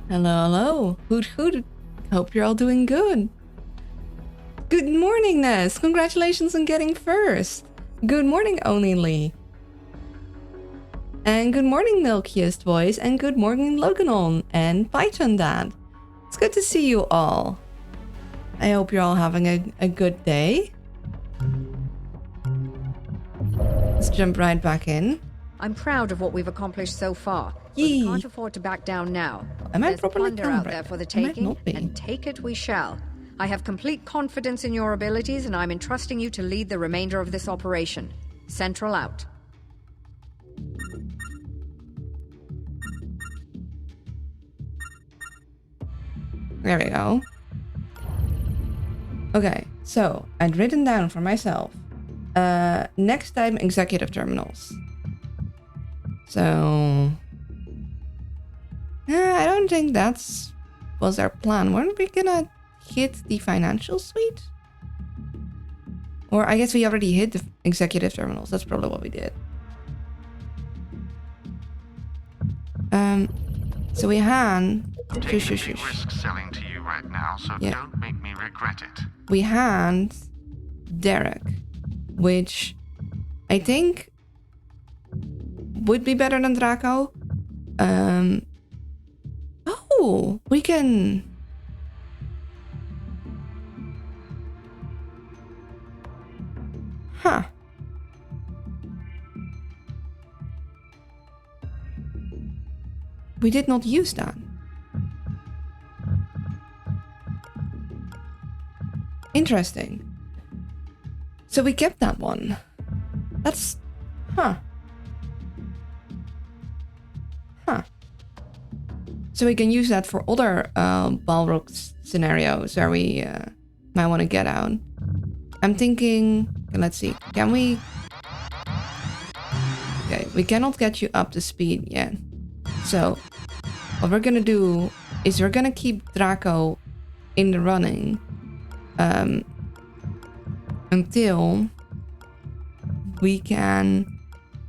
Hello, hello. Hoot hoot. Hope you're all doing good. Good morning, Ness. Congratulations on getting first. Good morning, Only Lee. And good morning, Milkiest Voice. And good morning, Loganon and Python Dad. It's good to see you all. I hope you're all having a good day. Let's jump right back in. I'm proud of what we've accomplished so far. Yee. We can't afford to back down now. Am I There's properly plunder out cambered? there for the I might taking, not be. and take it we shall. I have complete confidence in your abilities, and I'm entrusting you to lead the remainder of this operation. Central out. There we go. Okay, so I'd written down for myself. Next time, executive terminals. So... I don't think that's was our plan. Weren't we gonna hit the financial suite? Or I guess we already hit the executive terminals. That's probably what we did. So we had... risk selling to you right now, so Yeah. don't make me regret it. We had Derek, which I think would be better than Draco. Oh, we can... Huh. We did not use that. Interesting. So we kept that one. That's... Huh. Huh. So we can use that for other Balrog scenarios where we might want to get out. I'm thinking... Okay, let's see. Can we... Okay, we cannot get you up to speed yet. So what we're gonna do is we're gonna keep Draco in the running until we can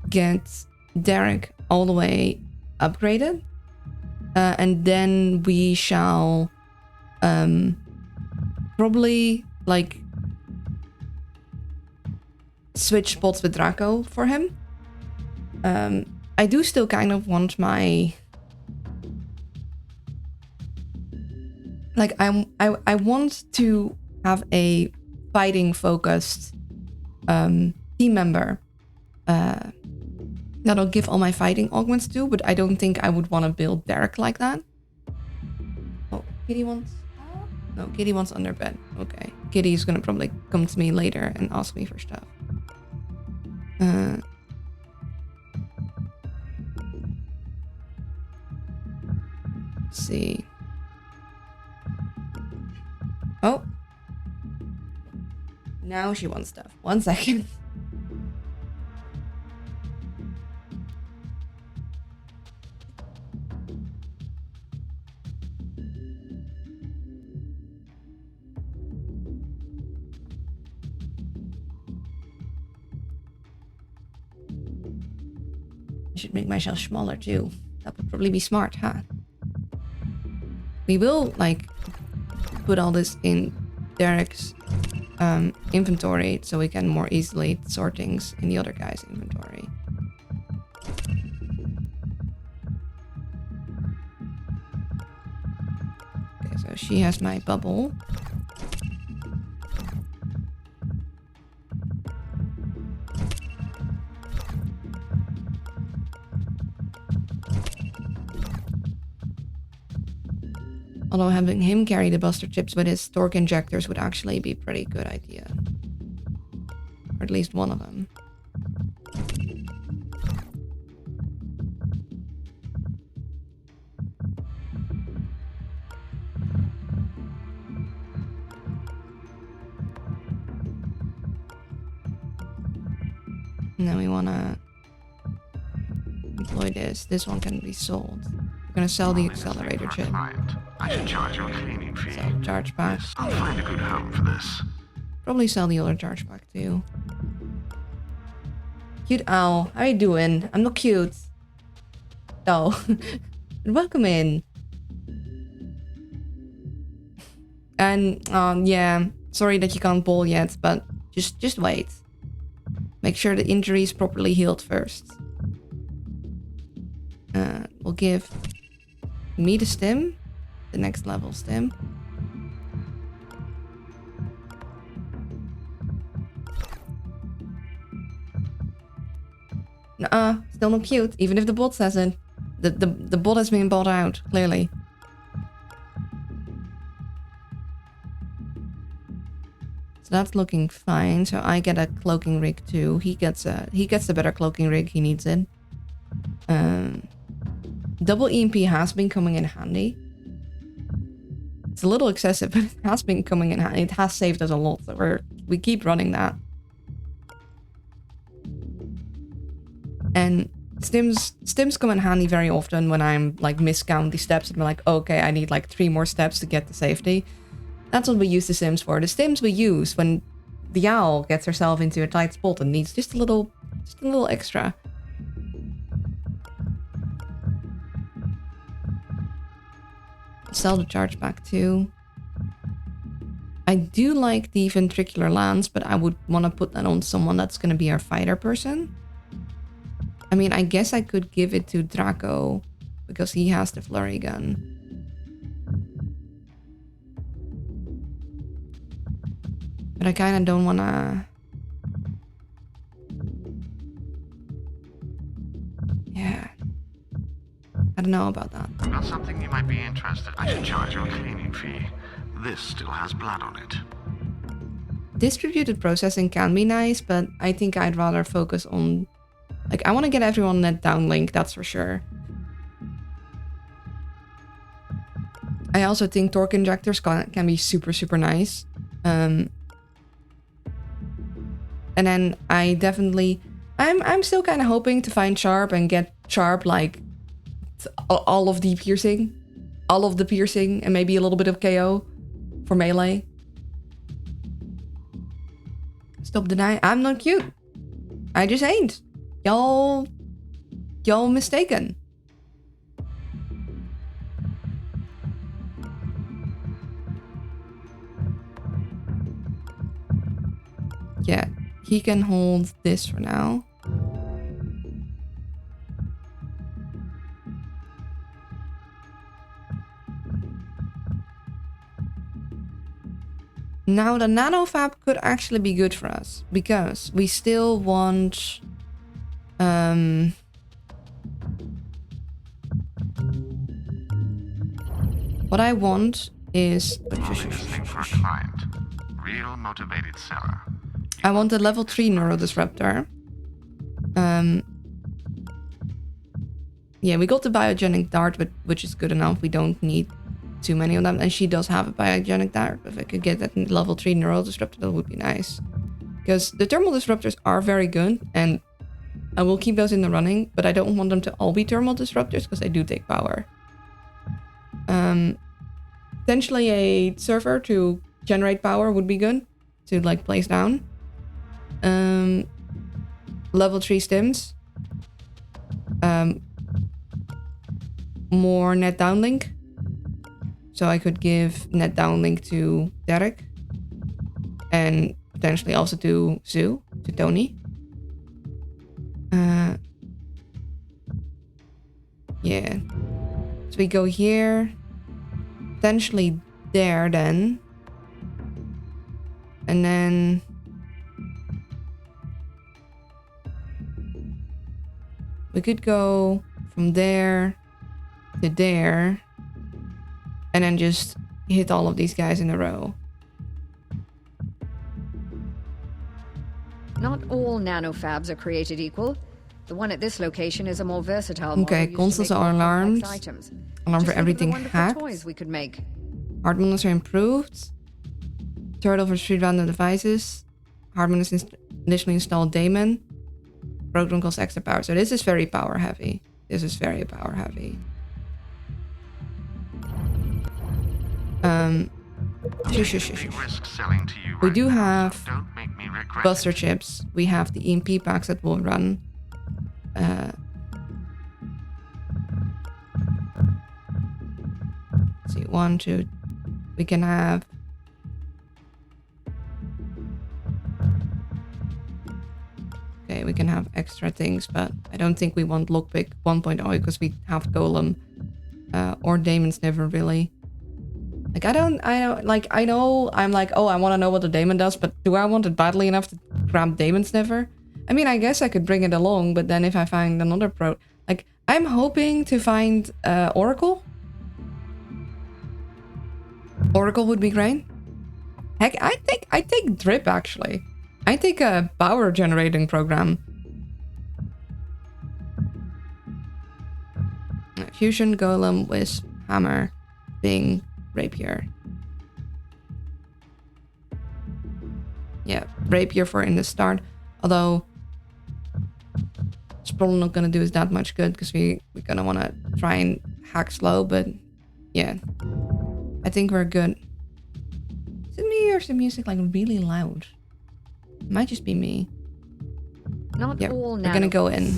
get Derek all the way upgraded, and then we shall probably like switch spots with Draco for him. I do still kind of want my... Like, I want to have a fighting focused team member that I'll give all my fighting augments to, but I don't think I would want to build Derek like that. Oh, Kitty wants... No, Kitty wants under bed. Okay. Kitty's gonna probably come to me later and ask me for stuff. See. Oh. Now she wants stuff. 1 second. I should make myself smaller too. That would probably be smart, huh? We will, like, put all this in Derek's inventory so we can more easily sort things in the other guy's inventory. Okay, so she has my bubble. Although having him carry the buster chips with his torque injectors would actually be a pretty good idea. Or at least one of them. And then we want to employ this. This one can be sold. We're going to sell the accelerator chip. I should charge you a cleaning fee. Sell charge pack. I'll find a good home for this. Probably sell the other charge pack too. Cute owl, how you doing? I'm not cute. Oh, welcome in. And yeah, sorry that you can't bowl yet, but just wait. Make sure the injury is properly healed first. We'll give me the stim, the next level stim. Nuh-uh, still not cute, even if the bot says it. The bot has been bought out, clearly. So that's looking fine. So I get a cloaking rig too. He gets a better cloaking rig. He needs it. Double EMP has been coming in handy. It's a little excessive, but it has been coming in handy. It has saved us a lot, so we keep running that. And stims come in handy very often when I'm like miscount the steps and I'm like, okay, I need like 3 more steps to get to safety. That's what we use the stims for. The stims we use when the owl gets herself into a tight spot and needs just a little extra. Sell the charge back too. I do like the ventricular lance, but I would want to put that on someone that's going to be our fighter person. I mean, I guess I could give it to Draco because he has the flurry gun. But I kind of don't want to... Yeah. I don't know about that. I've got something you might be interested. I should charge you a cleaning fee. This still has blood on it. Distributed processing can be nice, but I think I'd rather focus on... Like, I want to get everyone net downlink, that's for sure. I also think torque injectors can be super, super nice. And then I definitely... I'm still kind of hoping to find Sharp and get Sharp, like, all of the piercing. All of the piercing, and maybe a little bit of KO for melee. Stop denying. I'm not cute. I just ain't. Y'all mistaken. Yeah, he can hold this for now. Now the nanofab could actually be good for us because we still want what I want is Listening for a client. Real motivated seller. I want a level 3 neurodisruptor. Yeah, we got the biogenic dart, which is good enough. We don't need too many of them, and she does have a biogenic dart. If I could get that level 3 neurodisruptor, that would be nice. Because the thermal disruptors are very good, and I will keep those in the running, but I don't want them to all be thermal disruptors because they do take power. Potentially a server to generate power would be good to like place down. Level 3 stims. More net downlink. So I could give net downlink to Derek. And potentially also to Zoo, to Tony. Yeah. So we go here. Potentially there then. And then... we could go from there to there. And then just hit all of these guys in a row. Not all nanofabs are created equal. The one at this location is a more versatile model. Okay, consoles are alarmed. Alarm for everything hacked. Toys we could make. Hardmonitors are improved. Turtle for street random devices. Hardmonitors initially installed daemon. Program costs extra power. So this is very power heavy. This is very power heavy. We do have buster chips. We have the EMP packs that will run. Let's see, 1, 2. We can have can have extra things, but I don't think we want lockpick 1.0 because we have golem or Demon Sniffer really. Like I know I'm like, oh, I want to know what the Daemon does, but do I want it badly enough to grab Demon Sniffer? I mean, I guess I could bring it along, but then if I find another pro, like I'm hoping to find Oracle. Oracle would be great. Heck, I take Drip actually. I take a power generating program. Fusion, Golem, Wisp, Hammer, Bing, Rapier. Yeah, Rapier for in the start. Although it's probably not gonna do us that much good because we're gonna wanna try and hack slow, but yeah. I think we're good. Is it me or is the music like really loud? It might just be me. Not yeah, all we're gonna go in.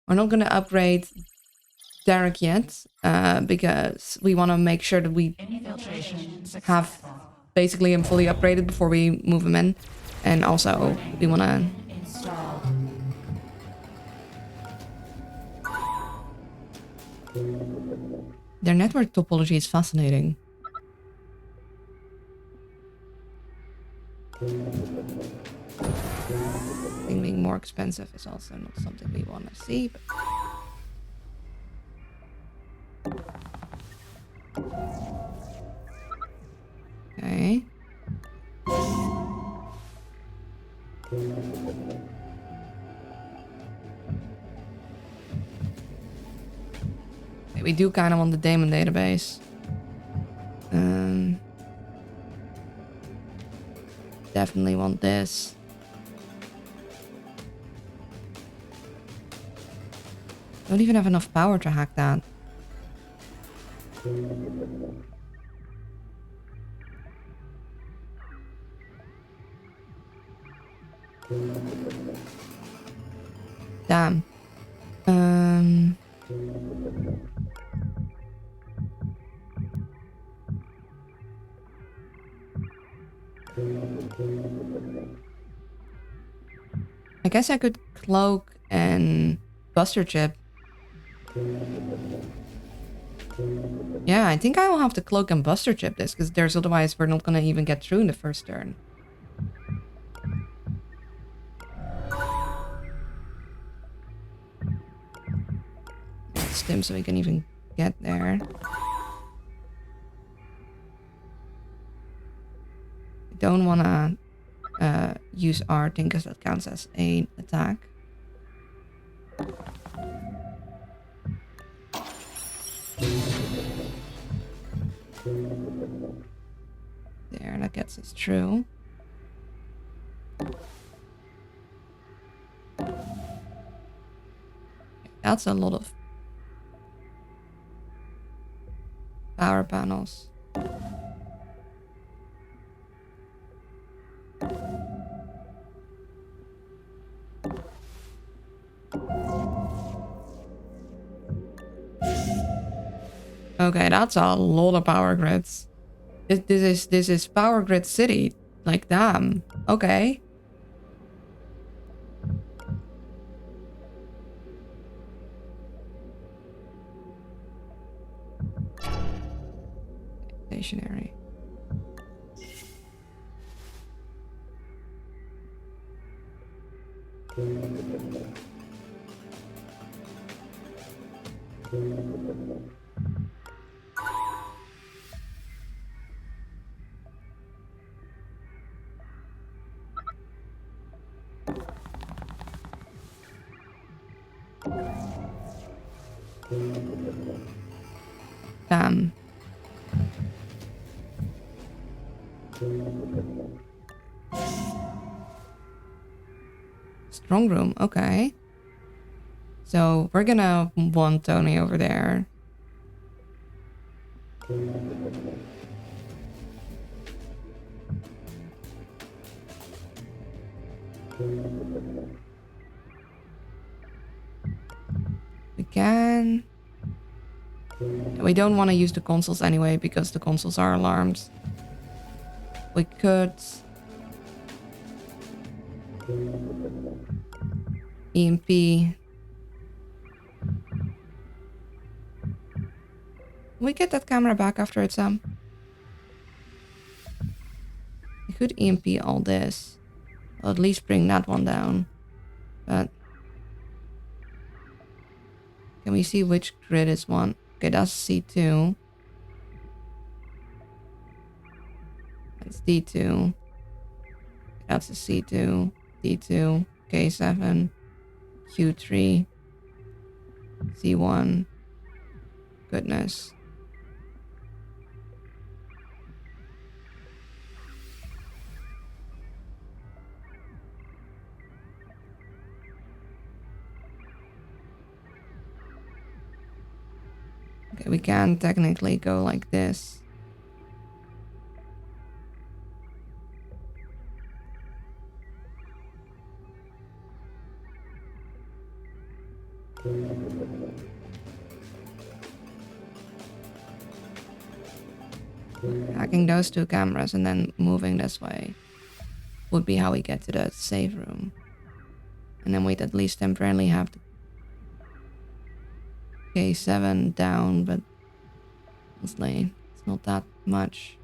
We're not gonna upgrade Derek yet, because we want to make sure that we have basically him fully upgraded before we move him in, and also we want to. Their network topology is fascinating. I think being more expensive is also not something we want to see, but... Okay. Okay, we do kind of want the Daemon database. Definitely want this. Don't even have enough power to hack that. Damn. I guess I could cloak and buster chip. Yeah, I think I will have to cloak and buster chip this because there's otherwise we're not gonna even get through in the first turn. Stim so we can even get there. Don't wanna use our thing because that counts as an attack. There, that gets us through. That's a lot of power panels. Okay, that's a lot of power grids. This is power grid city. Like, damn. Okay. Stationary. Damn. Strong room, okay. So we're gonna want Tony over there. We can. We don't want to use the consoles anyway because the consoles are alarmed. We could EMP. Can we get that camera back after it's We could EMP all this. Or at least bring that one down. But can we see which grid is one? Okay, that's C2. That's D2. That's a C2. D2. K7. Q3. C1. Goodness. Okay, we can technically go like this. Hacking those two cameras and then moving this way would be how we get to the safe room. And then we'd at least temporarily have the K7 down, but honestly, it's not that much.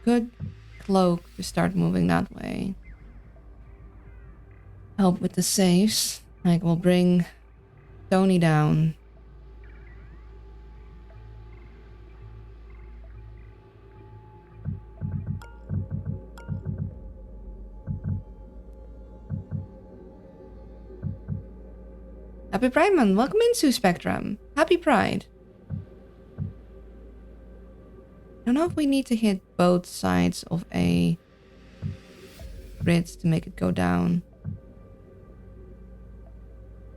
Good cloak to start moving that way. Help with the safes. Like, we'll bring Tony down. Happy Pride Month. Welcome into Spectrum. Happy Pride. I don't know if we need to hit both sides of a grid to make it go down.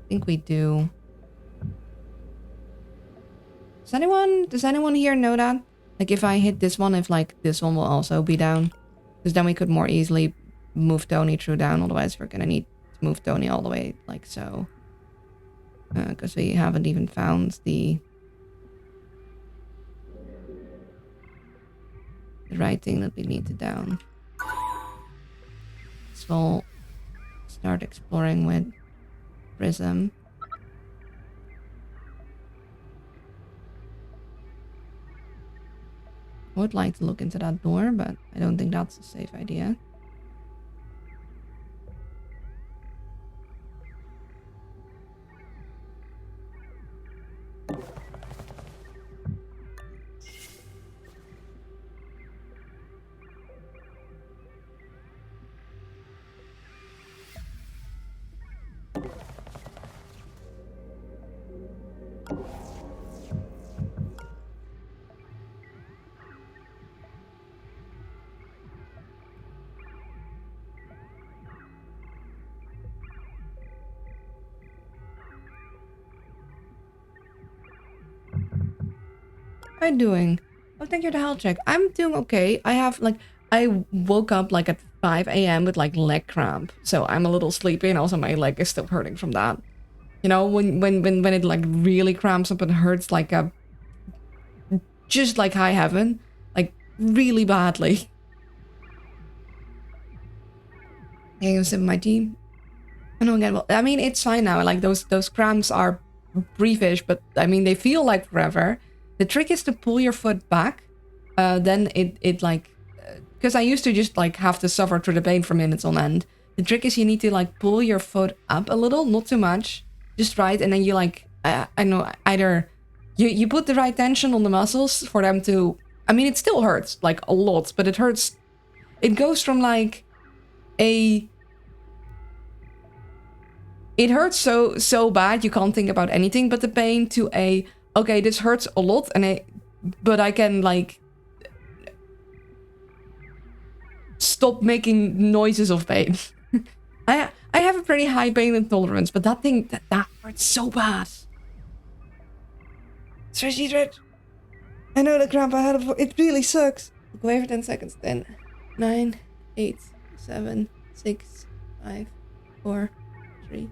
I think we do. Does anyone here know that? Like, if I hit this one, if like this one will also be down? Because then we could more easily move Tony through down. Otherwise, we're gonna need to move Tony all the way like so. Because we haven't even found the right thing that we need to down. So we'll start exploring with Prism. I would like to look into that door, but I don't think that's a safe idea. How are you doing? Oh, thank you for the health check. I'm doing okay. I woke up like at 5 a.m. with like leg cramp. So I'm a little sleepy and also my leg is still hurting from that. You know, when it like really cramps up and hurts like just like high heaven. Like really badly. Yeah, I'm sipping my tea. I don't get well. I mean, it's fine now. Like those cramps are briefish, but I mean they feel like forever. The trick is to pull your foot back. Then it like, because I used to just like have to suffer through the pain for minutes on end. The trick is you need to like pull your foot up a little, not too much, just right, and then you like, I know, either you put the right tension on the muscles for them to. I mean, it still hurts like a lot, but it hurts. It goes from like it hurts so bad you can't think about anything but the pain to a. Okay, this hurts a lot, but I can like stop making noises of pain. I have a pretty high pain intolerance, but that thing that hurts so bad. Stretchy stretch. I know the cramp I had before. It really sucks. Go away for 10 seconds. 10, 9, 8, 7, 6, 5, 4, 3, 2.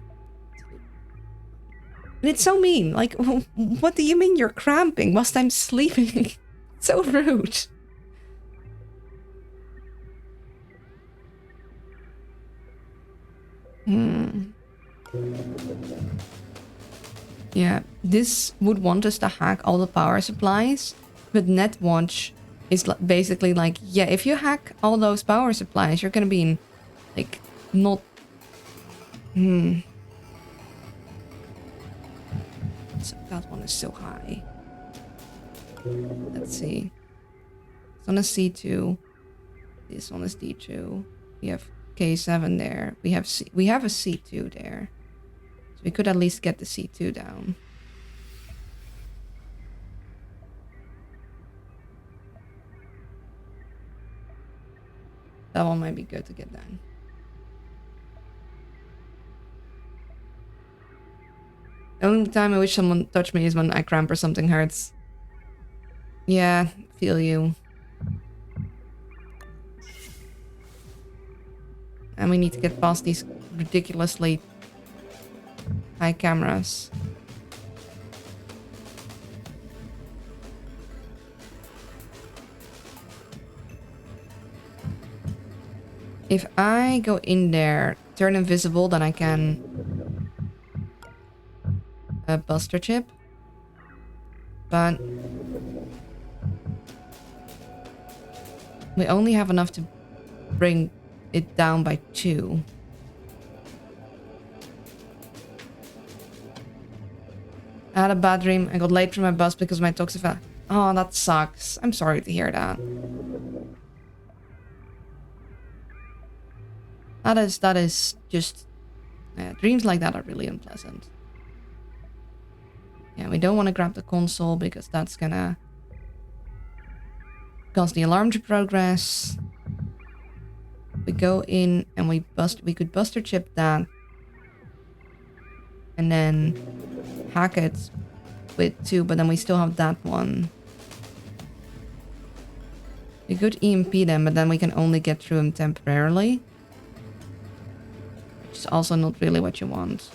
And it's so mean. Like, what do you mean you're cramping whilst I'm sleeping? So rude. Yeah, this would want us to hack all the power supplies, but NetWatch is basically like, yeah, if you hack all those power supplies, you're gonna be in, like, not... So that one is so high. Let's see. It's on a C2. This one is D2. We have K7 there. We have a C2 there. So we could at least get the C2 down. That one might be good to get down. The only time I wish someone touched me is when I cramp or something hurts. Yeah, feel you. And we need to get past these ridiculously high cameras. If I go in there, turn invisible, then I can buster chip. But we only have enough to bring it down by 2. I had a bad dream. I got late for my bus because my toxic... Oh, that sucks. I'm sorry to hear that. That is just... dreams like that are really unpleasant. Yeah, we don't want to grab the console because that's gonna cause the alarm to progress. We go in and we could buster chip that. And then hack it with 2, but then we still have that one. We could EMP them, but then we can only get through them temporarily. Which is also not really what you want.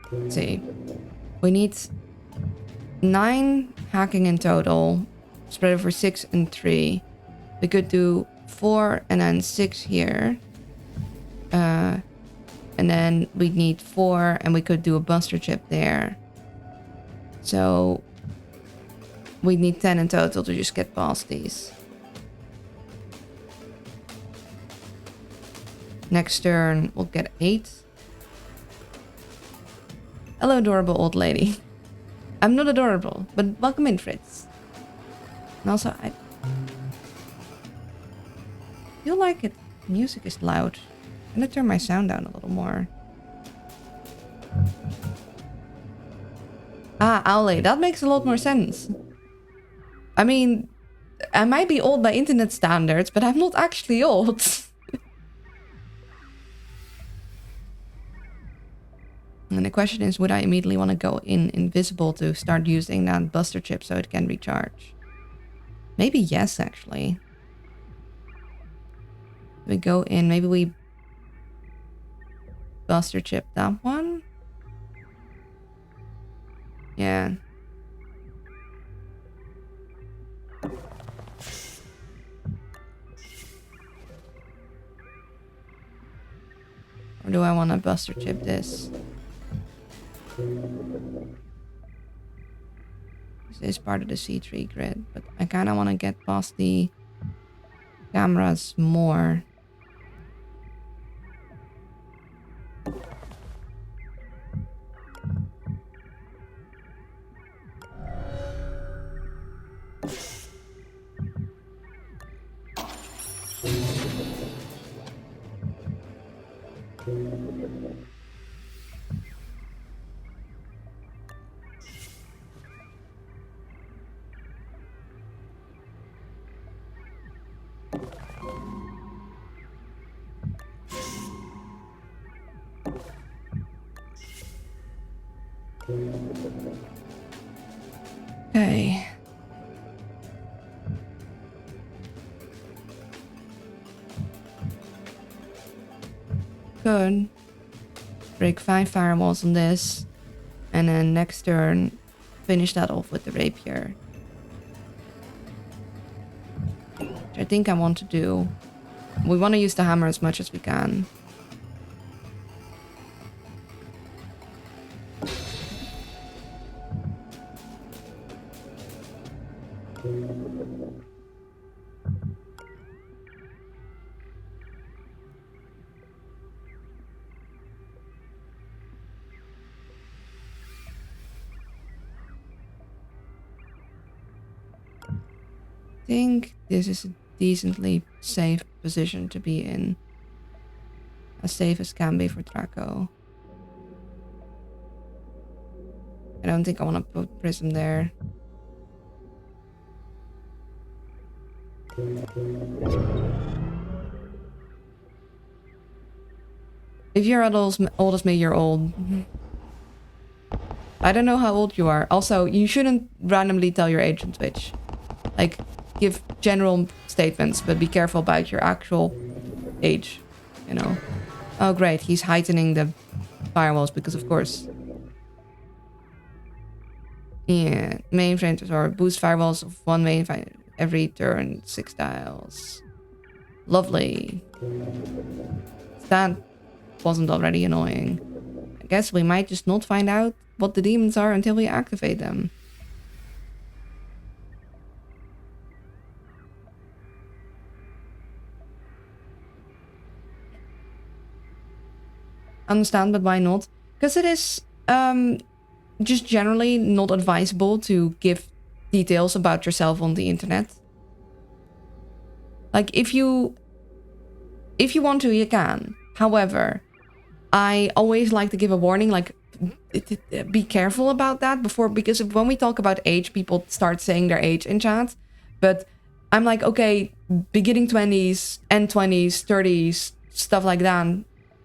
Let's see. We need 9 hacking in total, spread over 6 and 3. We could do 4 and then 6 here. And then we need 4 and we could do a buster chip there. So we need 10 in total to just get past these. Next turn, we'll get 8. Hello, adorable old lady. I'm not adorable, but welcome in, Fritz. And also, I feel like music is loud. I'm gonna turn my sound down a little more. Ah, Owly, that makes a lot more sense. I mean, I might be old by internet standards, but I'm not actually old. And the question is, would I immediately want to go in invisible to start using that buster chip so it can recharge? Maybe yes, actually. We go in, maybe we buster chip that one? Yeah. Or do I want to buster chip this? This is part of the C3 grid, but I kind of want to get past the cameras more. Okay. Good. Break 5 firewalls on this. And then next turn, finish that off with the rapier. Which I think I want to do. We want to use the hammer as much as we can. I think this is a decently safe position to be in. As safe as can be for Draco. I don't think I want to put Prism there. If you're old as me, you're old. I don't know how old you are. Also, you shouldn't randomly tell your age on Twitch. Like, give general statements, but be careful about your actual age, you know. Oh great, he's heightening the firewalls because of course. Yeah, mainframe or boost firewalls of one mainframe every turn, 6 tiles. Lovely. That wasn't already annoying. I guess we might just not find out what the demons are until we activate them. Understand, but why not? Because it is just generally not advisable to give details about yourself on the internet. Like, if you want to, you can. However, I always like to give a warning, like, be careful about that before, because when we talk about age, people start saying their age in chat. But I'm like, okay, beginning 20s, end 20s, 30s, stuff like that.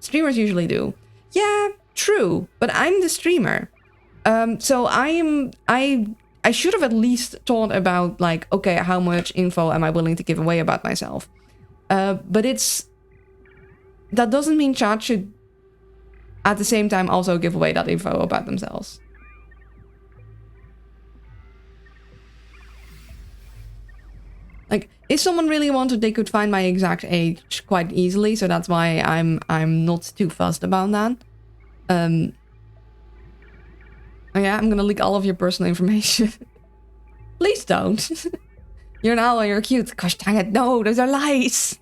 Streamers usually do. Yeah, true, but I'm the streamer. So I should have at least thought about, like, okay, how much info am I willing to give away about myself? But that doesn't mean chat should at the same time also give away that info about themselves. Like, if someone really wanted, they could find my exact age quite easily, so that's why I'm not too fussed about that. Yeah, I'm gonna leak all of your personal information. Please don't. You're an owl and you're cute. Gosh dang it, no, those are lies.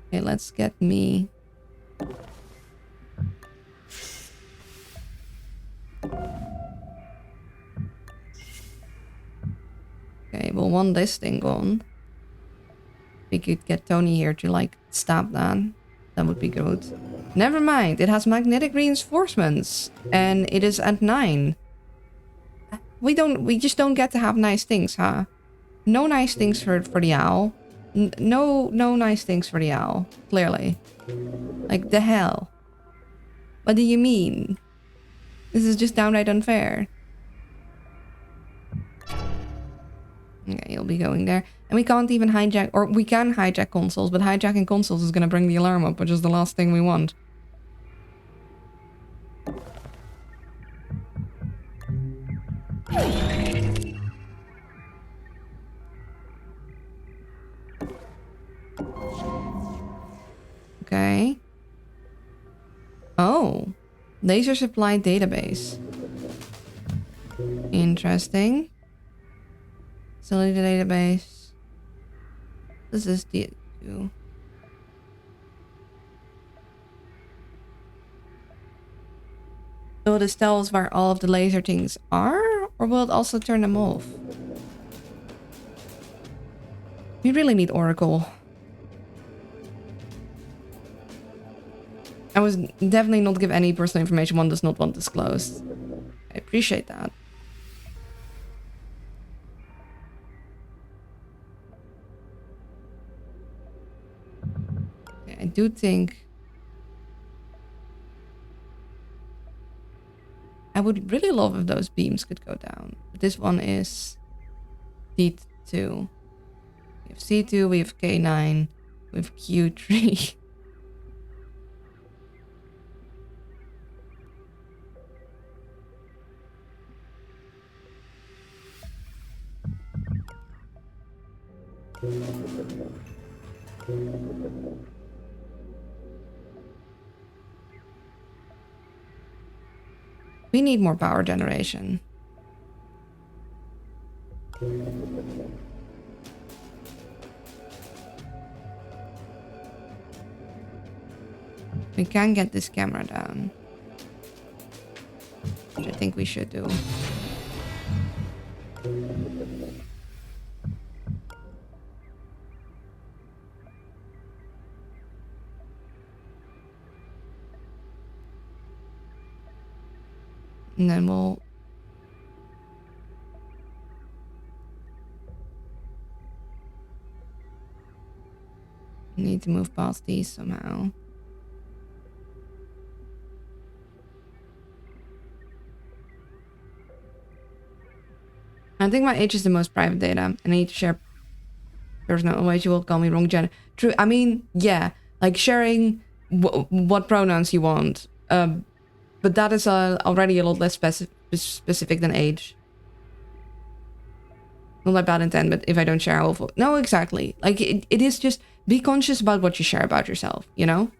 Okay, let's get me. Okay, we'll want this thing gone. We could get Tony here to, like, stab that. That would be good. Never mind, it has magnetic reinforcements. And it is at 9. We just don't get to have nice things, huh? No nice things for the owl. No nice things for the owl, clearly. Like, the hell? What do you mean? This is just downright unfair. Okay, you'll be going there. And we can't even hijack, or we can hijack consoles, but hijacking consoles is going to bring the alarm up, which is the last thing we want. Okay. Oh. Laser supply database. Interesting. Facility database. What does this do? So this tells where all of the laser things are? Or will it also turn them off? We really need Oracle. I was definitely not give any personal information one does not want disclosed. I appreciate that. Okay, I do think I would really love if those beams could go down. But this one is D2. We have C2, we have K9, we have Q3. We need more power generation. We can get this camera down, which I think we should do. And then we'll need to move past these somehow. I think my age is the most private data. I need to share personal. Otherwise, you will call me wrong gender. True. I mean, yeah, like sharing what pronouns you want. But that is already a lot less specific than age. Not my bad intent, but if I don't share, I will. No, exactly. Like it is just be conscious about what you share about yourself. You know.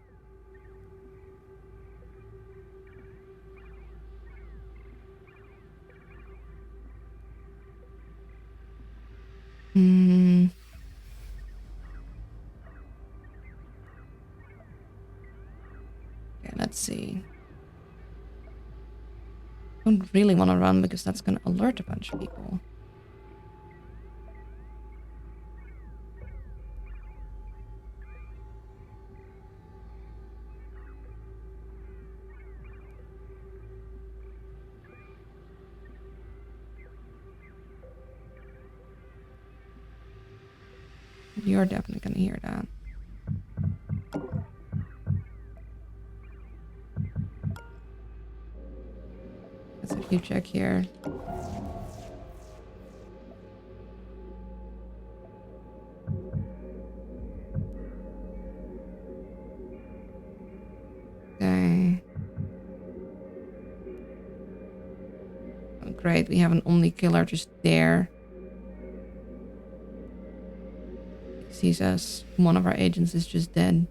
Okay, let's see. I don't really want to run because that's going to alert a bunch of people. You're definitely going to hear that. Let's if you check here. Okay. Oh, great, we have an Omni killer just there. He sees us. One of our agents is just dead.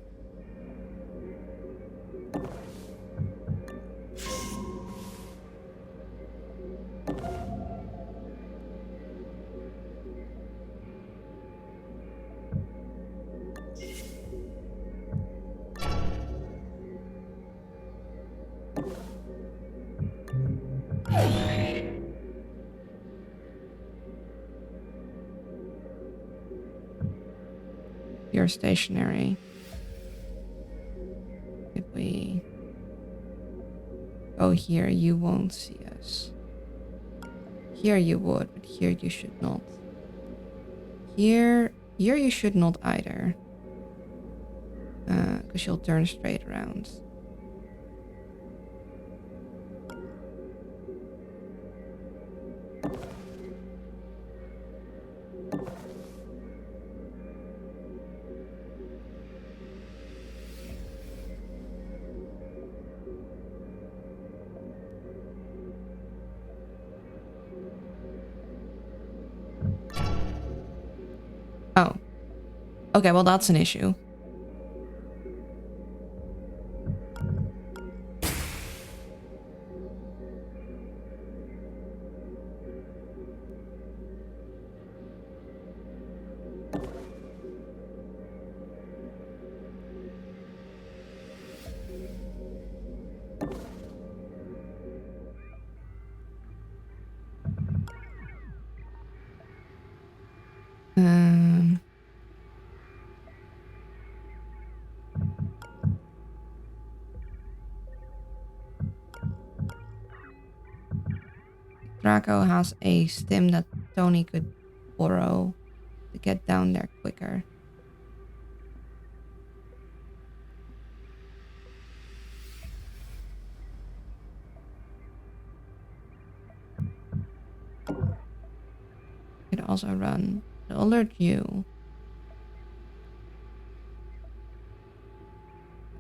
You're stationary. If we go here, you won't see us. Here you would, but here you should not. Here you should not either. Because you'll turn straight around. Oh. Okay, well that's an issue. Draco has a stim that Tony could borrow to get down there quicker. Could also run to alert you.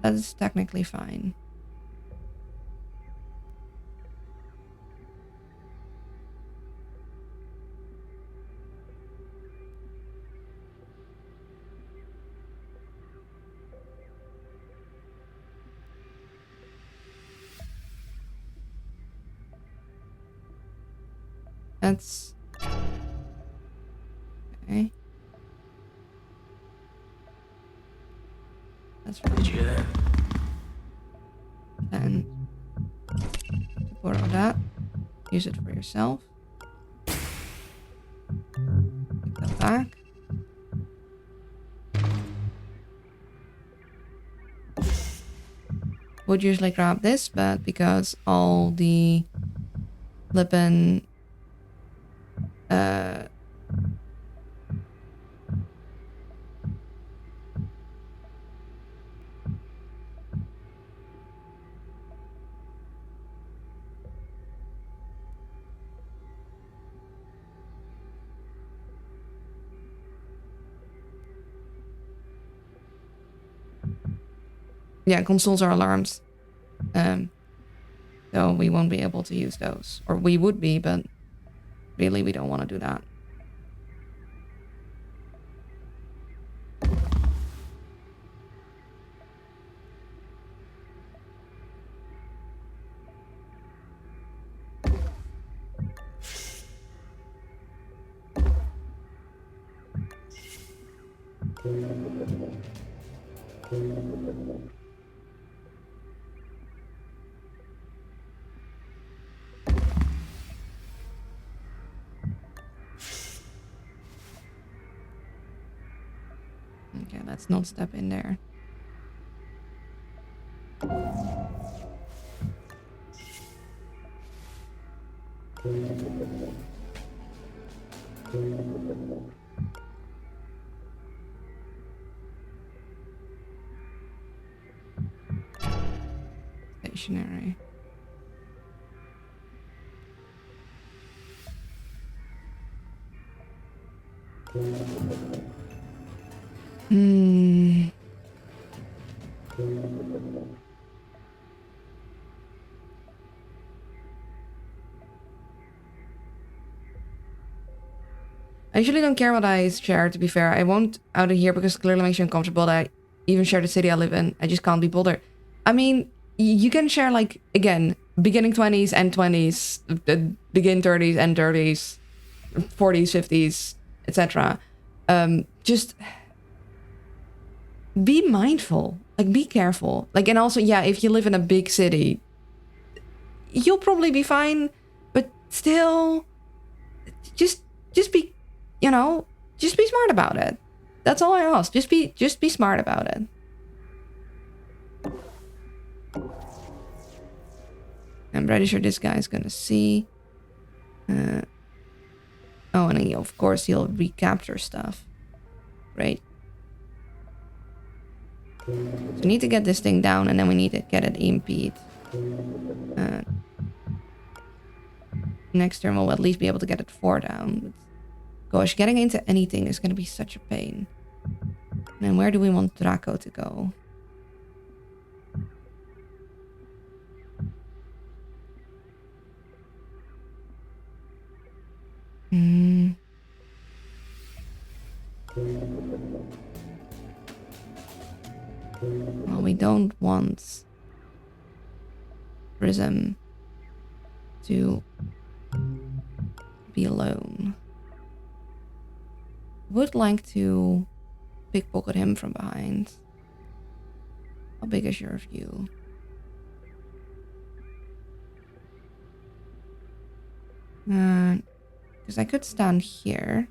That is technically fine. That's okay. That's fine. Did you hear that? Then borrow that. Use it for yourself. Take that back. Would usually grab this, but because all the flippin' yeah, consoles are alarmed. So we won't be able to use those. Or we would be, but really we don't want to do that. Okay, let's not step in there. Stationary. I usually don't care what I share, to be fair. I won't out of here because it clearly makes you uncomfortable that I even share the city I live in. I just can't be bothered. I mean, you can share, like, again, beginning 20s, end 20s, begin 30s, end 30s, 40s, 50s, etc. Just be mindful. Like, be careful. Like, and also, yeah, if you live in a big city, you'll probably be fine. But still, just be, you know, just be smart about it. That's all I ask. Just be smart about it. I'm pretty sure this guy's gonna see. Oh, and he, of course he'll recapture stuff. Great. So we need to get this thing down, and then we need to get it EMP'd. Next turn we'll at least be able to get it 4 down. But gosh, getting into anything is gonna be such a pain. And then where do we want Draco to go? Well, we don't want Prism to be alone. Would like to pickpocket him from behind. How big is your view? Because I could stand here.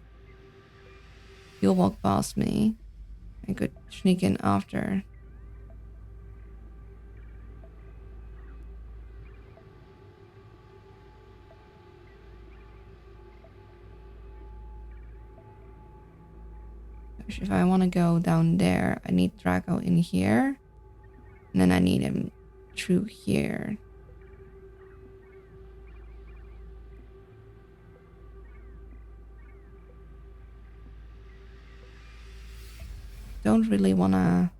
You'll walk past me. I could sneak in after. If I want to go down there, I need Draco in here. And then I need him through here. Don't really want to...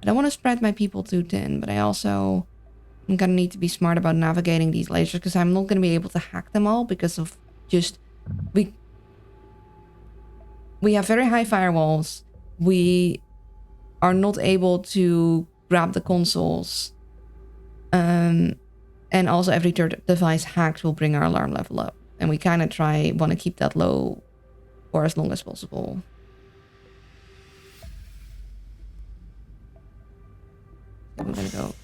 I don't want to spread my people too thin, but I also... I'm going to need to be smart about navigating these lasers because I'm not going to be able to hack them all because of just... We have very high firewalls. We are not able to grab the consoles. And also every third device hacked will bring our alarm level up. And we kind of want to keep that low for as long as possible. I'm going to go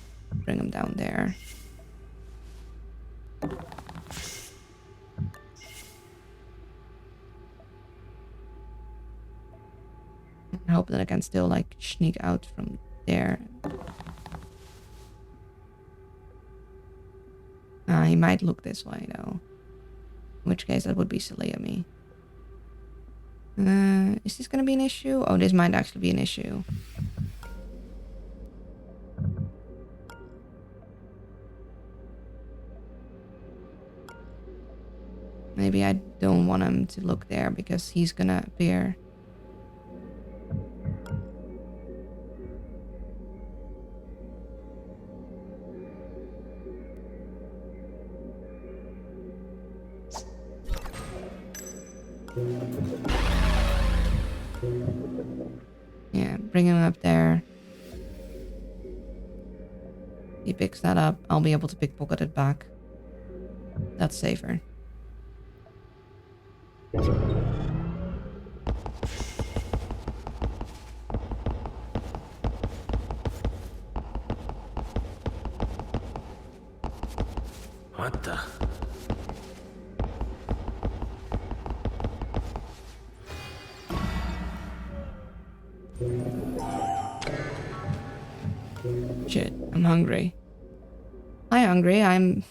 bring them down there. I hope that I can still like sneak out from there. He might look this way though. In which case that would be silly of me. Is this gonna be an issue? Oh, this might actually be an issue. Maybe I don't want him to look there because he's gonna appear. Yeah, bring him up there. He picks that up. I'll be able to pickpocket it back. That's safer. What the? Shit, I'm hungry. Hi, hungry. I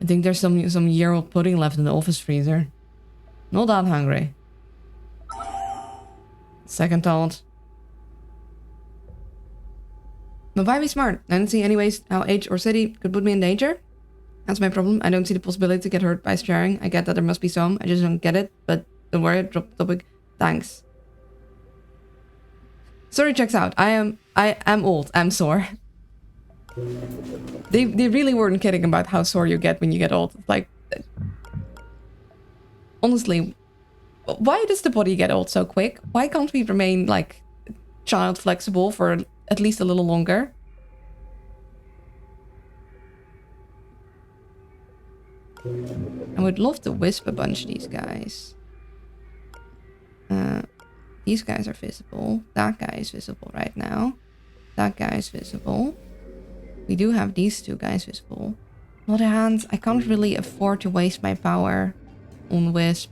think there's some year-old pudding left in the office freezer. Not that hungry. Second thought. But why be smart? I don't see anyways how age or city could put me in danger. That's my problem. I don't see the possibility to get hurt by sharing. I get that there must be some. I just don't get it. But don't worry, drop the topic. Thanks. Sorry checks out. I am old. I'm sore. They really weren't kidding about how sore you get when you get old. Like, honestly, why does the body get old so quick? Why can't we remain like child flexible for at least a little longer? I would love to wisp a bunch of these guys. These guys are visible. That guy is visible right now. That guy is visible. We do have these two guys visible. On the other hand, I can't really afford to waste my power on Wisp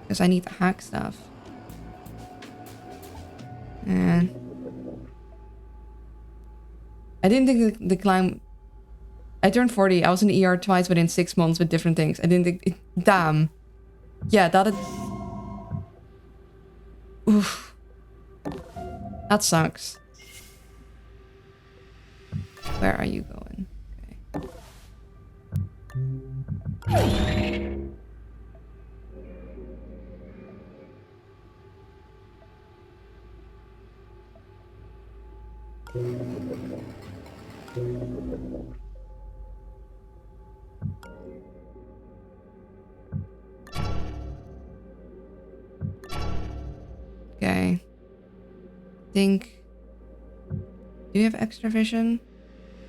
because I need to hack stuff. And I didn't think the climb... I turned 40. I was in the ER twice within 6 months with different things. I didn't think... Damn. Yeah, that... Oof. That sucks. Where are you going? Okay. Okay. Think. Do you have extra vision?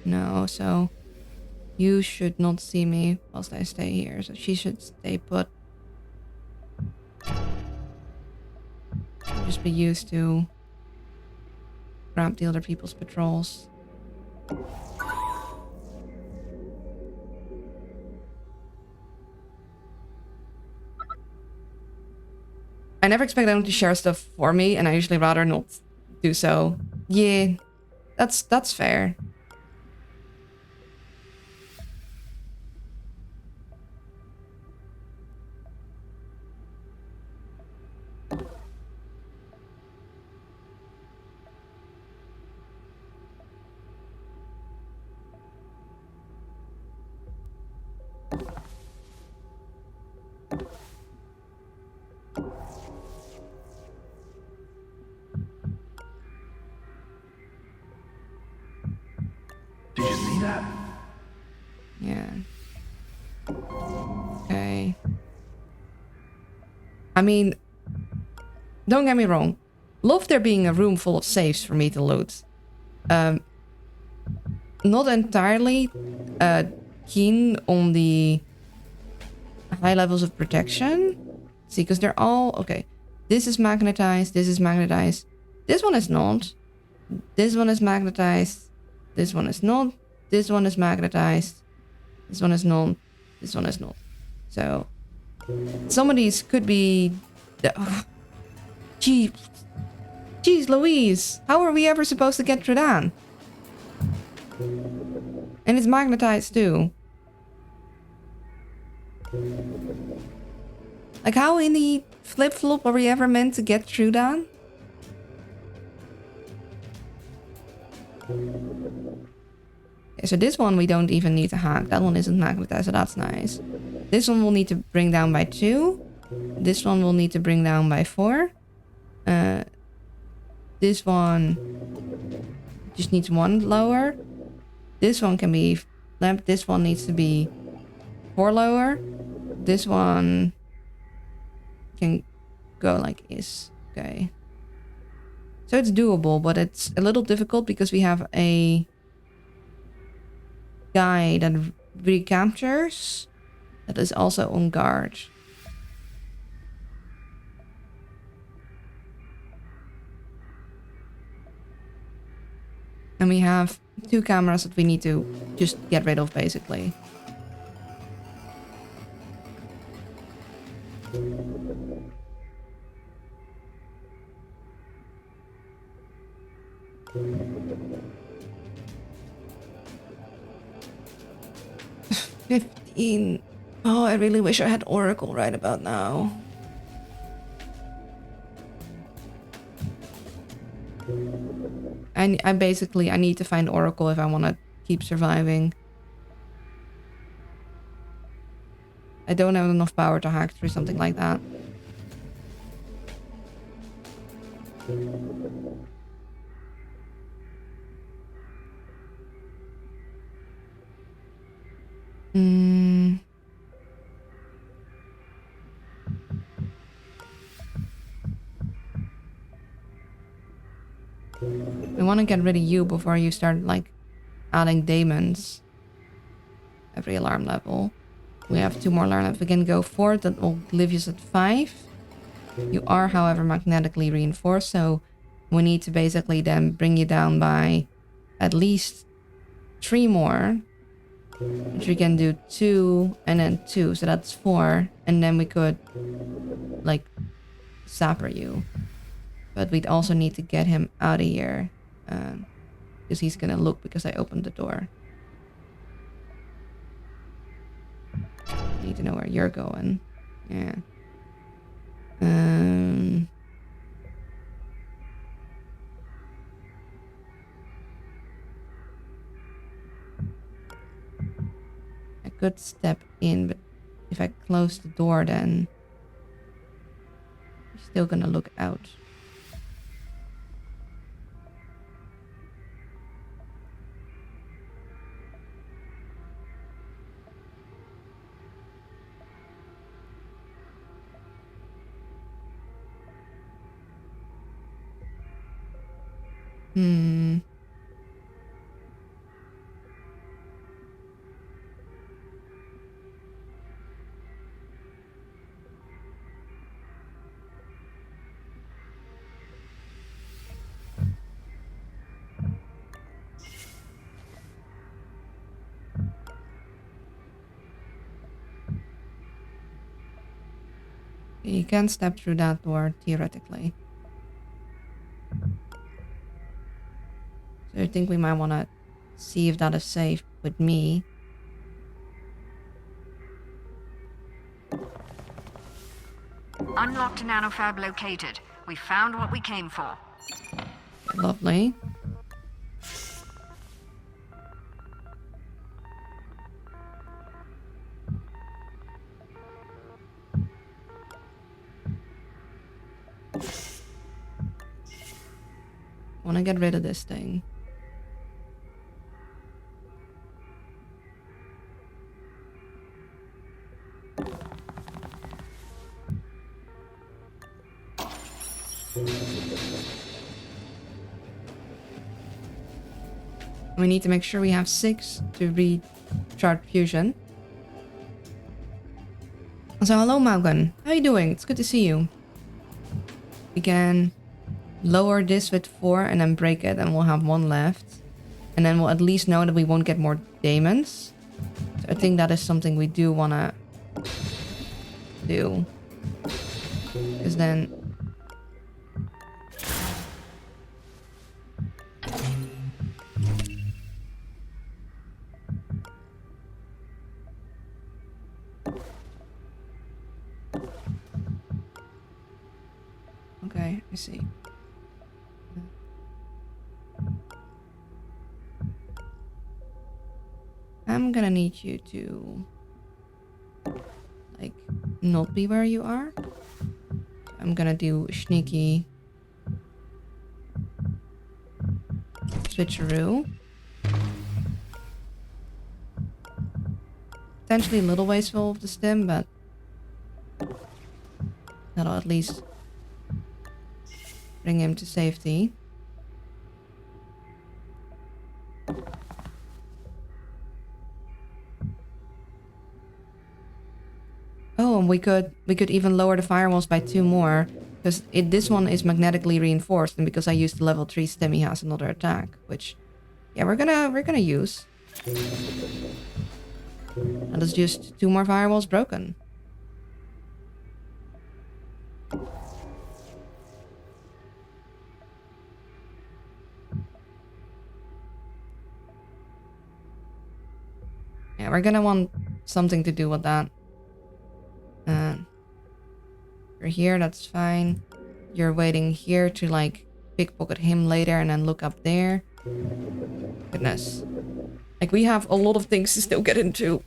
No, so you should not see me whilst I stay here. So she should stay put. Just be used to grab the other people's patrols. I never expect them to share stuff for me, and I usually rather not do so. Yeah, that's fair. Did you see that? Yeah. Okay. I mean, don't get me wrong. Love there being a room full of safes for me to loot. Not entirely keen on the high levels of protection. See, because they're all... Okay. This is magnetized. This is magnetized. This one is not. This one is magnetized. This one is not. This one is magnetized. This one is not. This one is not. So, some of these could be... Gee. Jeez Louise. How are we ever supposed to get through that? And it's magnetized too. Like, how in the flip-flop are we ever meant to get through that? Okay, so this one we don't even need to hack. That one isn't magnetized, so that's nice. This one we'll need to bring down by 2. This one we'll need to bring down by 4. This one just needs 1 lower. This one can be lamp. This one needs to be 4 lower. This one can go like is. Okay. So it's doable, but it's a little difficult because we have a guy that recaptures that is also on guard. And we have 2 cameras that we need to just get rid of, basically. $15. Oh, I really wish I had Oracle right about now. I basically, I need to find Oracle if I want to keep surviving. I don't have enough power to hack through something like that. We want to get rid of you before you start, like, adding demons every alarm level. We have 2 more alarm levels. We can go 4. That will leave us at 5. You are, however, magnetically reinforced, so we need to basically then bring you down by at least 3 more. Which we can do 2 and then 2, so that's 4. And then we could, like, zapper you. But we'd also need to get him out of here. Because he's gonna look because I opened the door. I need to know where you're going. Yeah. I could step in, but if I close the door, then he's still gonna look out. You can step through that door, theoretically. So I think we might want to see if that is safe with me. Unlocked nanofab located. We found what we came for. Lovely. want to get rid of this thing. We need to make sure we have 6 to recharge fusion. So hello Malgun, how are you doing? It's good to see you. We can lower this with 4 and then break it and we'll have 1 left. And then we'll at least know that we won't get more demons. So I think that is something we do want to do. Because then... Okay, I see. I'm gonna need you to like not be where you are. I'm gonna do a sneaky switcheroo. Potentially a little wasteful of the stim, but that'll at least bring him to safety. Oh, and we could even lower the firewalls by 2 more, because this one is magnetically reinforced, and because I used the level 3 stim, he has another attack, which yeah, we're gonna use. And it's just 2 more firewalls broken. Yeah, we're gonna want something to do with that. You're here, that's fine. You're waiting here to like pickpocket him later and then look up there. Goodness. Like we have a lot of things to still get into.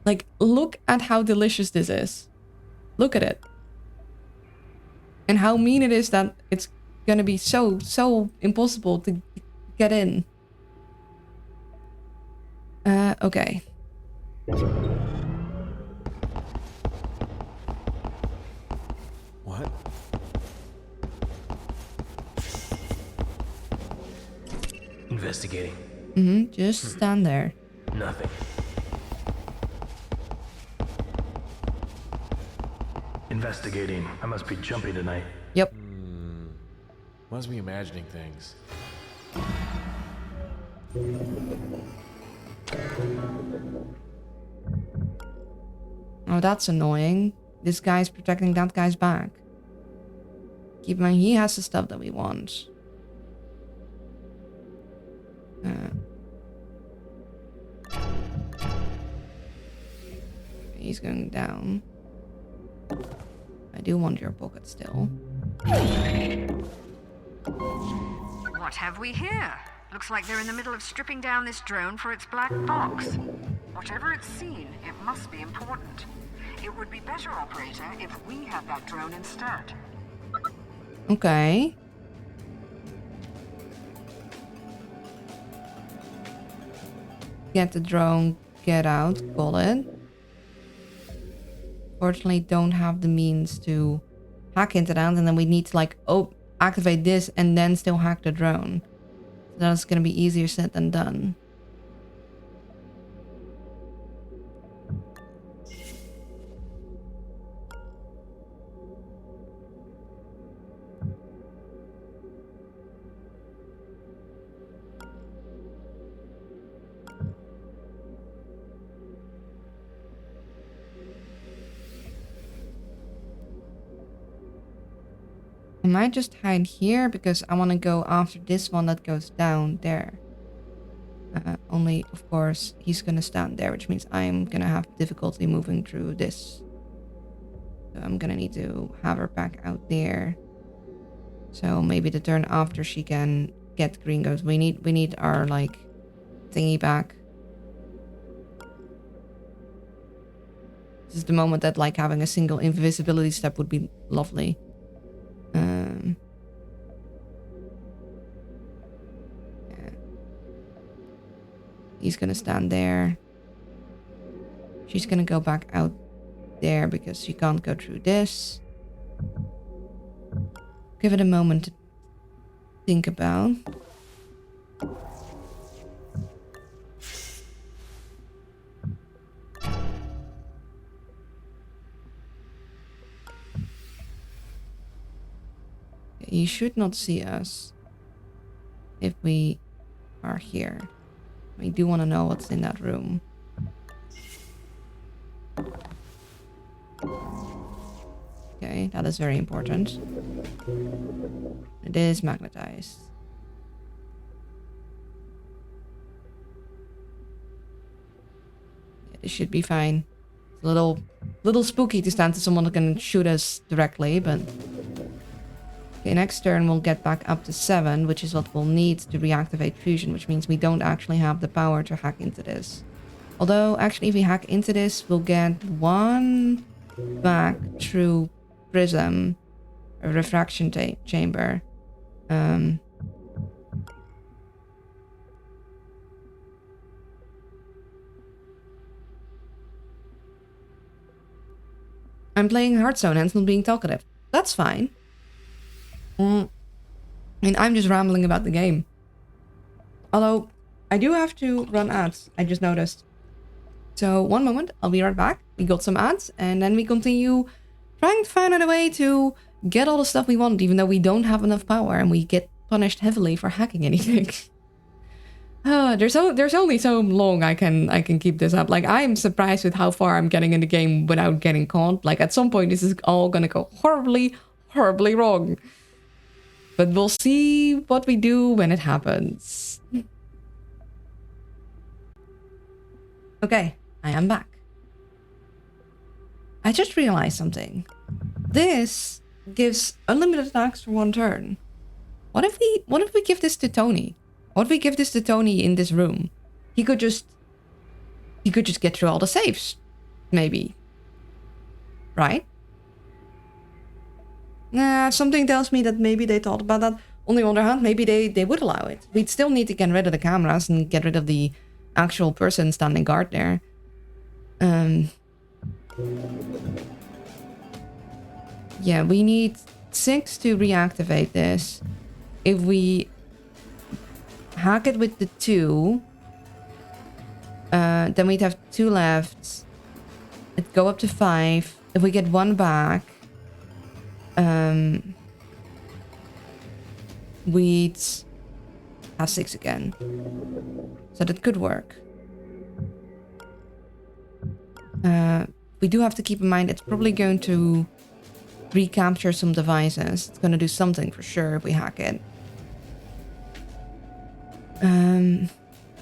Like look at how delicious this is. Look at it. And how mean it is that it's gonna be so impossible to get in. Okay. What? Investigating. Just stand there. Nothing. Investigating. I must be jumping tonight. Yep. Must be imagining things. Oh, that's annoying. This guy's protecting that guy's back. Keep in mind, he has the stuff that we want. He's going down. I do want your pocket still. What have we here? Looks like they're in the middle of stripping down this drone for its black box. Whatever it's seen, it must be important. It would be better, operator, if we had that drone instead. Okay. Get the drone, get out, call it. Fortunately, don't have the means to hack into that, and then we need to like activate this and then still hack the drone. So that's gonna be easier said than done. I might just hide here because I want to go after this one that goes down there. Only, of course, he's going to stand there, which means I'm going to have difficulty moving through this. So I'm going to need to have her back out there. So maybe the turn after she can get gringos. We need our, like, thingy back. This is the moment that, like, having a single invisibility step would be lovely. He's gonna stand there. She's gonna go back out there because she can't go through this. Give it a moment to think about. You should not see us if we are here. We do want to know what's in that room. Okay, that is very important. It is magnetized. Yeah, this should be fine. It's a little spooky to stand to someone that can shoot us directly, but... Okay, next turn we'll get back up to 7, which is what we'll need to reactivate fusion, which means we don't actually have the power to hack into this. Although, actually, if we hack into this, we'll get 1 back through prism, a refraction chamber. I'm playing Hearthstone, hence not being talkative. That's fine. I mean, I'm just rambling about the game. Although, I do have to run ads, I just noticed. So, one moment, I'll be right back. We got some ads, and then we continue trying to find out a way to get all the stuff we want, even though we don't have enough power, and we get punished heavily for hacking anything. There's only so long I can keep this up. Like, I'm surprised with how far I'm getting in the game without getting caught. Like, at some point, this is all gonna go horribly, horribly wrong. But we'll see what we do when it happens. Okay, I am back. I just realized something. This gives unlimited attacks for 1 turn. What if we give this to Tony? What if we give this to Tony in this room? He could just get through all the saves. Maybe. Right? Nah, something tells me that maybe they thought about that. On the other hand, maybe they would allow it. We'd still need to get rid of the cameras and get rid of the actual person standing guard there. Yeah, we need 6 to reactivate this. If we hack it with the 2, then we'd have 2 left. It'd go up to 5. If we get 1 back, we'd have 6 again. So that could work. We do have to keep in mind it's probably going to recapture some devices. It's going to do something for sure if we hack it.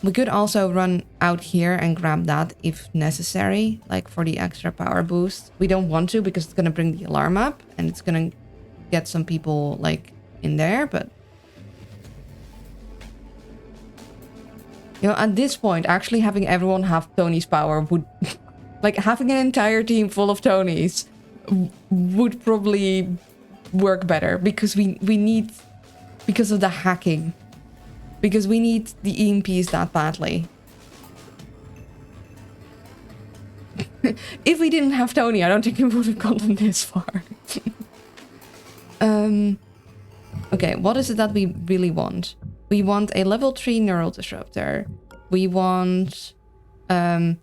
We could also run out here and grab that if necessary, like for the extra power boost. We don't want to because it's going to bring the alarm up and it's going to get some people like in there, but you know, at this point, actually having everyone have Tony's power would like having an entire team full of Tonys would probably work better because we need, because of the hacking. Because we need the EMPs that badly. If we didn't have Tony, I don't think we would have gotten this far. Okay, what is it that we really want? We want a level 3 neural disruptor. We want level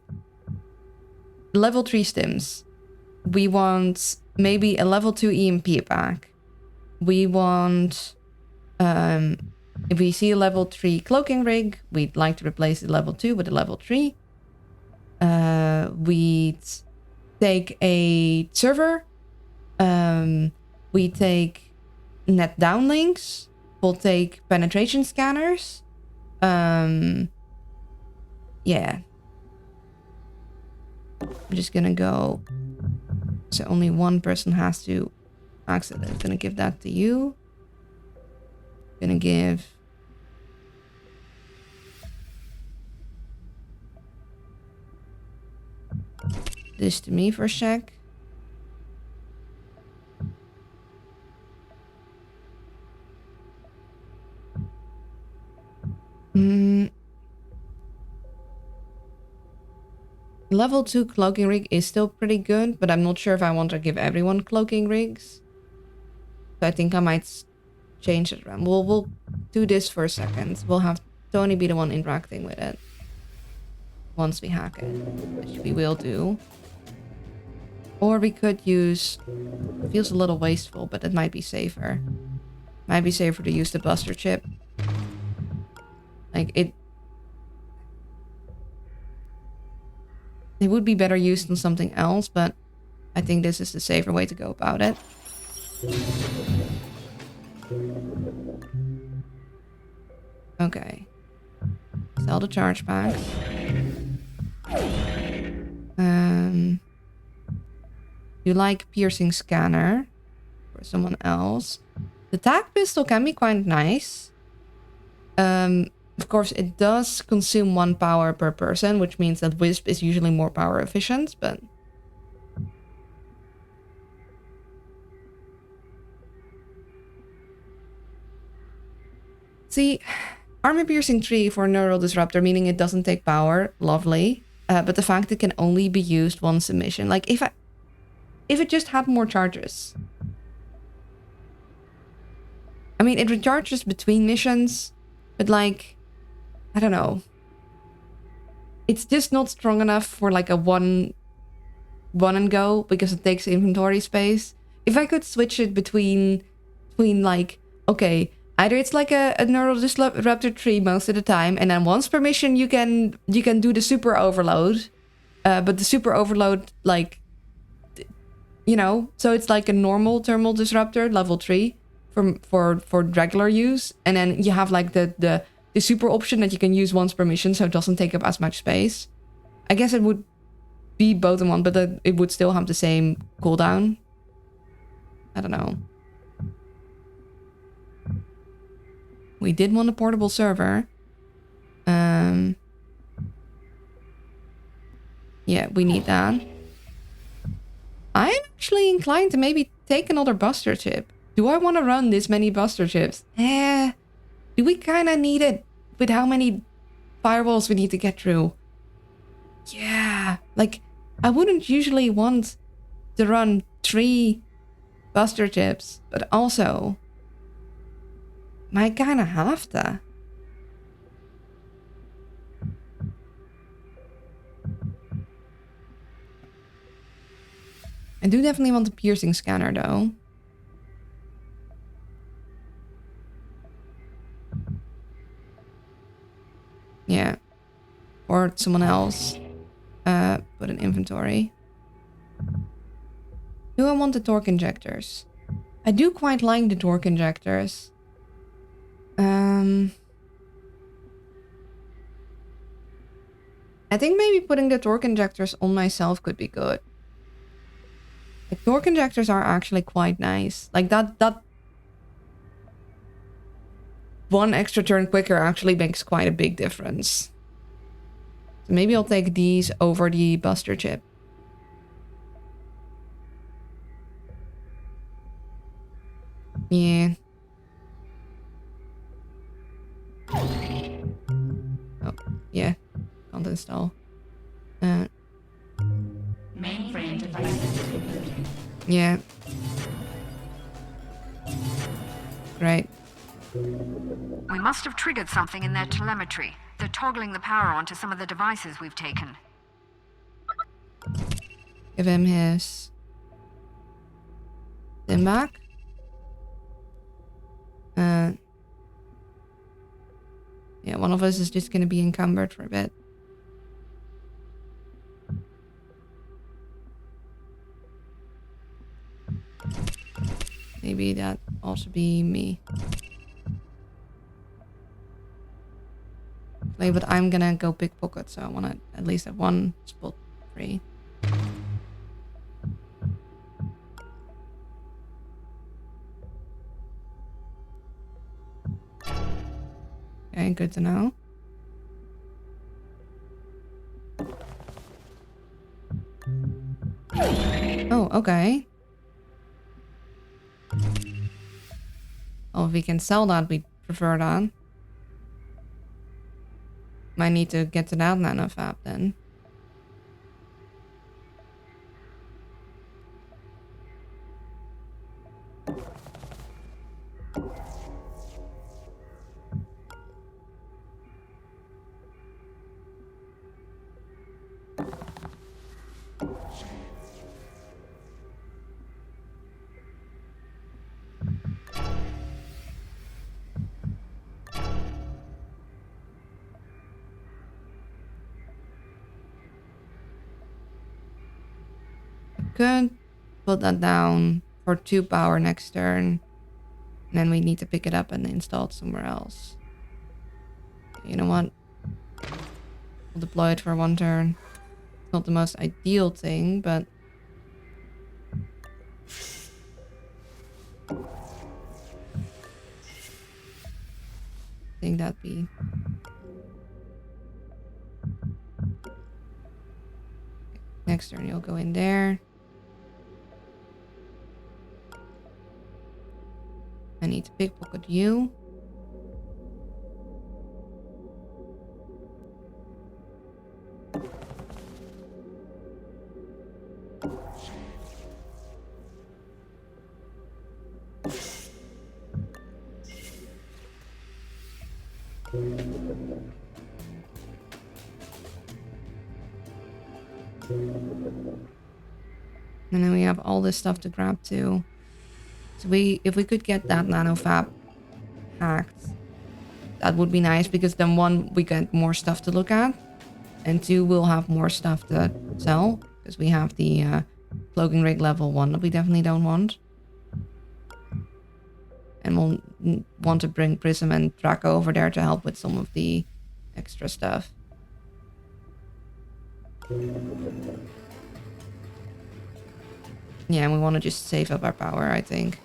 3 stims. We want maybe a level 2 EMP back. We want if we see a level 3 cloaking rig, we'd like to replace the level 2 with a level 3. We'd take a server. We take net downlinks. We'll take penetration scanners. Yeah. I'm just gonna go. So only one person has to access it. I'm gonna give that to you. Gonna give this to me for a sec. Level 2 cloaking rig is still pretty good, but I'm not sure if I want to give everyone cloaking rigs. So I think I might change it around. We'll do this for a second. We'll have Tony be the one interacting with it once we hack it, which we will do. Or we could use... It feels a little wasteful, but it might be safer. Might be safer to use the buster chip. Like, it would be better used on something else, but I think this is the safer way to go about it. Okay. Sell the charge packs. You like piercing scanner for someone else. The tag pistol can be quite nice. Of course, it does consume 1 power per person, which means that Wisp is usually more power efficient, but... See, armor piercing 3 for neural disruptor, meaning it doesn't take power, lovely. But the fact it can only be used once a mission. Like, if it just had more charges. I mean, it recharges between missions, but like, I don't know. It's just not strong enough for like a one and go because it takes inventory space. If I could switch it between like, okay, either it's like a neural disruptor 3 most of the time, and then once per mission you can do the super overload, but the super overload, like, you know, so it's like a normal thermal disruptor level 3 for regular use, and then you have like the super option that you can use once per mission, so it doesn't take up as much space. I guess it would be both in one, but it would still have the same cooldown. I don't know. We did want a portable server. Yeah, we need that. I'm actually inclined to maybe take another buster chip. Do I want to run this many buster chips? Do we kind of need it with how many firewalls we need to get through? Yeah, like, I wouldn't usually want to run 3 buster chips, but also, might kind of have to. I do definitely want the piercing scanner, though. Yeah. Or someone else. Put an inventory. Do I want the torque injectors? I do quite like the torque injectors. I think maybe putting the torque injectors on myself could be good. The torque injectors are actually quite nice. Like that 1 extra turn quicker actually makes quite a big difference. So maybe I'll take these over the buster chip. Yeah. Oh, yeah. Can't install. Mainframe devices. Yeah. Great. We must have triggered something in their telemetry. They're toggling the power on to some of the devices we've taken. Give him his sim back. Yeah, one of us is just gonna be encumbered for a bit. Maybe that also be me. Like, but I'm gonna go pickpocket, so I wanna at least have 1 spot free. Okay, good to know. Oh, okay. Oh, if we can sell that, we'd prefer that. Might need to get to that nanofab then. could put that down for 2 power next turn. And then we need to pick it up and install it somewhere else. You know what? We'll deploy it for 1 turn. It's not the most ideal thing, but... I think that'd be... Next turn you'll go in there. I need to pickpocket you. And then we have all this stuff to grab too. So if we could get that nanofab hacked, that would be nice, because then 1, we get more stuff to look at, and 2, we'll have more stuff to sell, because we have the cloaking rig level 1 that we definitely don't want. And we'll want to bring Prism and Draco over there to help with some of the extra stuff. Yeah, and we want to just save up our power, I think.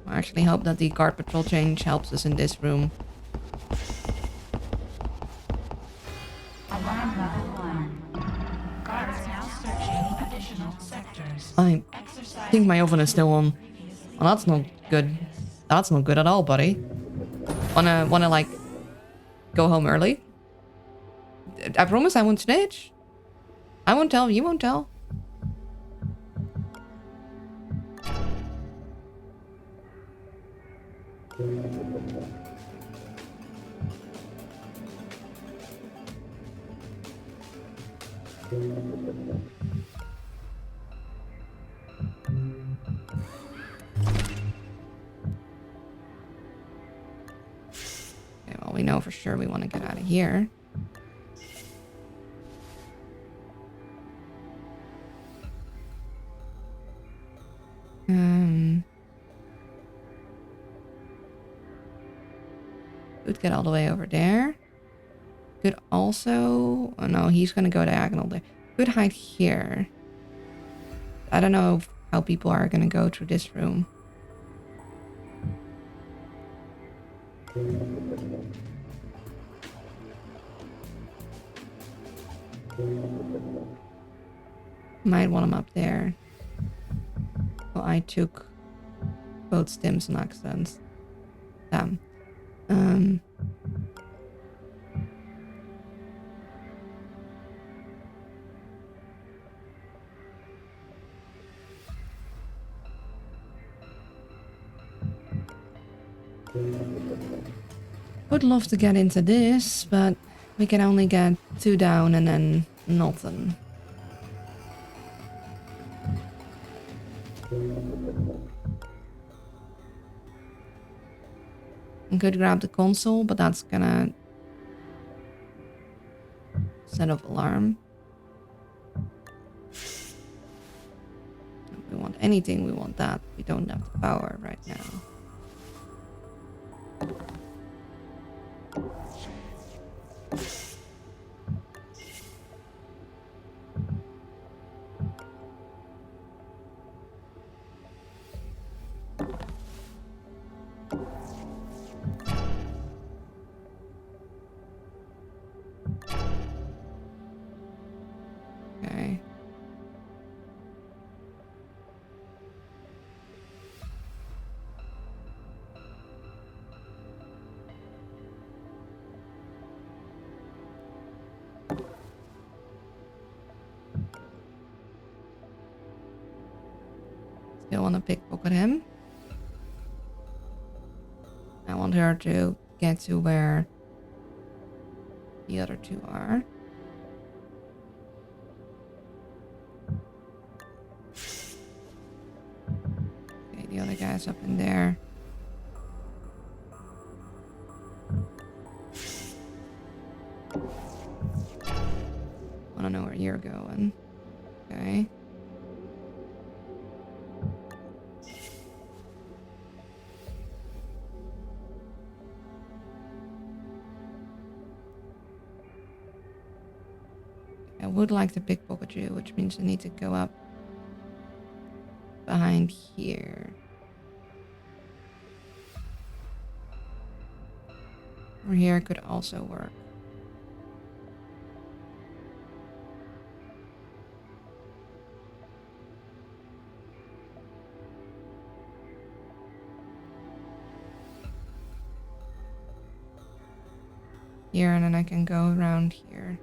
I actually hope that the guard patrol change helps us in this room. Alarm level 1. Guards now searching additional sectors. I think my oven is still on. Well, that's not good. That's not good at all, buddy. Wanna like go home early? I promise I won't snitch. I won't tell. You won't tell. Okay, well, we know for sure we want to get out of here. Could get all the way over there. Could also... Oh no, he's gonna go diagonal there. Could hide here. I don't know how people are gonna go through this room. Might want him up there. Well, I took both stims on accident. Damn. Would love to get into this, but we can only get 2 down and then nothing. I could grab the console, but that's gonna set off alarm. If we want anything, we want that. We don't have the power right now. Okay. Still want to pickpocket him. I want her to get to where the other 2 are. Okay, the other guy's up in there. one. Okay. I would like to pickpocket you, which means I need to go up behind here. Or here could also work. Here, and then I can go around here.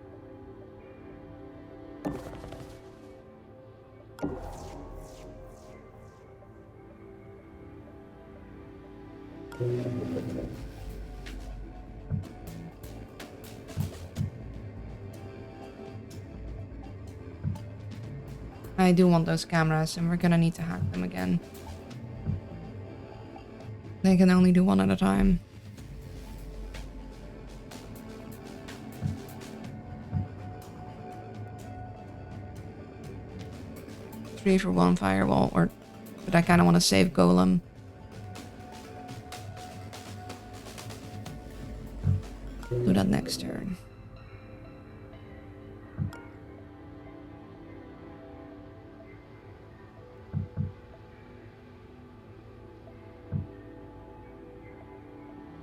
I do want those cameras, and we're gonna need to hack them again. They can only do one at a time. Three for one firewall, but I kind of want to save Golem. Do that next turn.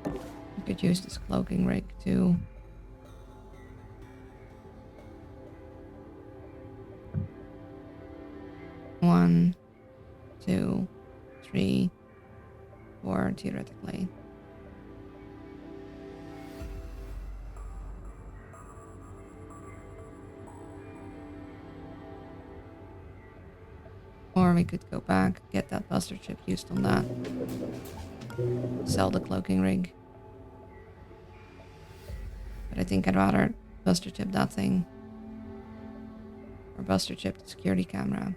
I could use this cloaking rig too. One, 2, 3, 4, theoretically. Or we could go back, get that buster chip used on that. Sell the cloaking rig. But I think I'd rather buster chip that thing. Or buster chip the security camera.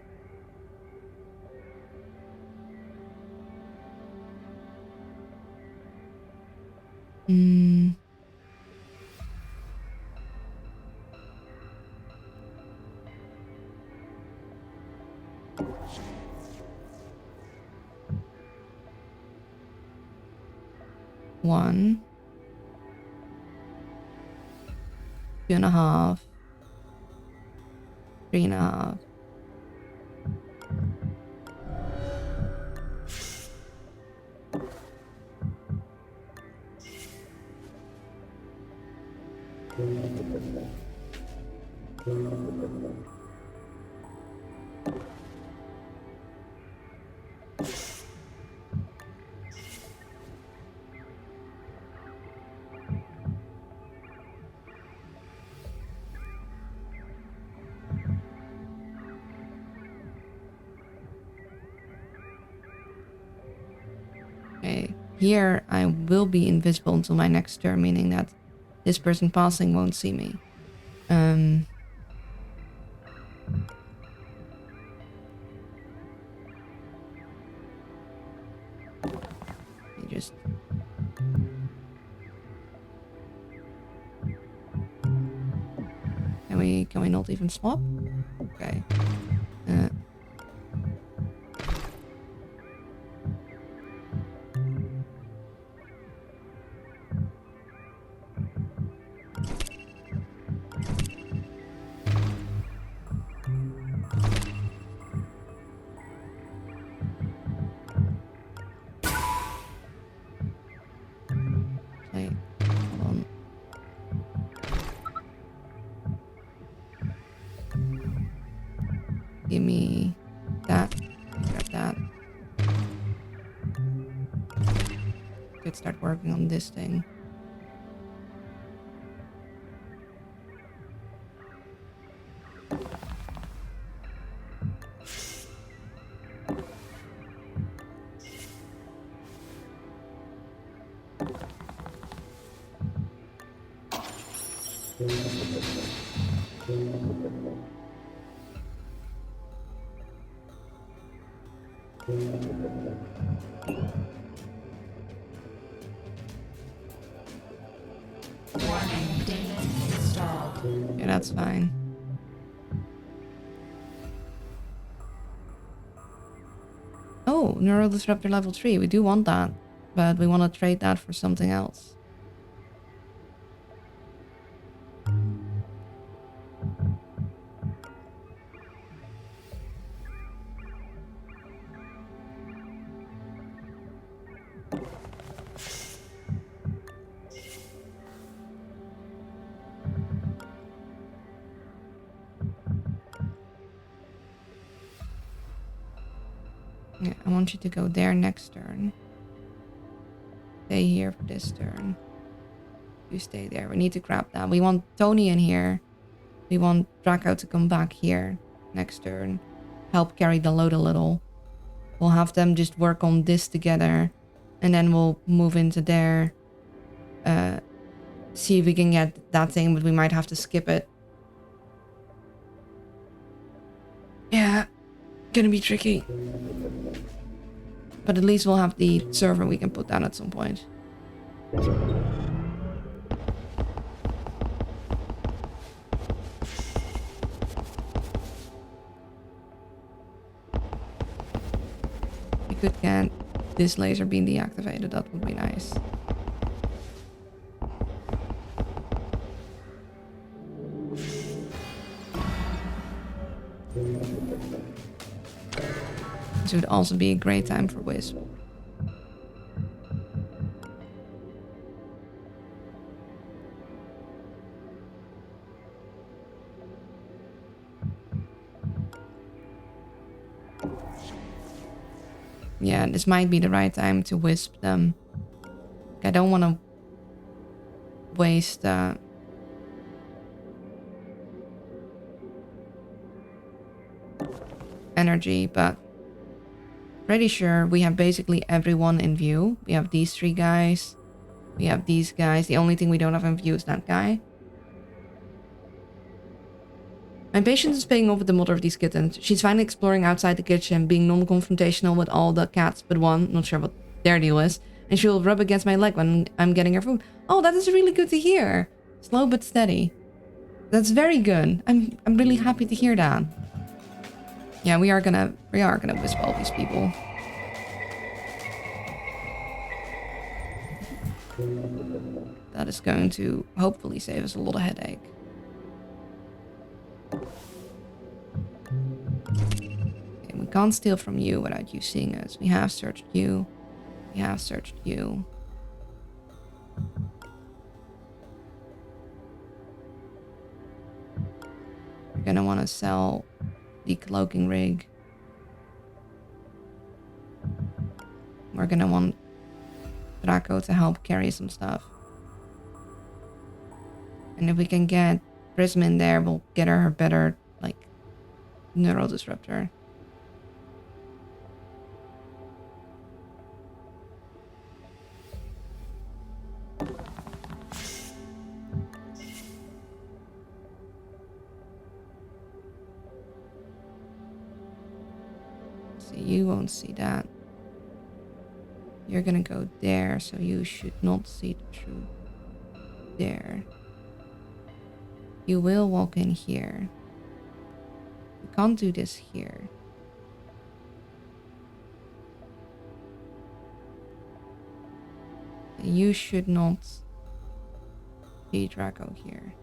One, 2.5, 3.5. Okay, here I will be invisible until my next turn, meaning that this person passing won't see me. You just... Can we not even swap? Okay. Wait, hold on. Give me that. Grab that. Could start working on this thing. Warning, data installed. Yeah, that's fine. Oh, Neural Disruptor level 3. We do want that. But we want to trade that for something else. Yeah, I want you to go there next turn. Stay here for this turn. You stay there. We need to grab that. We want Tony in here. We want Draco to come back here next turn. Help carry the load a little. We'll have them just work on this together. And then we'll move into there. See if we can get that thing, but we might have to skip it. Yeah, gonna be tricky. But at least we'll have the server we can put down at some point. We could get this laser beam deactivated, that would be nice. This would also be a great time for Wisp. Yeah, this might be the right time to Wisp them. I don't want to waste energy, but pretty sure we have basically everyone in view. We have these 3 guys. We have these guys. The only thing we don't have in view is that guy. My patient is paying off with the mother of these kittens. She's finally exploring outside the kitchen, being non-confrontational with all the cats but one. Not sure what their deal is. And she'll rub against my leg when I'm getting her food. Oh, that is really good to hear. Slow but steady. That's very good. I'm really happy to hear that. Yeah, we are gonna wisp all these people. That is going to hopefully save us a lot of headache. Okay, we can't steal from you without you seeing us. We have searched you. We have searched you. We're gonna want to sell the cloaking rig. We're gonna want Draco to help carry some stuff. And if we can get Prism in there, we'll get her better, like, neural disruptor. So you won't see that. You're gonna go there, so you should not see the truth there. You will walk in here. We can't do this here. You should not see Draco here.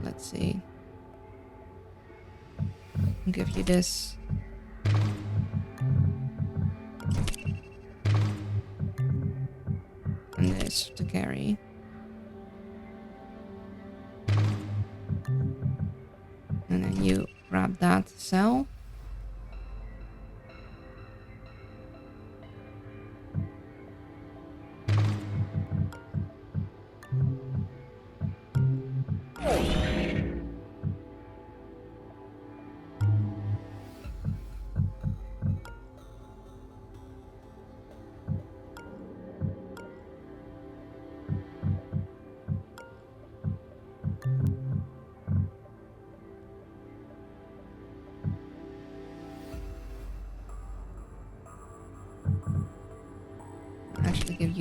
Let's see. I'll give you this. And this to carry. And then you grab that to sell.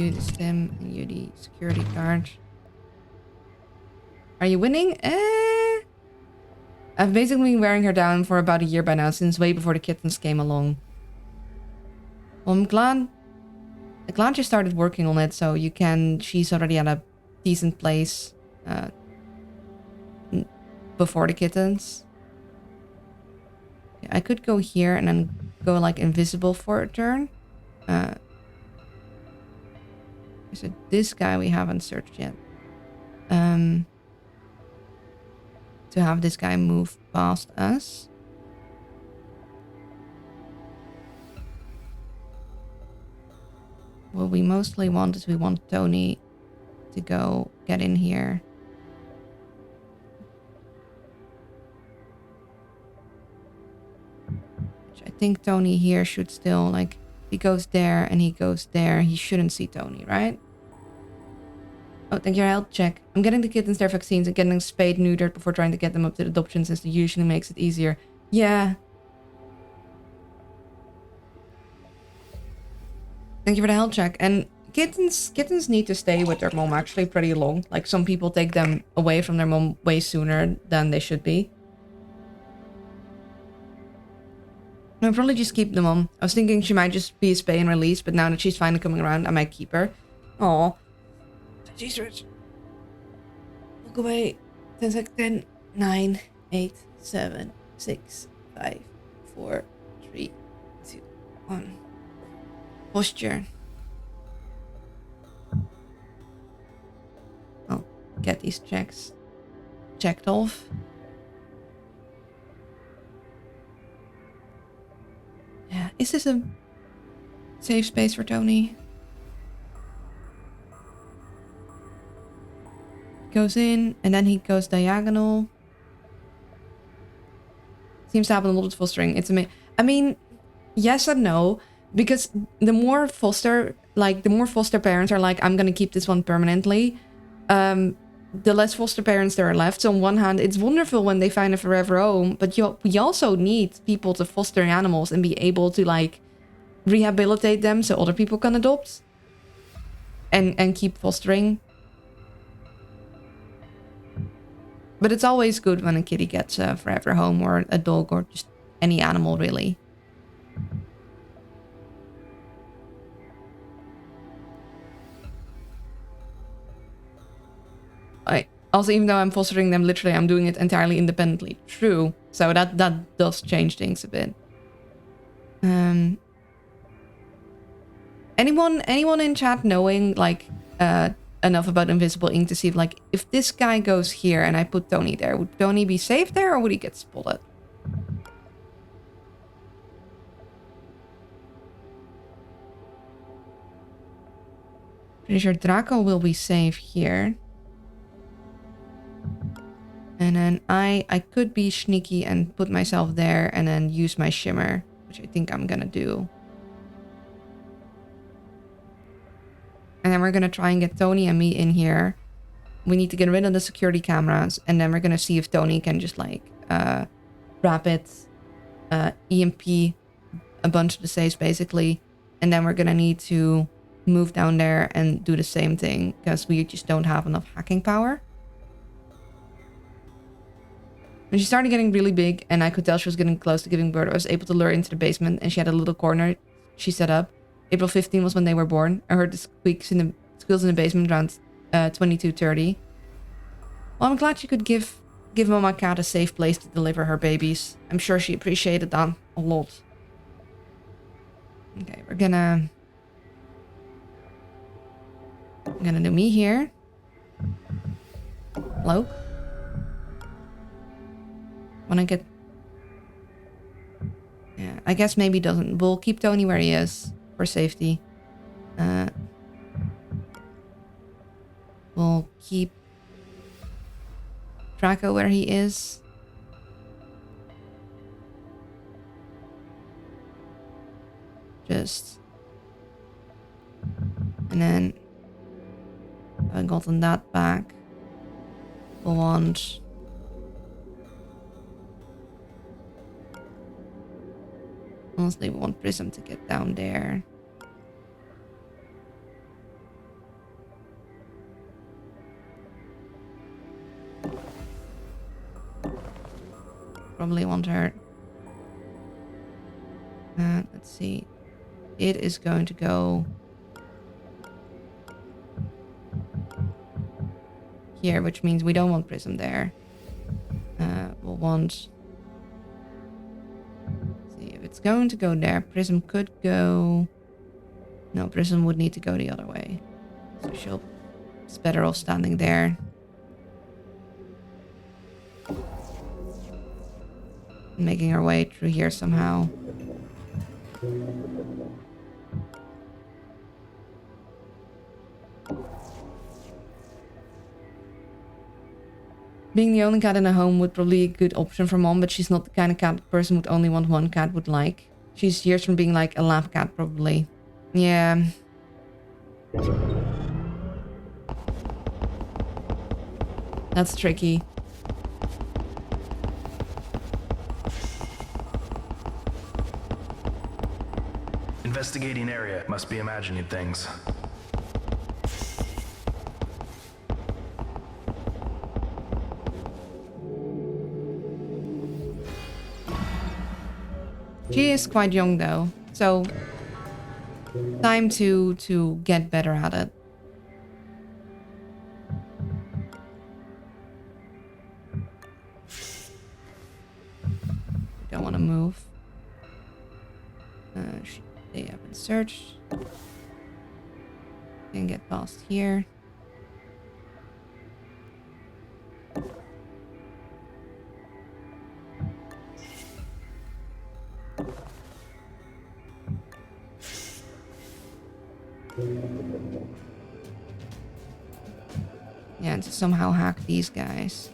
You the stim and you the security guard. Are you winning? I've basically been wearing her down for about a year by now, since way before the kittens came along. Well, I'm glad you started working on it, so she's already at a decent place before the kittens. I could go here and then go like invisible for a turn. So this guy we haven't searched yet. To have this guy move past us. What we mostly want is we want Tony to go get in here. Which I think Tony here should still, like, he goes there and he goes there. He shouldn't see Tony, right? Oh, thank you, health check. I'm getting the kittens their vaccines and getting them spayed, neutered before trying to get them up to adoption, since it usually makes it easier. Yeah. Thank you for the health check. And kittens need to stay with their mom actually pretty long. Like, some people take them away from their mom way sooner than they should be. I'll probably just keep the mom. I was thinking she might just be a spay and release, but now that she's finally coming around, I might keep her. Aw. Jeez, Rich. Look away. 10 seconds. 10, 9, 8, 7, 6, 5, 4, 3, 2, 1. Posture. I'll get these checks checked off. Yeah, is this a safe space for Tony? Goes in, and then he goes diagonal. Seems to happen a lot with fostering. It's amazing. I mean, yes and no, because the more foster parents are like, I'm gonna keep this one permanently, the less foster parents there are left. So on one hand, it's wonderful when they find a forever home, but we also need people to foster animals and be able to, like, rehabilitate them so other people can adopt and keep fostering. But it's always good when a kitty gets a forever home, or a dog, or just any animal, really. Also, even though I'm fostering them, literally, I'm doing it entirely independently. True. So that does change things a bit. Anyone in chat knowing, like, enough about invisible ink to see if, like, if this guy goes here and I put Tony there, would Tony be safe there, or would he get spotted? Pretty sure Draco will be safe here. And then I could be sneaky and put myself there and then use my shimmer, which I think I'm gonna do. And then we're gonna try and get Tony and me in here. We need to get rid of the security cameras, and then we're gonna see if Tony can just, like, rapid EMP a bunch of the safes, basically. And then we're gonna need to move down there and do the same thing, because we just don't have enough hacking power. When she started getting really big and I could tell she was getting close to giving birth, I was able to lure her into the basement, and she had a little corner she set up. April 15 was when they were born. I heard the squeals in the basement around 22:30. Well, I'm glad she could give Mama Cat a safe place to deliver her babies. I'm sure she appreciated that a lot. Okay, I'm gonna do me here. Hello? Wanna get... Yeah, I guess maybe doesn't. We'll keep Tony where he is for safety. We'll keep Draco where he is. Just... And then... I've gotten that back. We'll want... Honestly, we want Prism to get down there. Probably won't hurt. Let's see. It is going to go here, which means we don't want Prism there. We'll want... Let's see, if it's going to go there, Prism could go... No, Prism would need to go the other way. So it's better off standing there. Making our way through here somehow. Being the only cat in a home would probably be a good option for Mom, but she's not the kind of cat person who'd only want one cat would like. She's years from being like a lap cat, probably. Yeah. That's tricky. Investigating area. Must be imagining things. She is quite young though, so time to get better at it. Don't want to move. They have been searched. Can get past here. Yeah, and to somehow hack these guys.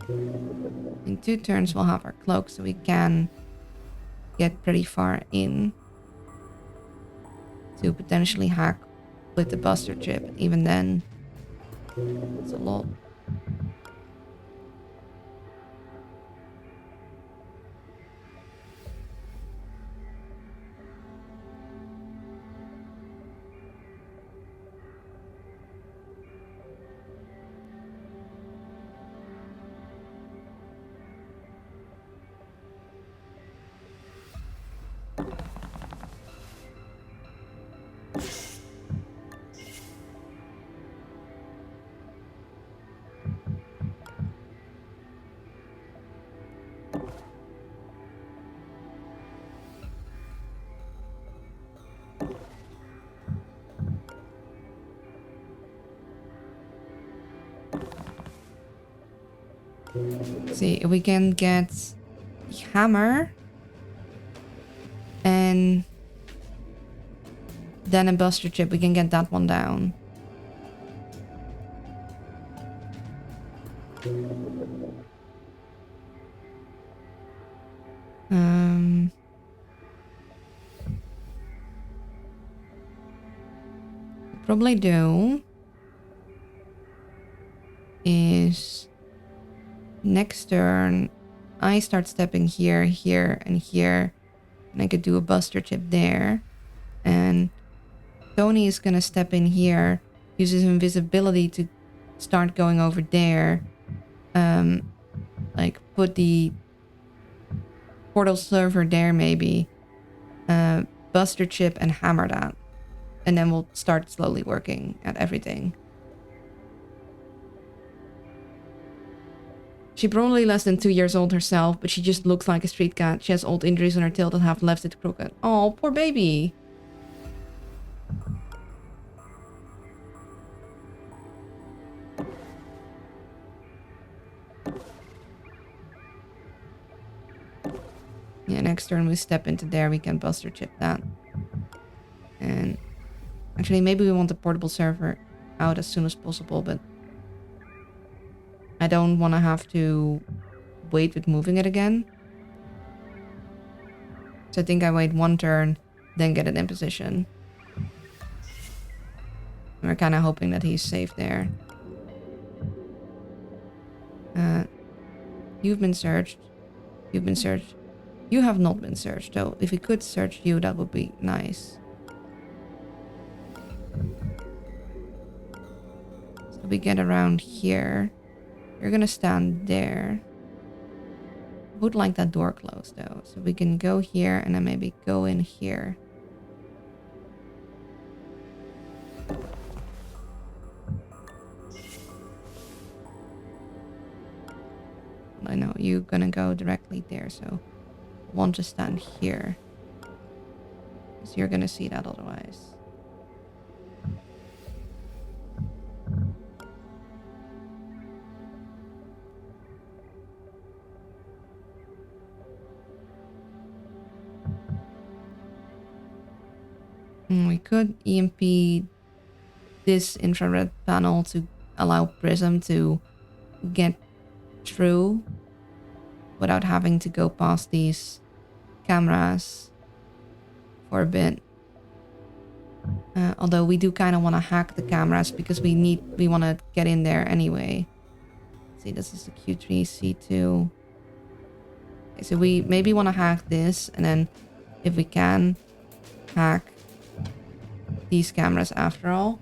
In 2 turns we'll have our cloak so we can get pretty far in to potentially hack with the buster chip. Even then, it's a lot. Let's see if we can get the hammer and then a buster chip. We can get that one down. Probably do is next turn I start stepping here, here, and here, and I could do a buster chip there, and Tony is gonna step in here, uses invisibility to start going over there, like put the portal server there maybe, buster chip and hammer that, and then we'll start slowly working at everything. She probably less than 2 years old herself, but she just looks like a street cat. She has old injuries on her tail that have left it crooked. Oh, poor baby. Yeah, next turn we step into there, we can buster chip that. And actually, maybe we want the portable server out as soon as possible, but I don't want to have to wait with moving it again. So I think I wait 1 turn, then get it in position. And we're kind of hoping that he's safe there. You've been searched. You've been searched. You have not been searched, though. If we could search you, that would be nice. So we get around here. You're gonna stand there. Would like that door closed though, so we can go here and then maybe go in here. I know you're gonna go directly there, so I want to stand here. Because you're gonna see that otherwise. We could EMP this infrared panel to allow Prism to get through without having to go past these cameras for a bit. Although we do kind of want to hack the cameras because we want to get in there anyway. See, this is the Q3 C2. Okay, so we maybe want to hack this, and then if we can hack these cameras after all.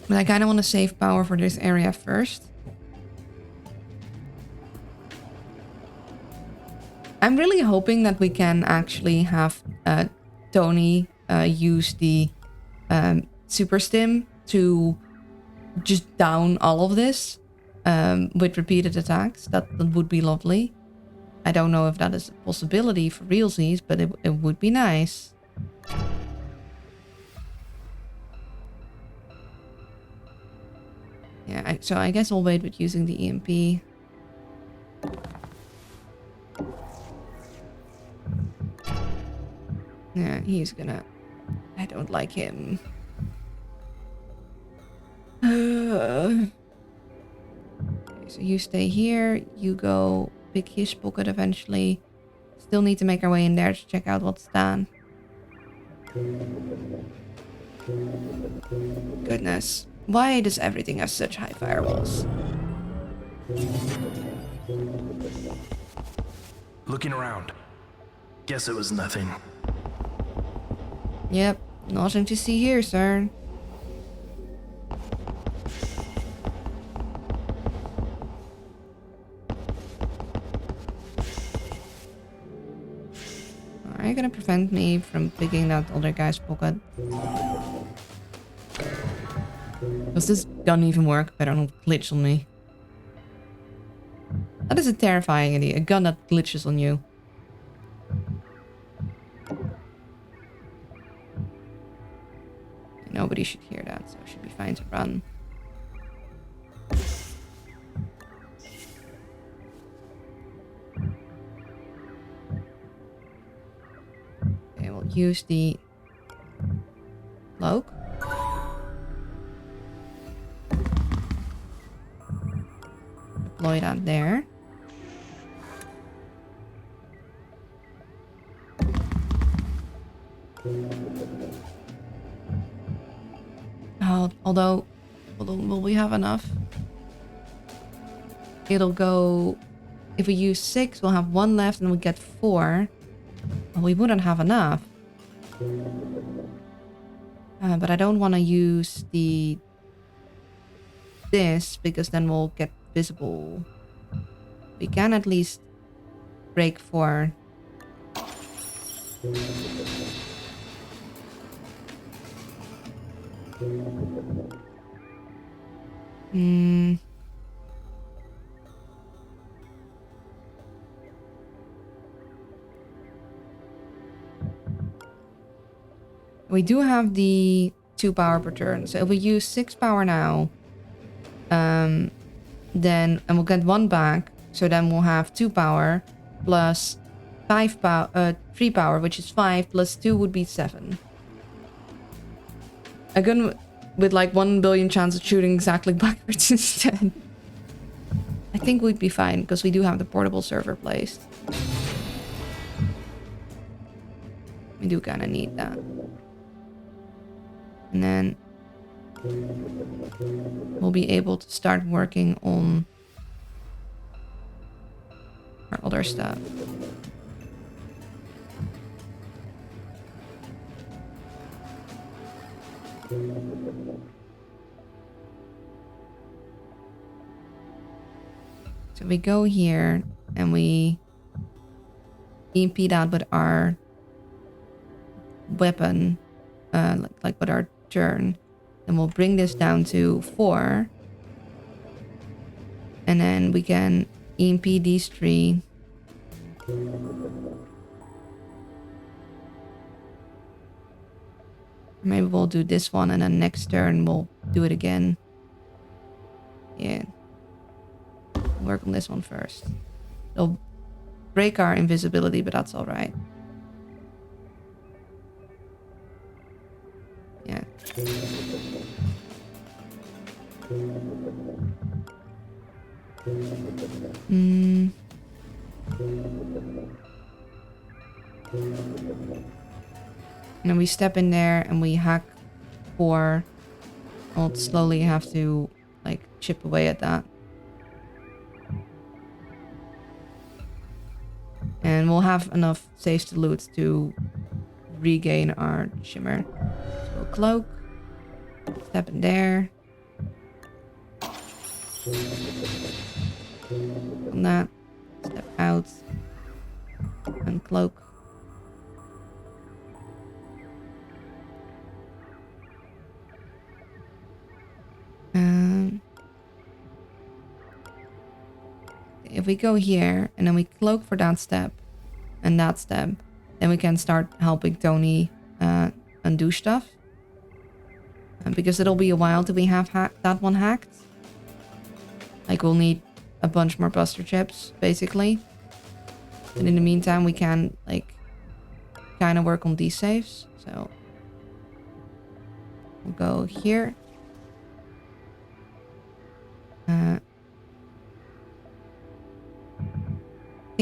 But I kind of want to save power for this area first. I'm really hoping that we can actually have Tony use the super stim to just down all of this with repeated attacks. That would be lovely. I don't know if that is a possibility for realsies, but it would be nice. Yeah, so I guess I'll wait with using the EMP. Yeah, he's gonna... I don't like him. Okay, so you stay here, you go pick his pocket eventually. Still need to make our way in there to check out what's done. Goodness. Why does everything have such high firewalls? Looking around. Guess it was nothing. Yep, nothing to see here, sir. Are you gonna prevent me from picking that other guy's pocket? Does this gun even work? Better not glitch on me. That is a terrifying idea. A gun that glitches on you. Nobody should hear that, so it should be fine to run. Okay, we'll use the cloak. Deploy that there. Although will we have enough? It'll go... If we use 6, we'll have 1 left and we'll get 4. Well, we wouldn't have enough. But I don't want to use this because then we'll get visible. We can at least break 4. We do have the 2 power per turn. So if we use 6 power now, then and we'll get 1 back. So then we'll have 2 power plus 5 power, 3 power, which is 5 plus 2 would be 7. A gun with like 1 billion chance of shooting exactly backwards instead. I think we'd be fine because we do have the portable server placed. We do kind of need that. And then we'll be able to start working on our other stuff. So we go here and we EMP that with our weapon, like with our turn. And we'll bring this down to 4. And then we can EMP these 3. Maybe we'll do this one and then next turn we'll do it again. Yeah. Work on this one first. It'll break our invisibility, but that's alright. Yeah. And then we step in there and we hack 4. We'll slowly have to like chip away at that. And we'll have enough saves to loot to regain our shimmer. So we'll cloak. Step in there. On that. Step out. And cloak. If we go here and then we cloak for that step and that step, then we can start helping Tony undo stuff. Because it'll be a while till we have that one hacked. Like we'll need a bunch more buster chips, basically. And in the meantime, we can like kind of work on these saves. So we'll go here. I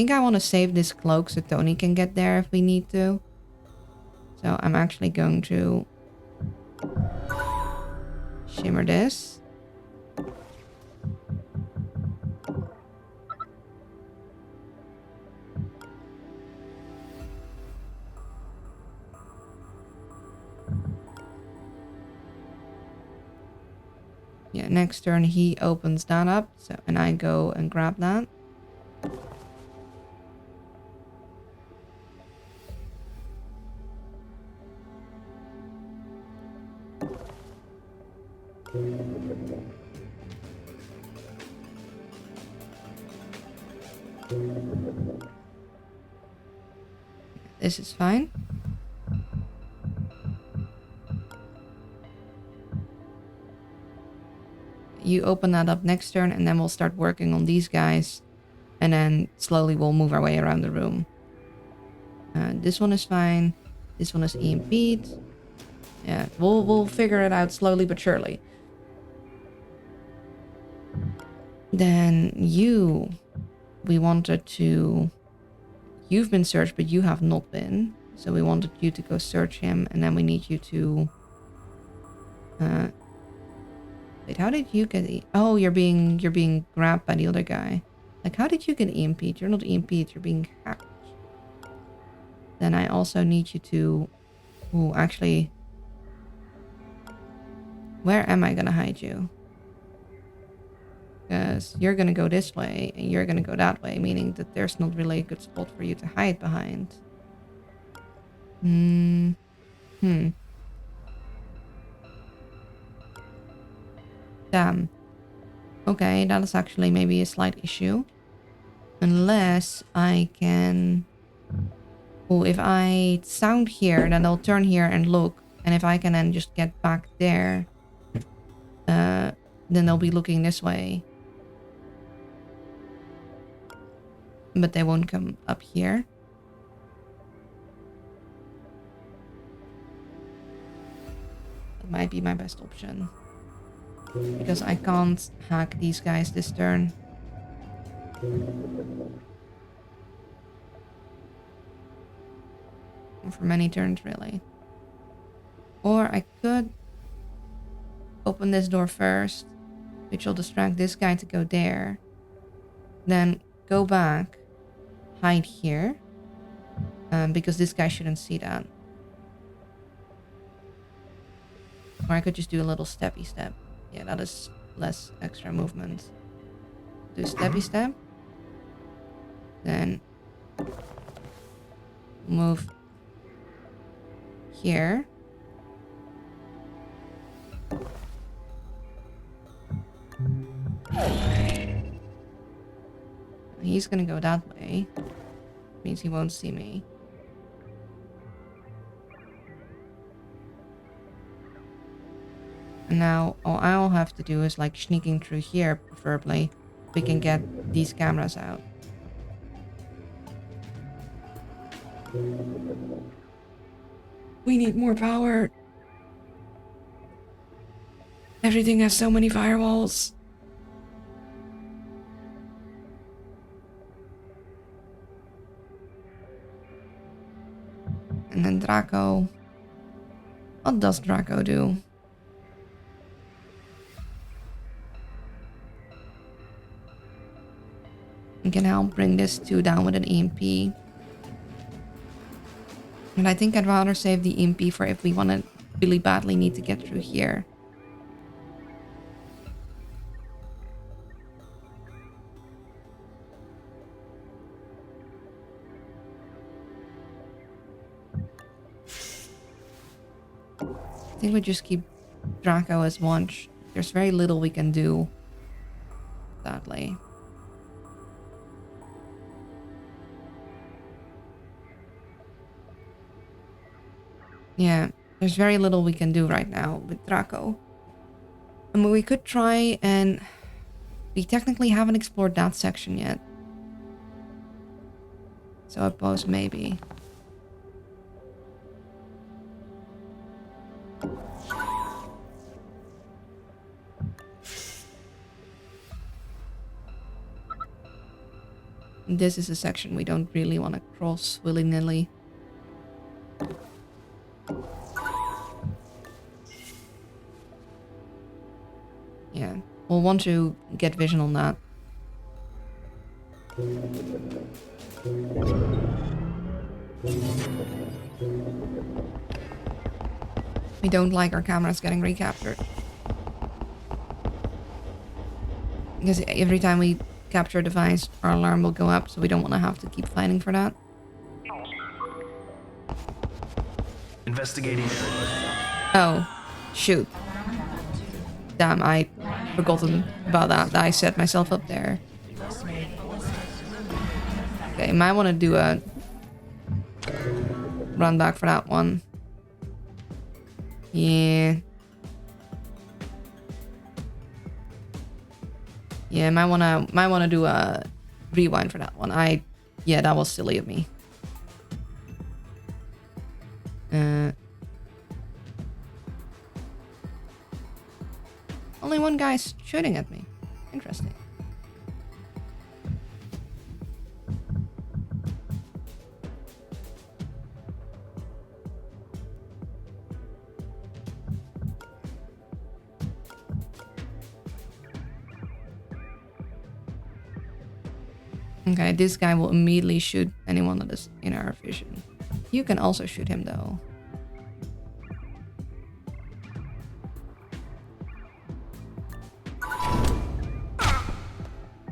think I want to save this cloak so Tony can get there if we need to. So I'm actually going to shimmer this. Yeah, next turn he opens that up, so and I go and grab that. This is fine. You open that up next turn and then we'll start working on these guys. And then slowly we'll move our way around the room. This one is fine. This one is EMP'd. Yeah, we'll figure it out slowly but surely. Then we wanted to... You've been searched, but you have not been. So we wanted you to go search him, and then we need you to... Wait, how did you get... Oh, you're being grabbed by the other guy. Like, how did you get EMP'd? You're not EMP'd, you're being hacked. Then I also need you to... Ooh, actually... Where am I gonna hide you? Because you're gonna go this way and you're gonna go that way, meaning that there's not really a good spot for you to hide behind. Damn. Okay, that is actually maybe a slight issue. Unless I can... Oh, if I sound here, then I'll turn here and look. And if I can then just get back there, then they'll be looking this way. But they won't come up here. That might be my best option. Because I can't hack these guys this turn. Or for many turns, really. Or I could open this door first, which will distract this guy to go there. Then go back, hide here, because this guy shouldn't see that. Or I could just do a little steppy step. Yeah, that is less extra movement. Do steppy step. Then move here. He's gonna go that way. Means he won't see me. And now all I'll have to do is like sneaking through here, preferably. We can get these cameras out. We need more power. Everything has so many firewalls. And then Draco. What does Draco do? We can help bring this 2 down with an EMP. And I think I'd rather save the EMP for if we want to really badly need to get through here. I think we just keep Draco as watch. There's very little we can do, sadly. Yeah, there's very little we can do right now with Draco. I mean, we could try and... We technically haven't explored that section yet. So I suppose maybe. This is a section we don't really want to cross willy-nilly. Yeah, we'll want to get vision on that. We don't like our cameras getting recaptured. Because every time we capture a device, our alarm will go up, so we don't want to have to keep fighting for that. Investigating. Oh, shoot. Damn, I forgotten about that. I set myself up there. Okay, might want to do a run back for that one. Yeah. Yeah, might wanna do a rewind for that one. Yeah, that was silly of me. Only one guy's shooting at me. Interesting. Okay, this guy will immediately shoot anyone that is in our vision. You can also shoot him though.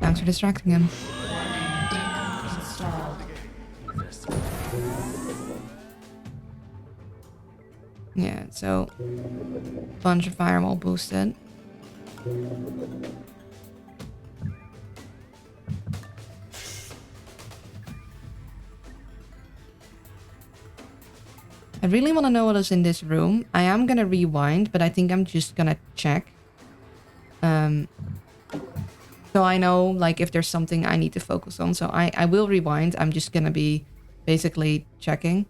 Thanks for distracting him. Yeah, so bunch of firewall boosted. I really want to know what is in this room. I am gonna rewind, but I think I'm just gonna check. So I know, like, if there's something I need to focus on. So I will rewind. I'm just gonna be basically checking.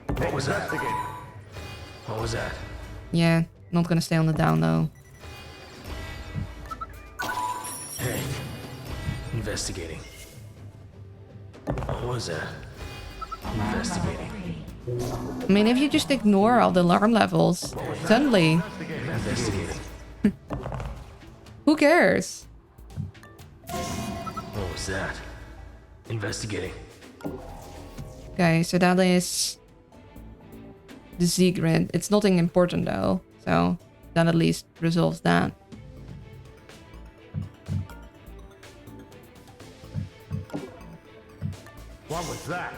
What was that? What was that? Yeah, not gonna stay on the down though. Hey, investigating. What was that? Investigating. I mean, if you just ignore all the alarm levels, suddenly... Investigating. Who cares? What was that? Investigating. Okay, so that is... the secret. It's nothing important though. So that at least resolves that. What was that?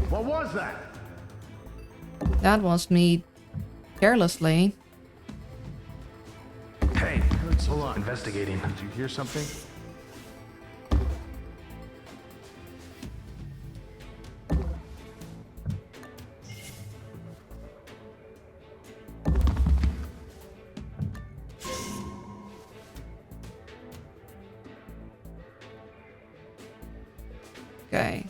What was that? That was me carelessly. Hey, Hold on. investigating. Did you hear something? Okay.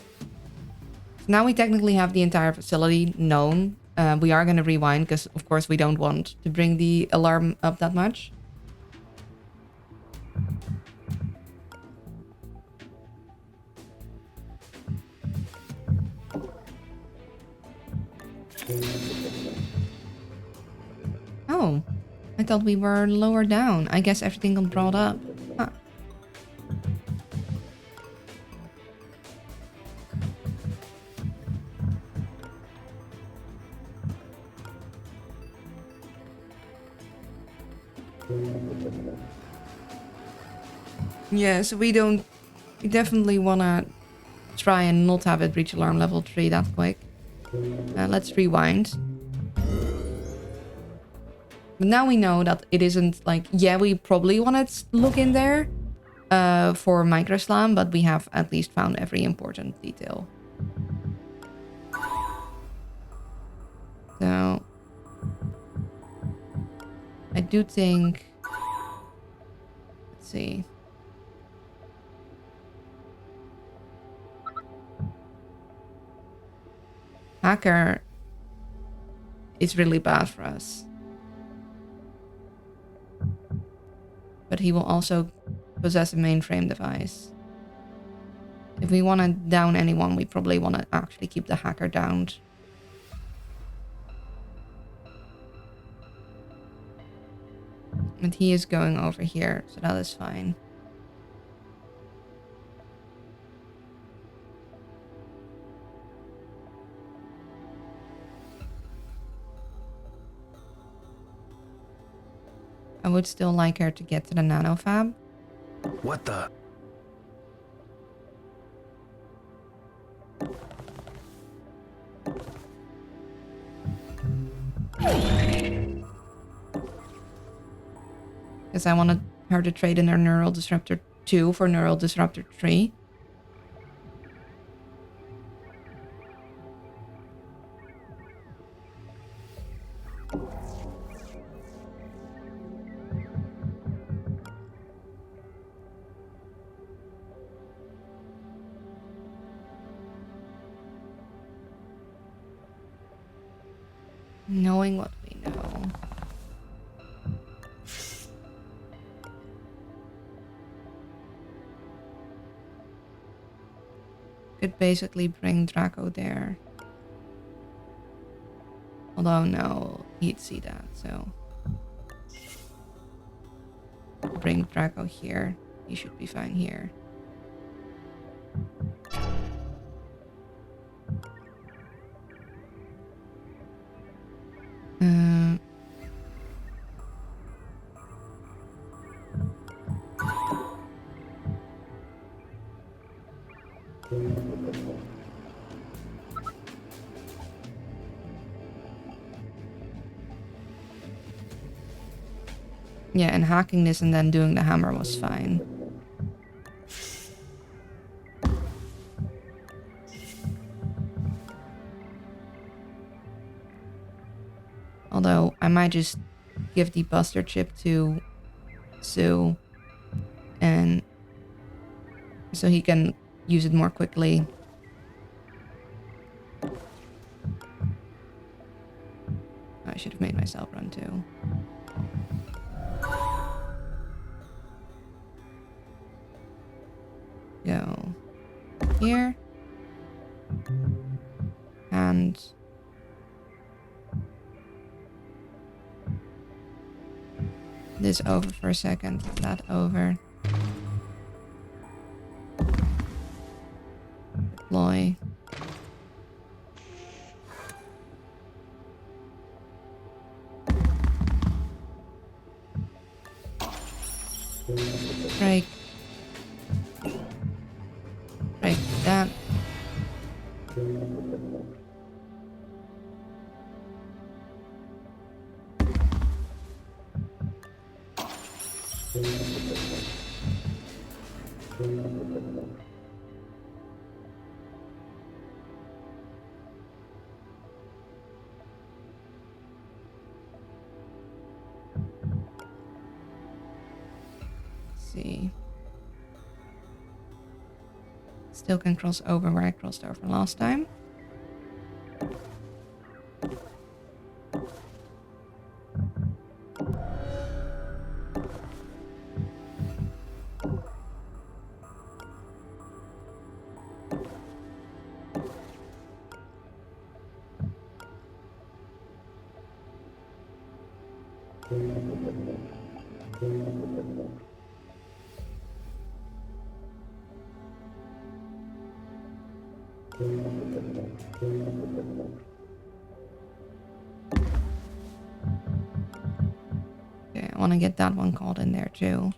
So now we technically have the entire facility known. We are going to rewind because, of course, we don't want to bring the alarm up that much. Oh, I thought we were lower down. I guess everything got brought up. Huh. Yeah, so we definitely want to try and not have it reach alarm level 3 that quick. Let's rewind. But now we know that it isn't like, yeah, we probably want to look in there for microslam, but we have at least found every important detail. So I do think, let's see. Hacker is really bad for us. But he will also possess a mainframe device. If we want to down anyone, we probably want to actually keep the hacker downed. And he is going over here, so that is fine. I would still like her to get to the nanofab. What the? Because I wanted her to trade in her Neural Disruptor 2 for Neural Disruptor 3. Knowing what we know. Could basically bring Draco there. Although no, he'd see that, so. Bring Draco here. He should be fine here. Yeah, and hacking this and then doing the hammer was fine. Although, I might just give the buster chip to Sue. And so he can use it more quickly. I should have made myself run too. Go here. And this over for a second. That over. Deploy. Break. Break that. See. Still can cross over where I crossed over last time. Okay, I want to get that one called in there too.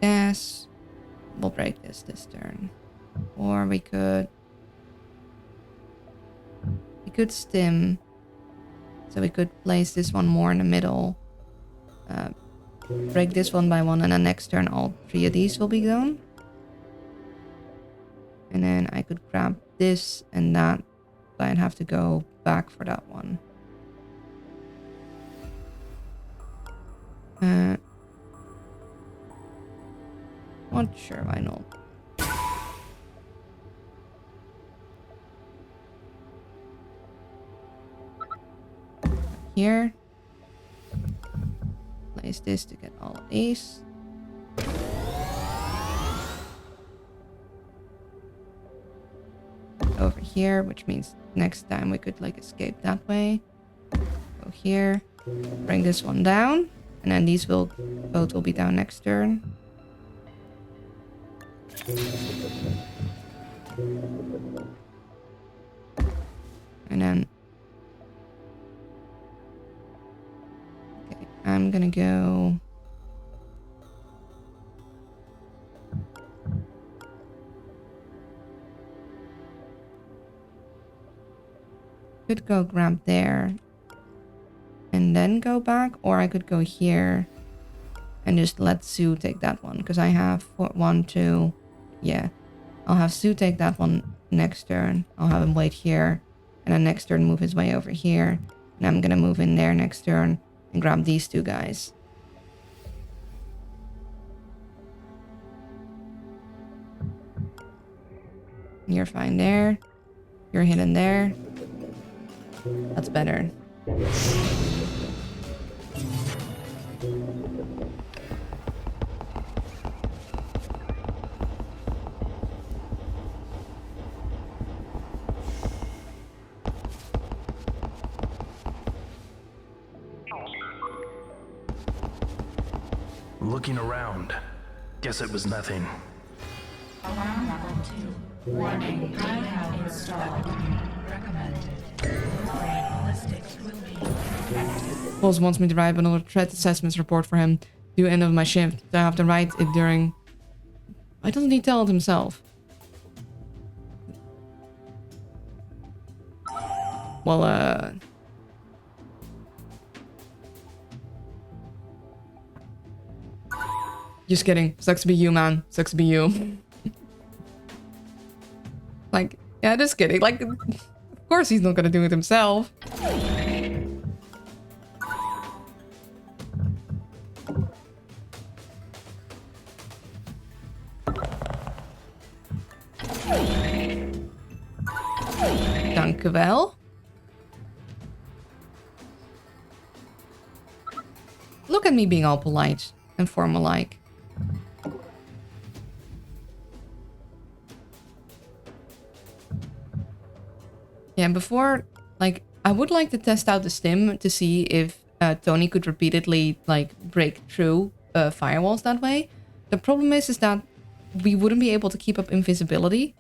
Yes, we'll break this turn. Or we could stim. So we could place this one more in the middle. Break this one by one, and then next turn all 3 of these will be gone. And then I could grab this and that, but I'd have to go back for that one. Not sure, why not? Here. Place this to get all of these. Over here, which means next time we could like escape that way. Go here. Bring this one down. And then these both will be down next turn. And then okay, I'm gonna go could go grab there and then go back, or I could go here and just let Sue take that one, because I have 1, 2, yeah. I'll have Sue take that one next turn. I'll have him wait here, and then next turn move his way over here, and I'm gonna move in there next turn and grab these 2 guys. You're fine there. You're hidden there. That's better. Looking around. Guess it was nothing. Alarm level 2. Warning, greyhound installed. Recommended. Ballistics will be active. Boss wants me to write another threat assessments report for him. Do end of my shift. I have to write it during... Why doesn't he tell it himself? Well, just kidding. Sucks to be you, man. Sucks to be you. Like, yeah, just kidding. Like, of course he's not gonna do it himself. Dank u wel. Look at me being all polite and formal-like. Yeah, before, like, I would like to test out the stim to see if Tony could repeatedly, like, break through firewalls that way. The problem is that we wouldn't be able to keep up invisibility,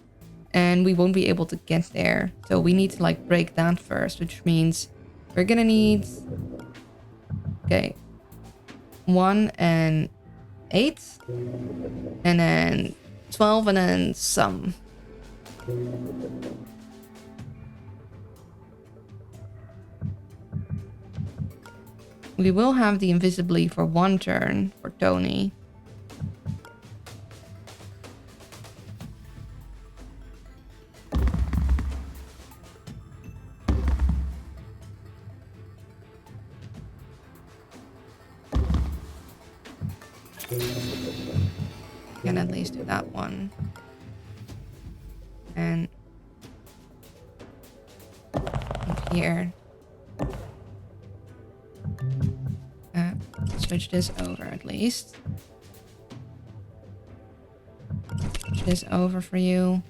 and we won't be able to get there. So we need to, like, break that first, which means We're gonna need... Okay. 1 and 8. And then 12 and then some. We will have the invisibly for 1 turn for Tony. Can at least do that one. And here. Switch this over at least. Switch this over for you.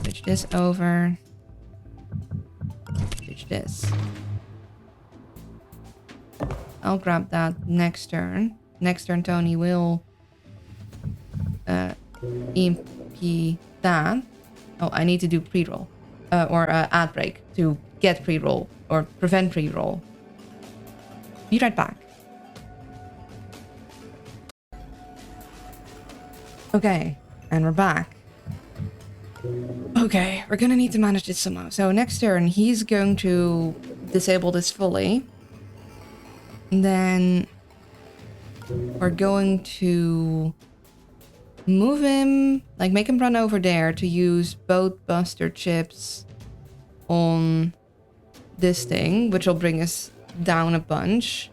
Switch this over. Switch this. I'll grab that next turn. Next turn, Tony will EMP that. Oh, I need to do pre-roll. Or ad break to get pre-roll or prevent pre-roll. Be right back. Okay, and we're back. Okay, we're gonna need to manage this somehow. So next turn, he's going to disable this fully. And then we're going to move him, like make him run over there to use both Buster chips on this thing, which will bring us down a bunch.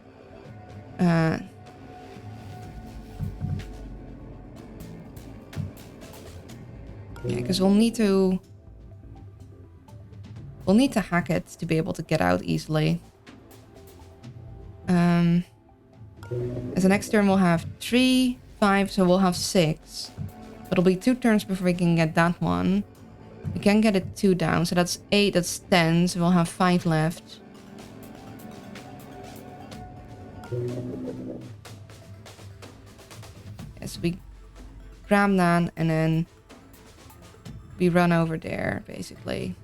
Yeah, because we'll need to hack it to be able to get out easily. As the next turn we'll have 3, 5, so we'll have 6. But it'll be 2 turns before we can get that one. We can get it 2 down, so that's 8, that's 10, so we'll have 5 left. Yes, we grab that and then we run over there, basically.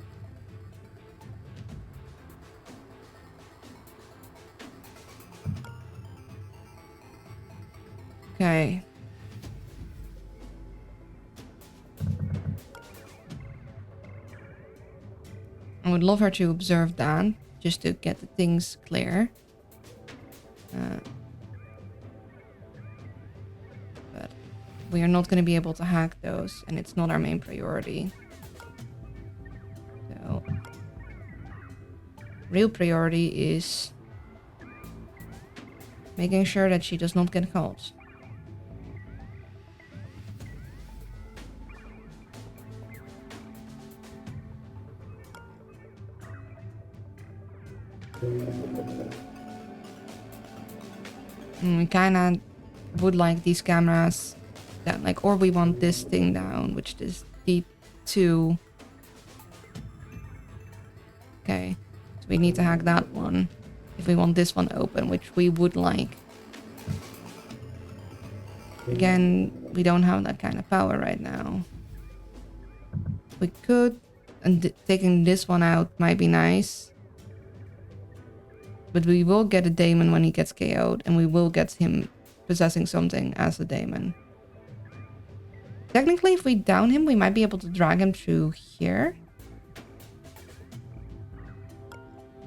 Okay. I would love her to observe that, just to get the things clear. But we are not going to be able to hack those, and it's not our main priority. So, real priority is making sure that she does not get caught. We kind of would like these cameras that, like, or we want this thing down, which is deep 2. Okay, so we need to hack that one if we want this one open, which we would like. Again, we don't have that kind of power right now. We could, and taking this one out might be nice. But we will get a daemon when he gets KO'd, and we will get him possessing something as a daemon. Technically, if we down him, we might be able to drag him through here.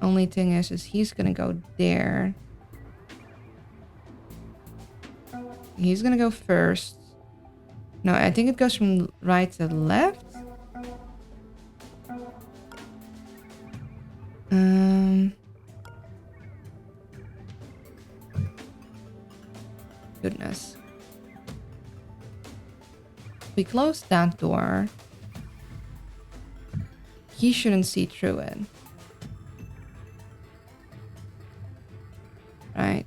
Only thing is he's gonna go there. He's gonna go first. No, I think it goes from right to left. Goodness. We close that door. He shouldn't see through it. Right.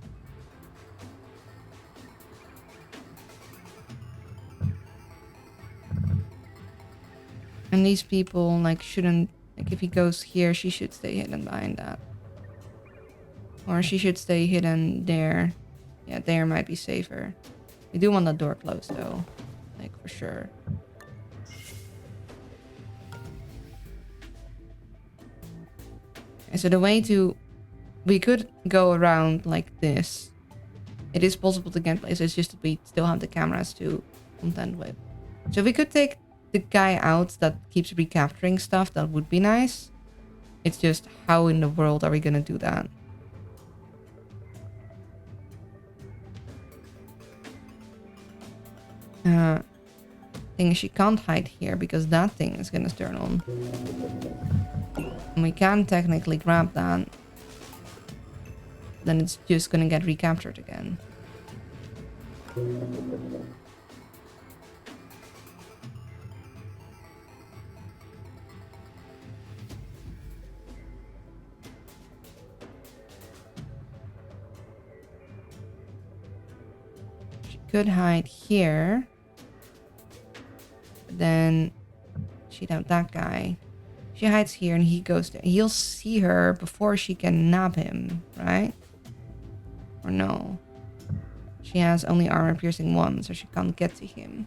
And these people, like, shouldn't... Like, if he goes here, she should stay hidden behind that. Or she should stay hidden there. Yeah, there might be safer. We do want the door closed, though. Like, for sure. So the way to... We could go around like this. It is possible to get places, it's just that we still have the cameras to contend with. So we could take the guy out that keeps recapturing stuff. That would be nice. It's just how in the world are we gonna do that? Thing is, she can't hide here because that thing is gonna turn on. And we can technically grab that. Then it's just gonna get recaptured again. She could hide here. Then she'd have that guy. She hides here and he goes there. He'll see her before she can nab him, right? Or no? She has only armor piercing 1, so she can't get to him.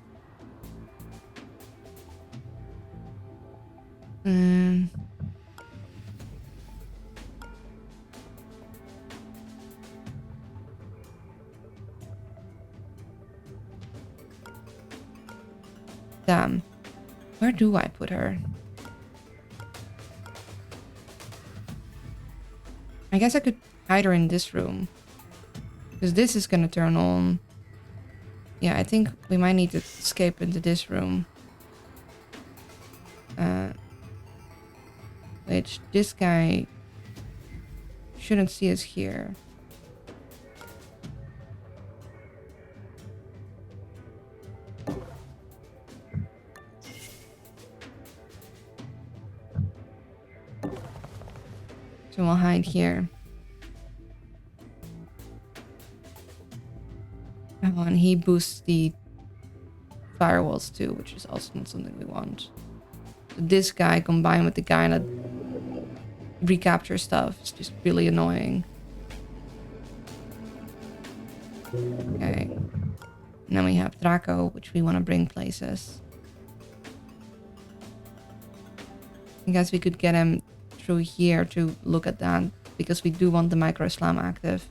Damn. Where do I put her? I guess I could hide her in this room. Because this is gonna turn on. Yeah, I think we might need to escape into this room. Which this guy shouldn't see us here. So we'll hide here. Oh, and he boosts the firewalls too, which is also not something we want. So this guy combined with the guy that recaptures stuff is just really annoying. Okay. And then we have Draco, which we want to bring places. I guess we could get him through here to look at that, because we do want the micro slam active.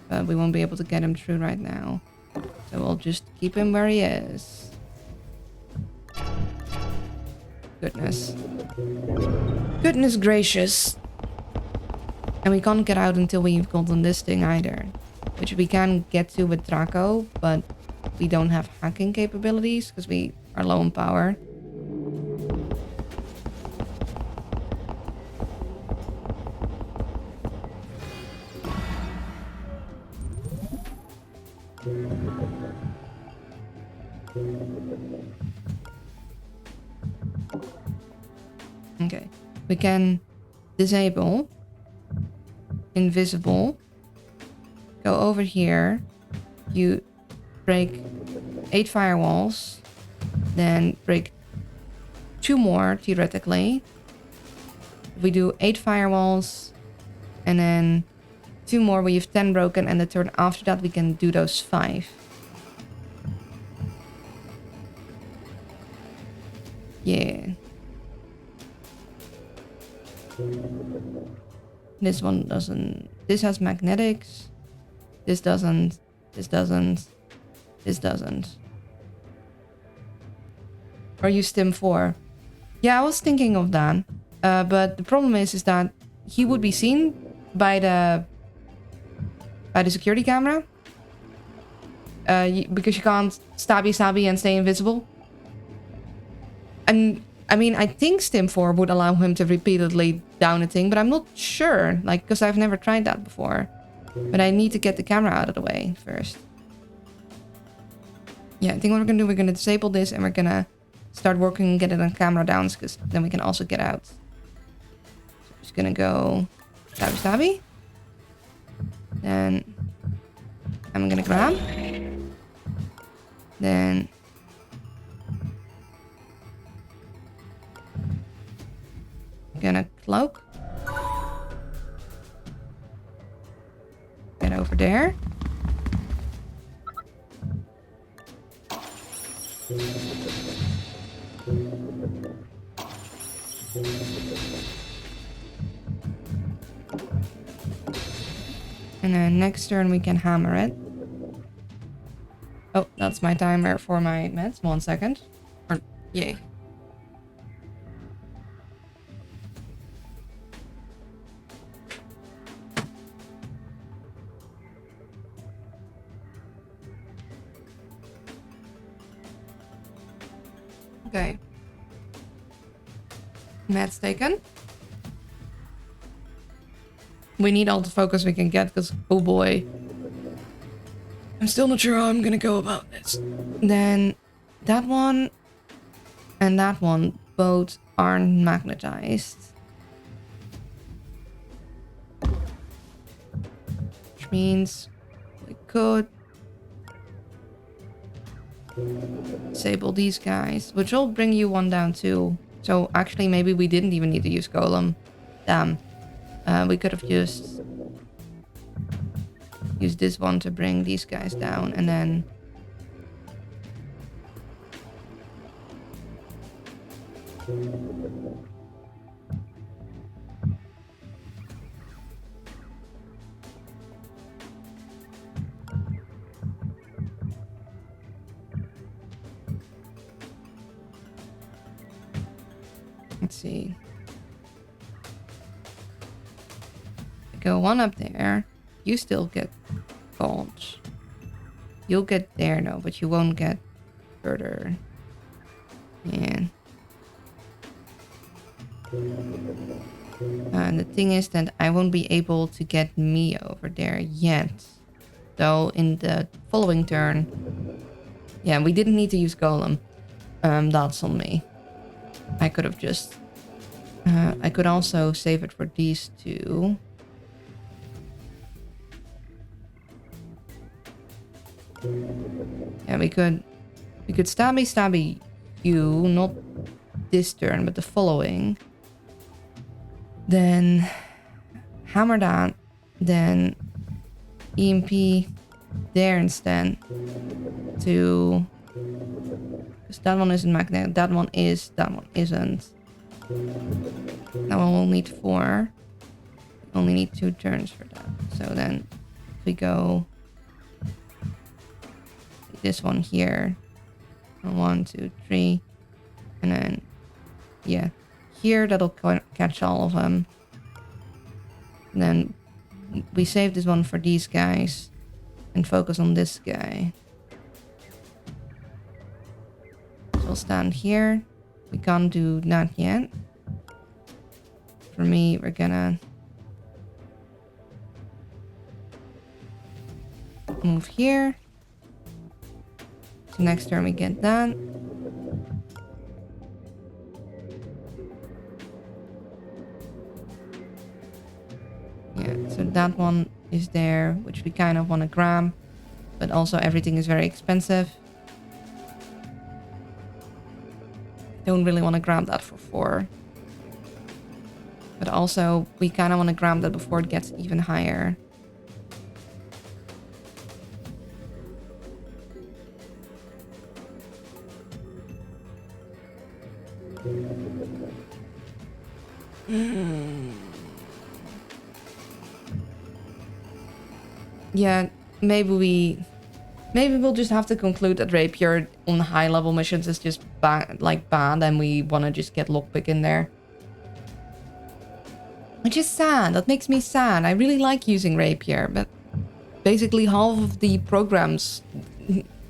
But we won't be able to get him through right now. So we'll just keep him where he is. Goodness. Goodness gracious. And we can't get out until we've gotten this thing either. Which we can get to with Draco, but we don't have hacking capabilities because we are low on power. Okay, we can disable, invisible, go over here, you break 8 firewalls, then break 2 more, theoretically. We do 8 firewalls, and then 2 more, we have 10 broken, and the turn after that we can do those 5. Yeah. This one doesn't. This has magnetics. This doesn't. This doesn't. This doesn't. Or use Stim 4. Yeah, I was thinking of that. But the problem is that he would be seen by the security camera. Because you can't stabby and stay invisible. And I mean, I think Stim 4 would allow him to repeatedly down a thing, but I'm not sure, like, because I've never tried that before. But I need to get the camera out of the way first. Yeah, I think what we're gonna do, we're gonna disable this and we're gonna start working and get it on camera down, because then we can also get out. So I'm just gonna go stabby. Then I'm gonna grab. Then gonna cloak. Get over there. And then next turn we can hammer it. Oh, that's my timer for my meds. 1 second. Or, yay. Okay. Meds taken. We need all the focus we can get because, oh boy. I'm still not sure how I'm gonna go about this. Then that one and that one both aren't magnetized. Which means we could disable these guys, which will bring you one down too. So actually maybe we didn't even need to use Golem. Damn. We could have just used this one to bring these guys down and then let's see. Go one up there. You still get gold. You'll get there no, but you won't get further. Yeah. And the thing is that I won't be able to get me over there yet. So in the following turn, yeah, we didn't need to use Golem. That's on me. I could have just, I could also save it for these two. Yeah, we could stabby you, not this turn, but the following. Then hammer that, then EMP there instead to, because that one isn't magnetic, that one is, that one isn't. That one will need 4. We only need 2 turns for that. So then if we go this one here, 1, 2, 3, and then yeah, here that'll catch all of them. And then we save this one for these guys and focus on this guy. So we'll stand here. We can't do that yet. For me, we're gonna move here. So next turn we get that. Yeah, so that one is there, which we kind of want to grab. But also everything is very expensive. Don't really want to grab that for 4. But also, we kind of want to grab that before it gets even higher. Yeah, maybe we'll just have to conclude that rapier on high level missions is just bad, and we want to just get lockpick in there. Which is sad. That makes me sad. I really like using rapier, but basically half of the programs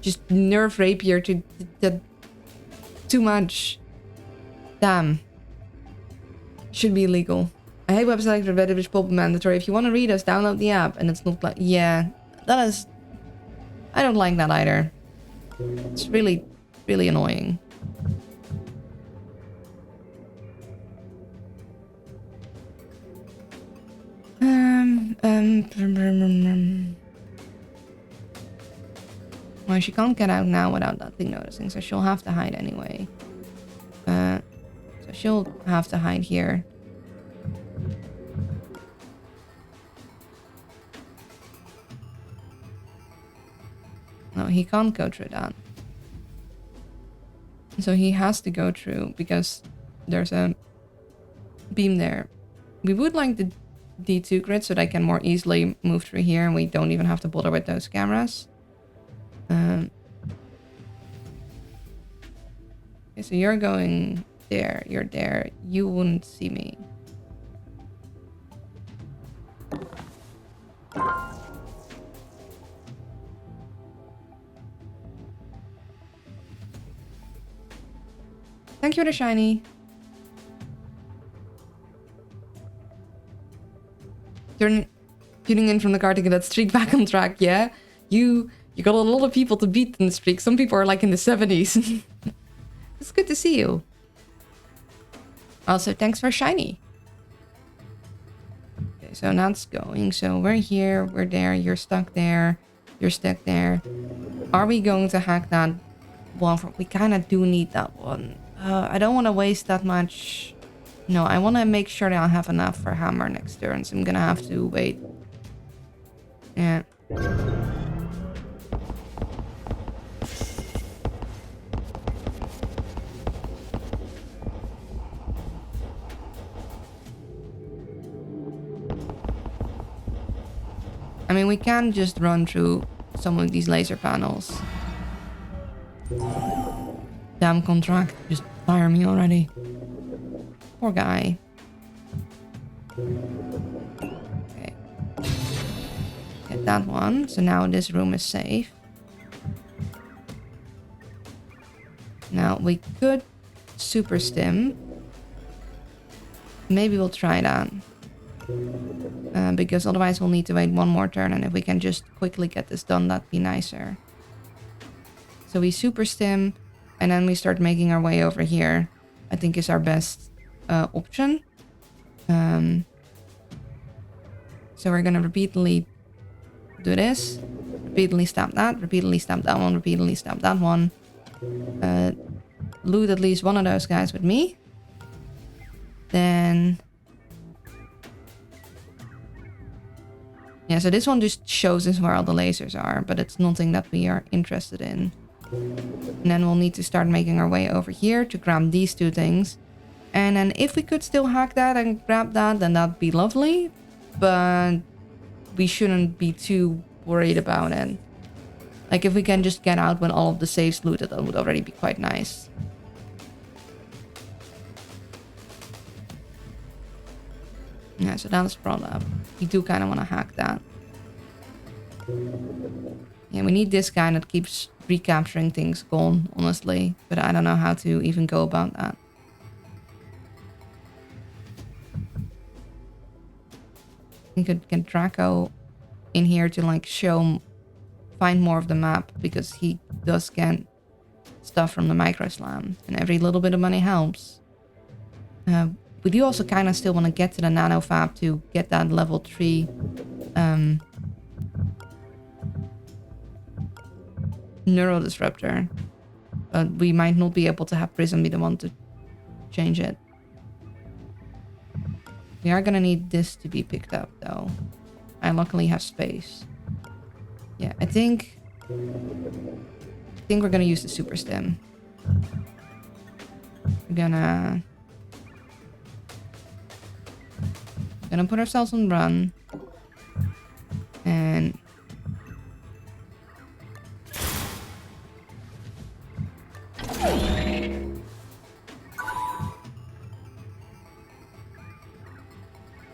just nerf rapier to too much. Damn. Should be illegal. I hate websites like Reddit which pop mandatory. If you want to read us, download the app. And it's not like, yeah, that is, I don't like that either. It's really, really annoying. Well, she can't get out now without that thing noticing, so she'll have to hide anyway. So she'll have to hide here. No, he can't go through that. So he has to go through because there's a beam there. We would like to D2 grid so they can more easily move through here and we don't even have to bother with those cameras. Okay, so you're going there, you're there. You wouldn't see me. Thank you for the shiny. Tuning in from the car to get that streak back on track, yeah? You got a lot of people to beat in the streak. Some people are like in the 70s. It's good to see you. Also, thanks for shiny. Okay, so now it's going. So we're here, we're there, you're stuck there, you're stuck there. Are we going to hack that one? We kind of do need that one. I don't want to waste that much. No, I want to make sure that I'll have enough for hammer next turn, so I'm gonna have to wait. Yeah. I mean, we can just run through some of these laser panels. Damn contract, just fire me already. Poor guy. Okay. Get that one. So now this room is safe. Now we could super stim. Maybe we'll try that. Because otherwise we'll need to wait one more turn, and if we can just quickly get this done, that'd be nicer. So we super stim, and then we start making our way over here. I think is our best option. So we're gonna repeatedly do this, repeatedly stab that, repeatedly stab that one, repeatedly stab that one. Loot at least one of those guys with me. Then yeah, so this one just shows us where all the lasers are, but it's nothing that we are interested in. And then we'll need to start making our way over here to grab these two things. And then if we could still hack that and grab that, then that'd be lovely. But we shouldn't be too worried about it. Like if we can just get out when all of the safes looted, that would already be quite nice. Yeah, so that's brought up. We do kind of want to hack that. Yeah, we need this guy that keeps recapturing things gone, honestly. But I don't know how to even go about that. We could get Draco in here to like find more of the map, because he does get stuff from the micro slam, and every little bit of money helps. We do also kind of still want to get to the nano fab to get that level 3 neural disruptor, but we might not be able to have Prism be the one to change it. We are gonna need this to be picked up though. I luckily have space. Yeah, I think we're gonna use the super stim. We're gonna put ourselves on run. And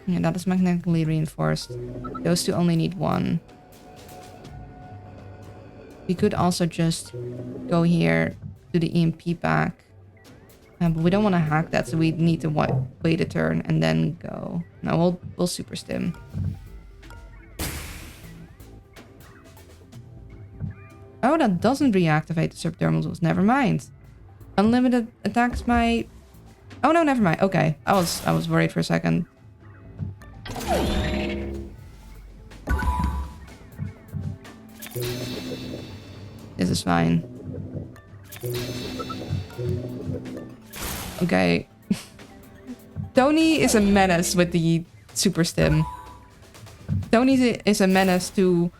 yeah, that is magnetically reinforced. Those two only need one. We could also just go here to the EMP back. But we don't want to hack that, so we need to wait a turn and then go. No, we'll super stim. Oh, that doesn't reactivate the subdermals. Never mind. Unlimited attacks my... Oh no, never mind. Okay, I was worried for a second. This is fine. Okay. Tony is a menace with the super stim. Tony is a menace to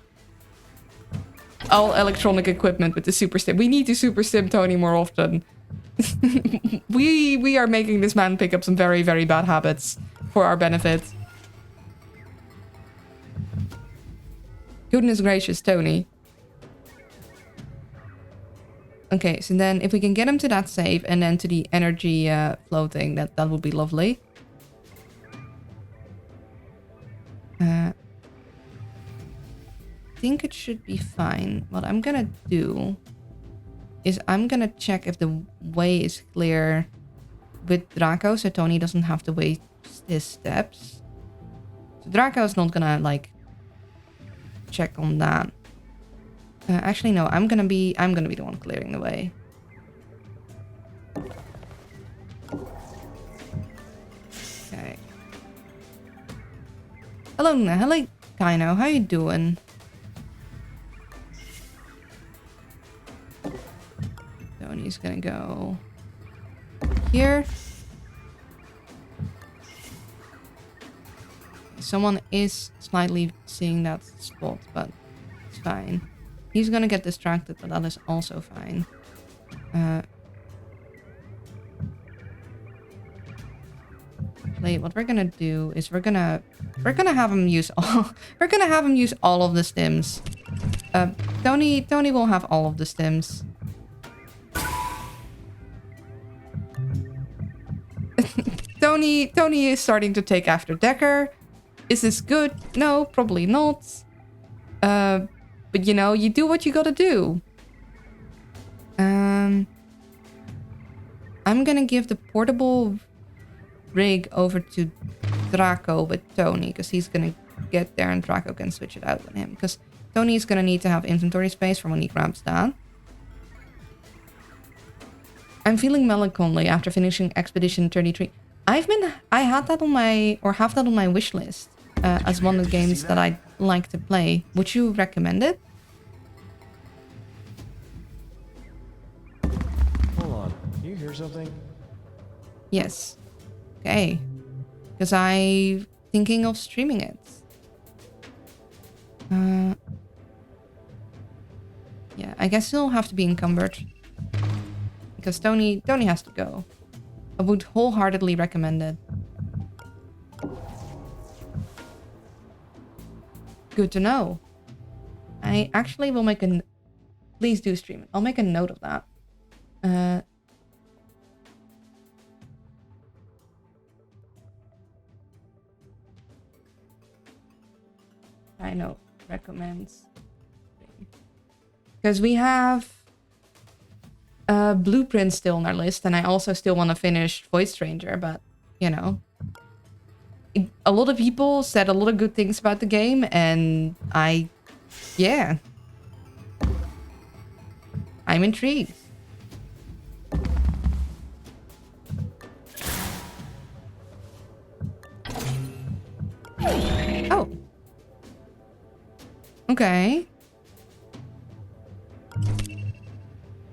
all electronic equipment with the super stim. We need to super stim Tony more often. we are making this man pick up some very, very bad habits for our benefit. Goodness gracious, Tony. Okay, so then if we can get him to that save and then to the energy floating, that would be lovely. I think it should be fine. What I'm gonna do is I'm gonna check if the way is clear with Draco, so Tony doesn't have to waste his steps. So Draco is not gonna like check on that. Actually, no. I'm gonna be the one clearing the way. Okay. Hello, hello, Kaino. How you doing? Tony's gonna go here. Someone is slightly seeing that spot, but it's fine. He's gonna get distracted, but that is also fine. What we're gonna do is we're gonna have him use all all of the stims. Tony will have all of the stims. Tony is starting to take after Decker. Is this good? No, probably not. But you know, you do what you gotta do. I'm gonna give the portable rig over to Draco with Tony, because he's gonna get there and Draco can switch it out with him. Because Tony is gonna need to have inventory space for when he grabs that. I'm feeling melancholy after finishing Expedition 33. I have that on my wish list as one of the games that I'd like to play. Would you recommend it? Hold on. You hear something? Yes. Okay. Because I'm thinking of streaming it. Yeah, I guess it'll have to be encumbered. Because Tony has to go. I would wholeheartedly recommend it. Good to know. I actually will make a... Please do stream it. I'll make a note of that. I know. Recommends. Because we have... Blueprint still on our list, and I also still want to finish Void Stranger, but, you know. A lot of people said a lot of good things about the game, and yeah. I'm intrigued. Oh. Okay.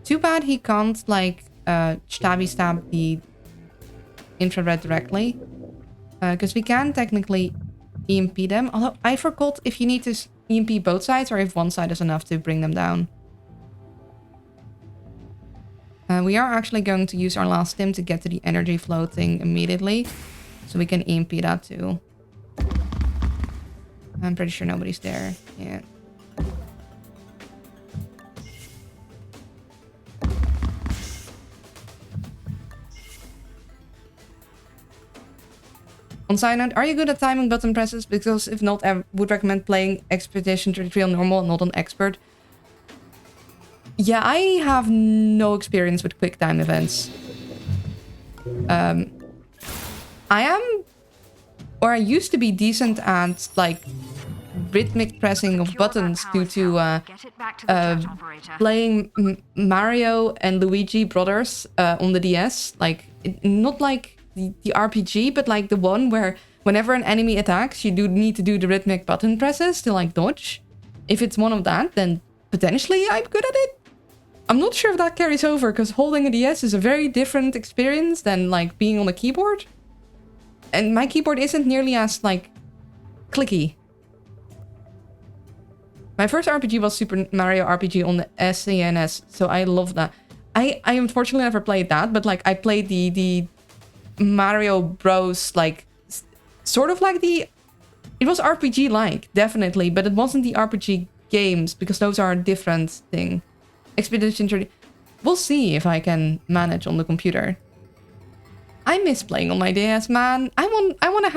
Too bad he can't, like, stabby stab the infrared directly. Because we can technically EMP them. Although, I forgot if you need to EMP both sides or if one side is enough to bring them down. We are actually going to use our last stim to get to the energy flow thing immediately. So we can EMP that too. I'm pretty sure nobody's there. Yeah. On side note, are you good at timing button presses? Because if not, I would recommend playing Expedition 33 on normal, not on expert. Yeah, I have no experience with quick time events. I am, or I used to be decent at, like, rhythmic pressing of buttons due to playing Mario and Luigi Brothers on the DS. Like, not like the RPG, but like the one where whenever an enemy attacks, you do need to do the rhythmic button presses to like dodge. If it's one of that, then potentially I'm good at it. I'm not sure if that carries over, because holding a DS is a very different experience than like being on a keyboard. And my keyboard isn't nearly as like clicky. My first RPG was Super Mario RPG on the SNES, so I love that. I unfortunately never played that, but like I played the Mario Bros, like sort of like the It was RPG-like, definitely, but it wasn't the RPG games, because those are a different thing. Expedition 30... We'll see if I can manage on the computer. I miss playing on my DS, man. I want to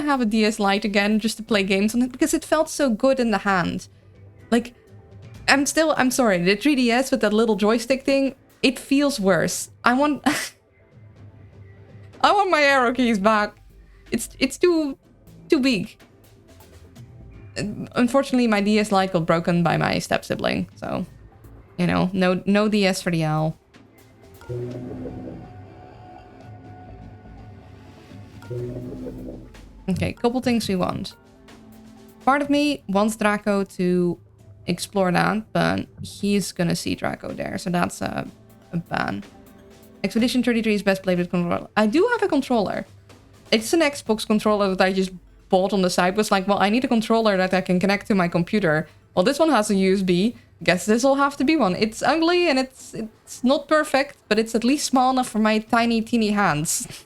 have a DS Lite again just to play games on it because it felt so good in the hand. Like, I'm sorry, the 3DS with that little joystick thing, it feels worse. I want my arrow keys back. It's too big. Unfortunately, my DS Lite got broken by my step sibling, so you know, no DS for the L. Okay, couple things we want. Part of me wants Draco to explore that, but he's gonna see Draco there, so that's a ban. Expedition 33 is best played with controller. I do have a controller. It's an Xbox controller that I just bought on the side. Was like, well, I need a controller that I can connect to my computer. Well, this one has a USB. Guess this will have to be one. It's ugly and it's not perfect, but it's at least small enough for my tiny, teeny hands.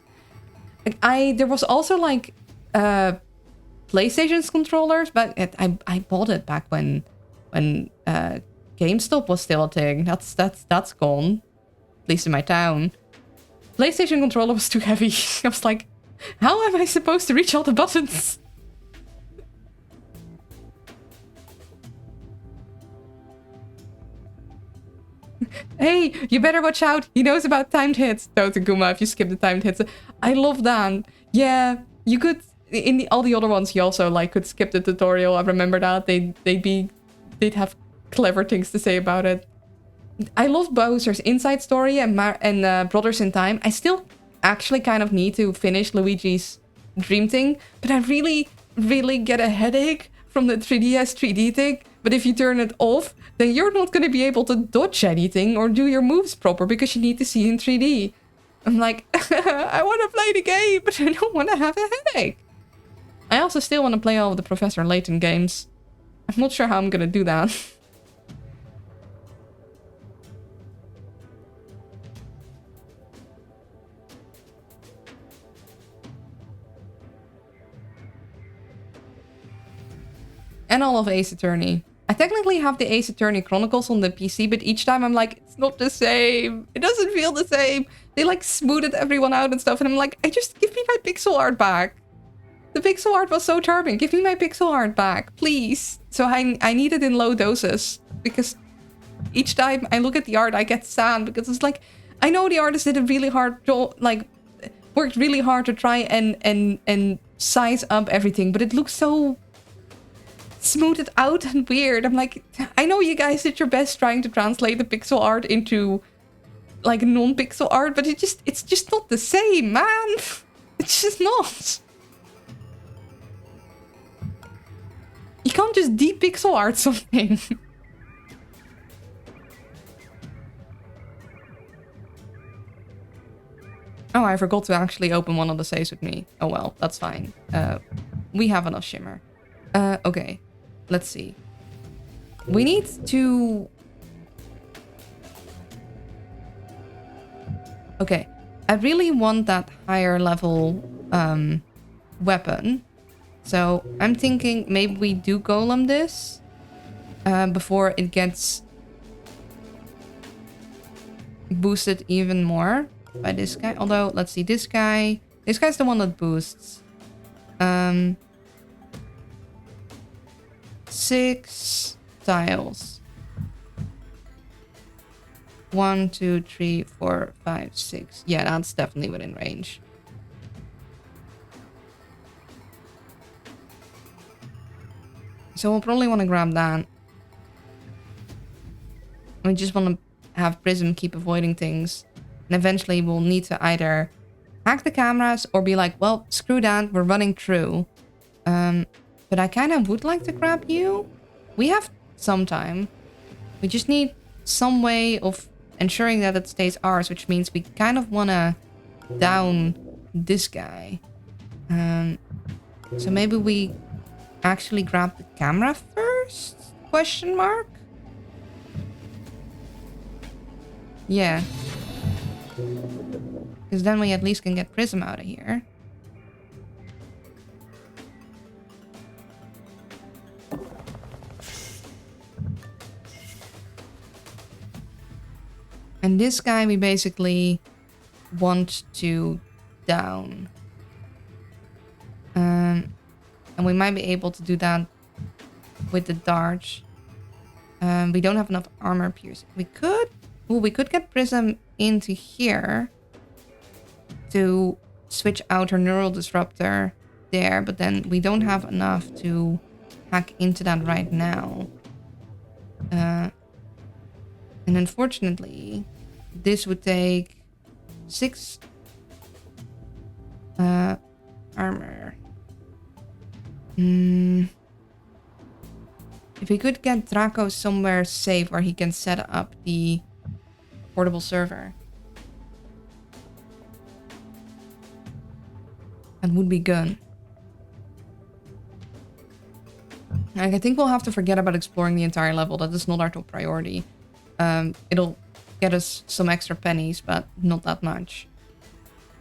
There was also like PlayStation's controllers, but I bought it back when GameStop was still a thing. That's gone, at least in my town. PlayStation controller was too heavy. I was like, how am I supposed to reach all the buttons? Hey, you better watch out. He knows about timed hits. Totaguma, if you skip the timed hits. I love that. Yeah, you could... In all the other ones, you also like could skip the tutorial. I remember that. They'd have clever things to say about it. I love Bowser's Inside Story and Brothers in Time. I still actually kind of need to finish Luigi's Dream thing, but I really, really get a headache from the 3DS 3D thing. But if you turn it off, then you're not going to be able to dodge anything or do your moves proper because you need to see in 3D. I'm like, I want to play the game, but I don't want to have a headache. I also still want to play all of the Professor Layton games. I'm not sure how I'm going to do that. And all of Ace Attorney. I technically have the Ace Attorney Chronicles on the PC, but each time I'm like, it's not the same. It doesn't feel the same. They like smoothed everyone out and stuff. And I'm like, just give me my pixel art back. The pixel art was so charming. Give me my pixel art back, please. So I need it in low doses. Because each time I look at the art, I get sad. Because it's like, I know the artist did a really hard job, like, worked really hard to try and size up everything. But it looks so smoothed out and weird. I'm like, I know you guys did your best trying to translate the pixel art into like non-pixel art, but it's just not the same, man. It's just not. You can't just de-pixel art something. Oh, I forgot to actually open one of the saves with me. Oh well, that's fine. We have enough shimmer. Okay. Let's see. We need to... Okay. I really want that higher level weapon. So I'm thinking maybe we do golem this before it gets boosted even more by this guy. Although, let's see, this guy's the one that boosts. 6 tiles. 1, 2, 3, 4, 5, 6. Yeah, that's definitely within range. So we'll probably want to grab that. We just want to have Prism keep avoiding things. And eventually we'll need to either hack the cameras or be like, well, screw that, we're running through. But I kind of would like to grab you. We have some time. We just need some way of ensuring that it stays ours, which means we kind of want to down this guy. So maybe we actually grab the camera first? Question mark? Yeah. Because then we at least can get Prism out of here. And this guy we basically want to down. And we might be able to do that with the dart. We don't have enough armor piercing. We could get Prism into here to switch out her neural disruptor there, but then we don't have enough to hack into that right now. And unfortunately, this would take 6 armor. If we could get Draco somewhere safe where he can set up the portable server, that would be good. Like, I think we'll have to forget about exploring the entire level. That is not our top priority. It'll get us some extra pennies, but not that much.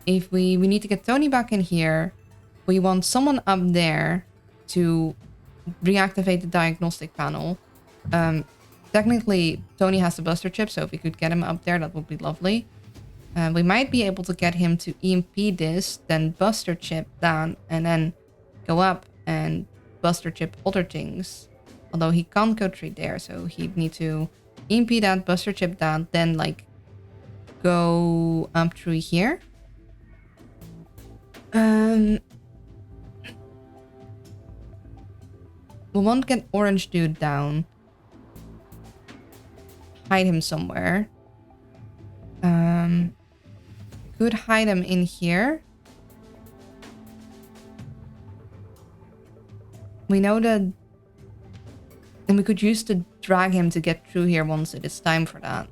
If we need to get Tony back in here, we want someone up there to reactivate the diagnostic panel. Technically, Tony has the buster chip, so if we could get him up there, that would be lovely. We might be able to get him to EMP this, then buster chip down, and then go up and buster chip other things. Although he can't go through there, so he'd need to EMP that, buster chip down, then like go up through here. We won't get Orange Dude down. Hide him somewhere. Could hide him in here. We know that... And we could use to drag him to get through here once it is time for that.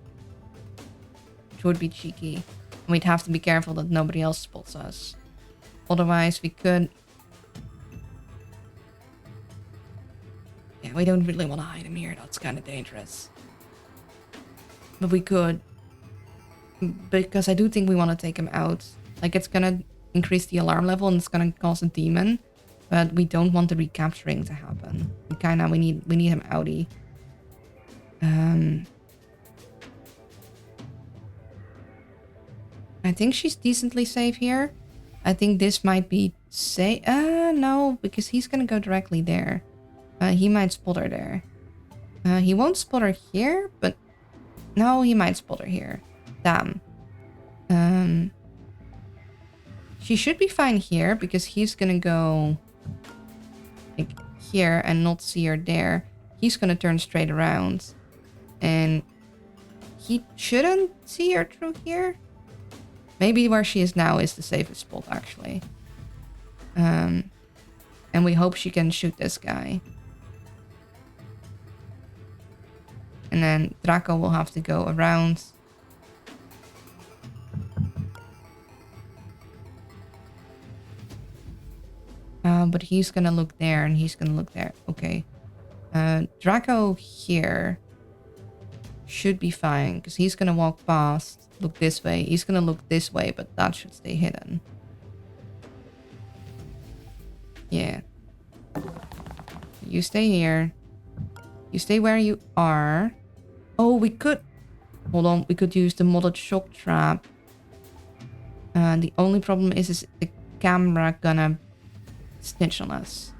Which would be cheeky. And we'd have to be careful that nobody else spots us. Otherwise, we could... Yeah, we don't really want to hide him here. That's kind of dangerous. But we could. Because I do think we want to take him out. Like, it's going to increase the alarm level and it's going to cause a demon. But we don't want the recapturing to happen. We need him outie. I think she's decently safe here. I think this might be safe. No, because he's going to go directly there. He might spot her there. He won't spot her here, but... No, he might spot her here. Damn. She should be fine here, because he's gonna go... like, here and not see her there. He's gonna turn straight around. And... he shouldn't see her through here? Maybe where she is now is the safest spot, actually. And we hope she can shoot this guy. And then Draco will have to go around. But he's gonna look there and he's gonna look there. Okay. Draco here should be fine because he's gonna walk past, look this way. He's gonna look this way, but that should stay hidden. Yeah. You stay here. You stay where you are. Oh, we could... Hold on. We could use the modded shock trap. The only problem is the camera gonna snitch on us.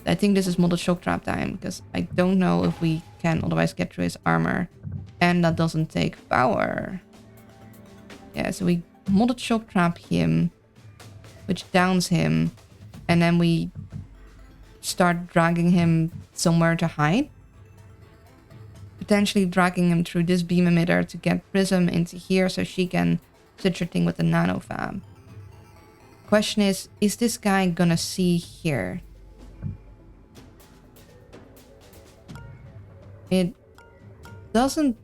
I think this is modded shock trap time. Because I don't know if we can otherwise get through his armor. And that doesn't take power. Yeah, so we modded shock trap him. Which downs him. And then we start dragging him somewhere to hide. Potentially dragging him through this beam emitter to get Prism into here so she can switch her thing with the nanofab. Question is this guy gonna see here? It doesn't...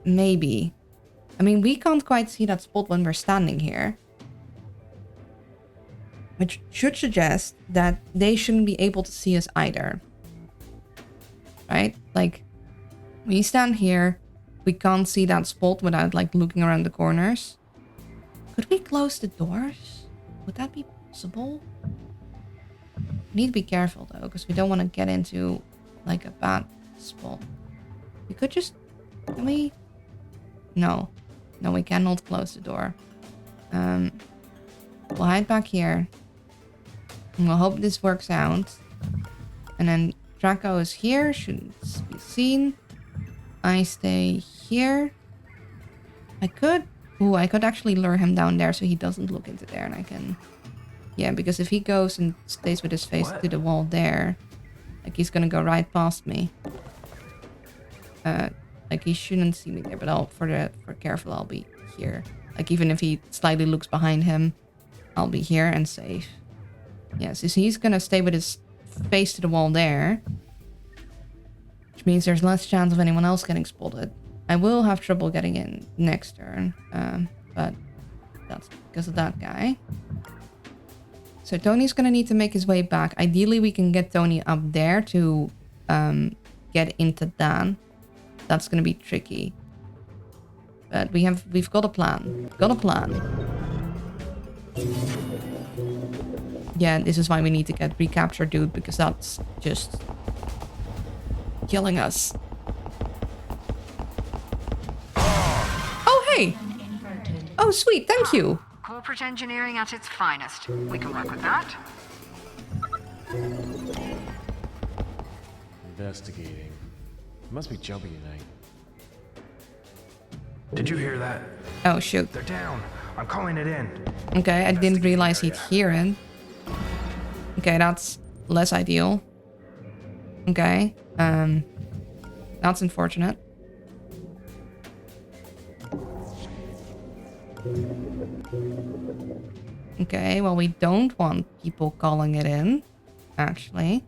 Maybe. I mean, we can't quite see that spot when we're standing here. Which should suggest that they shouldn't be able to see us either. Right? Like, we stand here, we can't see that spot without, like, looking around the corners. Could we close the doors? Would that be possible? We need to be careful though, because we don't want to get into like a bad spot. We could just... Can we? No. No, we cannot close the door. We'll hide back here. And we'll hope this works out. And then Draco is here. Shouldn't be seen. I stay here. I could... Ooh, I could actually lure him down there so he doesn't look into there. And I can... Yeah, because if he goes and stays with his face to the wall there... Like, he's gonna go right past me. Like, he shouldn't see me there. But for careful, I'll be here. Like, even if he slightly looks behind him, I'll be here and safe. Yeah, so he's gonna stay with his face to the wall there. Which means there's less chance of anyone else getting spotted. I will have trouble getting in next turn. But that's because of that guy. So Tony's gonna need to make his way back. Ideally, we can get Tony up there to get into Dan. That's gonna be tricky. But we've got a plan. Got a plan. Yeah, this is why we need to get recapture dude, because that's just killing us. Oh, hey! Oh, sweet, thank you! Corporate engineering at its finest. We can work with that. Investigating. It must be jumpy tonight. Did you hear that? Oh, shoot. They're down. I'm calling it in. Okay, I didn't realize he'd hear it. Okay, that's less ideal. Okay, that's unfortunate. Okay, well, we don't want people calling it in, actually.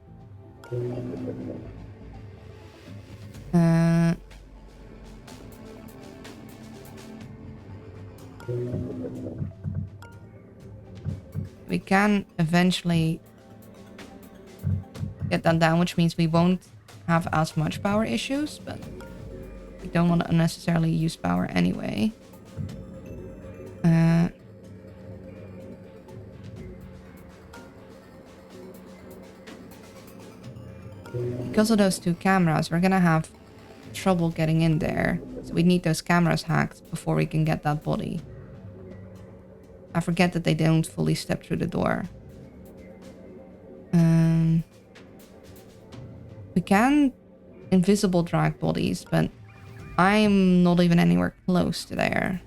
We can eventually get that down, which means we won't have as much power issues, but we don't want to unnecessarily use power anyway. Because of those two cameras, we're gonna have trouble getting in there. So we need those cameras hacked before we can get that body. I forget that they don't fully step through the door. We can invisible drag bodies, but I'm not even anywhere close to there.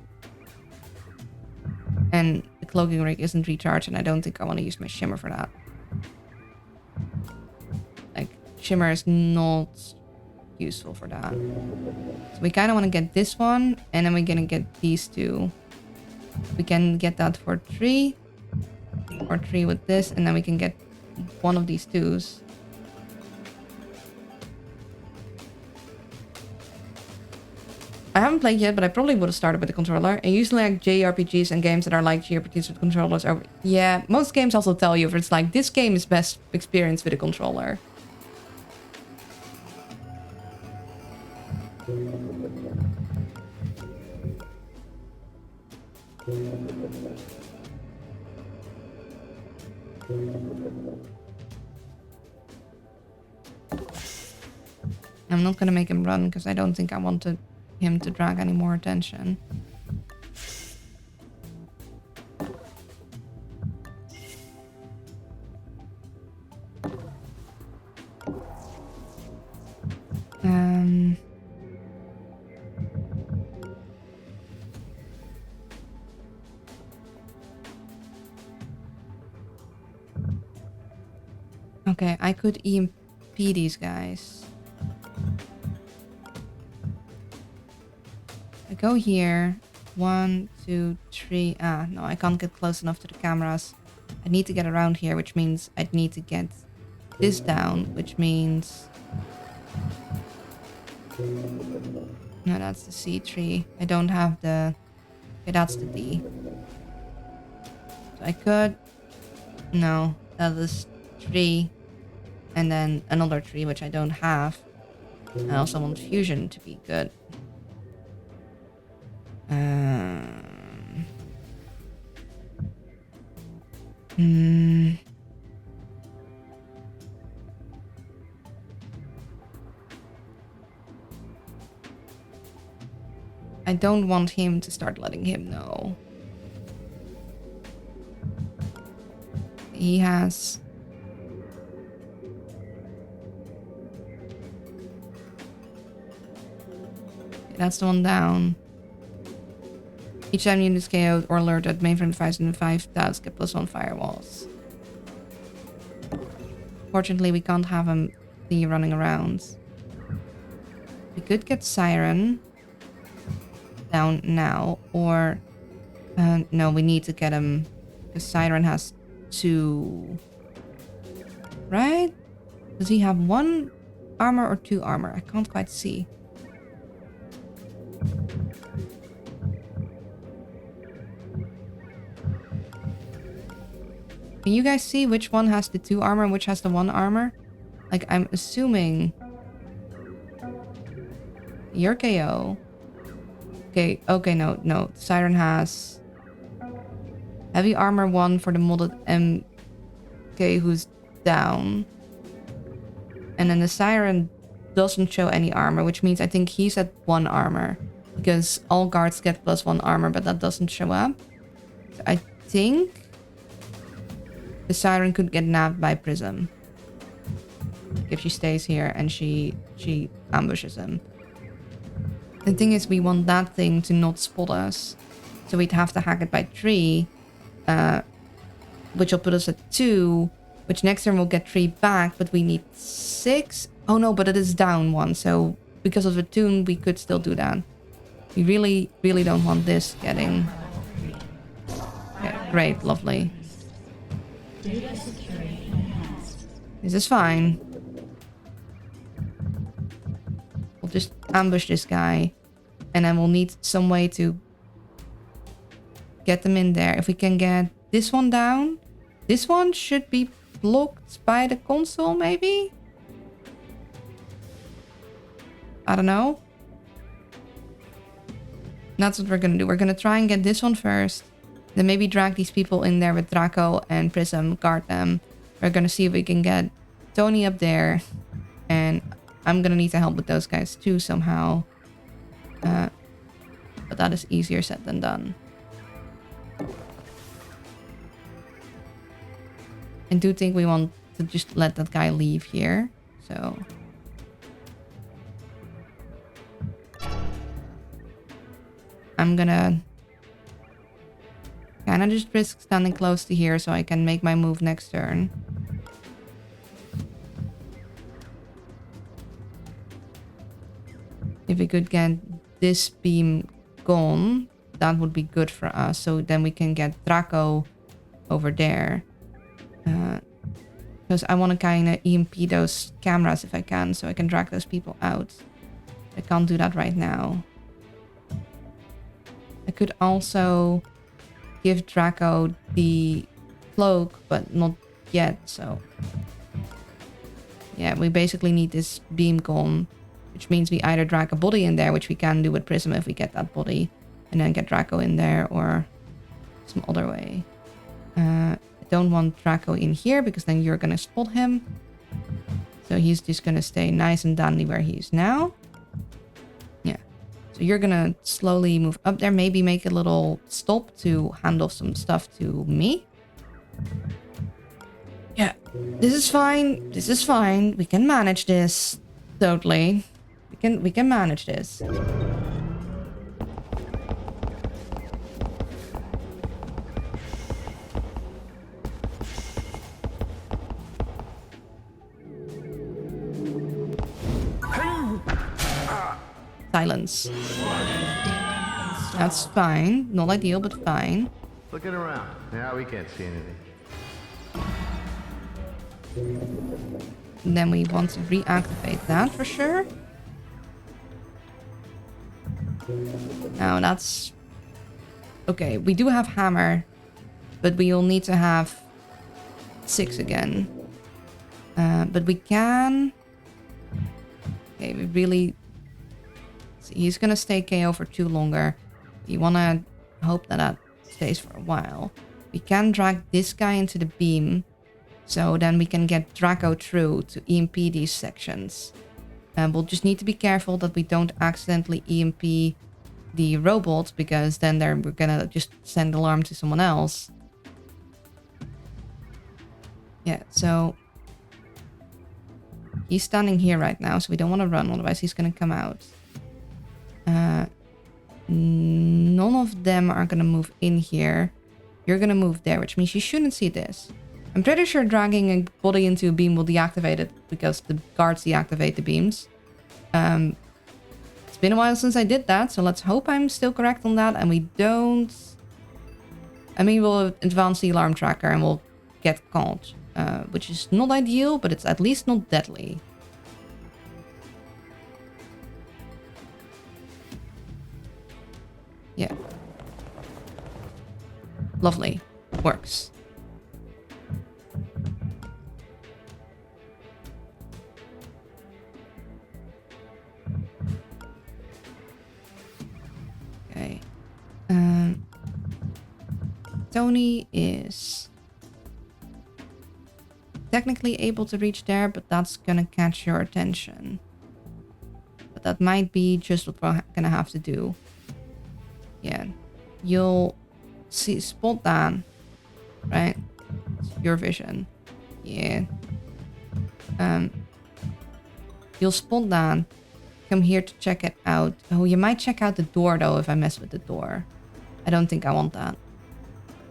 And the cloaking rig isn't recharged, and I don't think I want to use my shimmer for that. Like, shimmer is not useful for that. So we kind of want to get this one, and then we're gonna get these two. We can get that for 3. Or 3 with this, and then we can get one of these twos. I haven't played yet, but I probably would have started with the controller. I usually like JRPGs and games that are like JRPGs with controllers. Yeah, most games also tell you if it's like, this game is best experienced with a controller. I'm not gonna make him run because I don't think I want him to drag any more attention. Okay, I could EMP these guys. I go here. 1, 2, 3. Ah, no, I can't get close enough to the cameras. I need to get around here, which means I'd need to get this down, which means... No, that's the C tree. I don't have the... Okay, that's the D. So I could... No, that is 3. And then another 3, which I don't have. I also want fusion to be good. I don't want him to start letting him know. He has... That's the one down. Each time units KO'd or alerted, mainframe device in 5 tiles get +1 firewalls. Fortunately, we can't have him be running around. We could get Siren down now, or... no, we need to get him... Because Siren has 2... Right? Does he have 1 armor or 2 armor? I can't quite see. Can you guys see which one has the 2 armor and which has the 1 armor? Like, I'm assuming... You're KO. Okay, no. Siren has... Heavy armor 1 for the modded MK who's down. And then the Siren doesn't show any armor, which means I think he's at 1 armor. Because all guards get +1 armor, but that doesn't show up. So I think... The Siren could get nabbed by Prism. If she stays here and she ambushes him. The thing is, we want that thing to not spot us. So we'd have to hack it by 3. Which will put us at 2. Which next turn we'll get 3 back, but we need 6. Oh no, but it is down 1. So because of the tune, we could still do that. We really, really don't want this getting... Okay, great, lovely. This is fine. We'll just ambush this guy. And then we'll need some way to get them in there. If we can get this one down. This one should be blocked by the console, maybe? I don't know. That's what we're gonna do. We're gonna try and get this one first. Then maybe drag these people in there with Draco and Prism, guard them. We're gonna see if we can get Tony up there. And I'm gonna need to help with those guys too somehow. But that is easier said than done. I do think we want to just let that guy leave here. So... I'm gonna... kind of just risk standing close to here so I can make my move next turn. If we could get this beam gone, that would be good for us. So then we can get Draco over there. Because I want to kind of EMP those cameras if I can, so I can drag those people out. I can't do that right now. I could also give Draco the cloak, but not yet, so... Yeah, we basically need this beam gone, which means we either drag a body in there, which we can do with Prism if we get that body, and then get Draco in there, or some other way. I don't want Draco in here, because then you're gonna spot him. So he's just gonna stay nice and dandy where he is now. Yeah. So you're gonna slowly move up there, maybe make a little stop to handle some stuff to me. Yeah, this is fine. This is fine. We can manage this. Totally. We can manage this. Silence. That's fine. Not ideal, but fine. Looking around. Yeah, we can't see anything. And then we want to reactivate that for sure. Now that's... Okay, we do have hammer, but we will need to have 6 again. But we can... Okay, we really... See, he's gonna stay KO for 2 longer. You wanna hope that that stays for a while. We can drag this guy into the beam. So then we can get Draco through to EMP these sections. And we'll just need to be careful that we don't accidentally EMP the robot, because then we're gonna just send alarm to someone else. Yeah, so he's standing here right now, so we don't want to run, otherwise he's gonna come out. None of them are gonna move in here. You're gonna move there, which means you shouldn't see this. I'm pretty sure dragging a body into a beam will deactivate it because the guards deactivate the beams. It's been a while since I did that, so let's hope I'm still correct on that and we don't... I mean, we'll advance the alarm tracker and we'll get caught, which is not ideal, but it's at least not deadly. Yeah. Lovely. Works. Okay. Tony is technically able to reach there, but that's gonna catch your attention. But that might be just what we're gonna have to do. Yeah. You'll see, spot that, right? It's your vision. Yeah. You'll spot that. Come here to check it out. Oh, you might check out the door though if I mess with the door. I don't think I want that.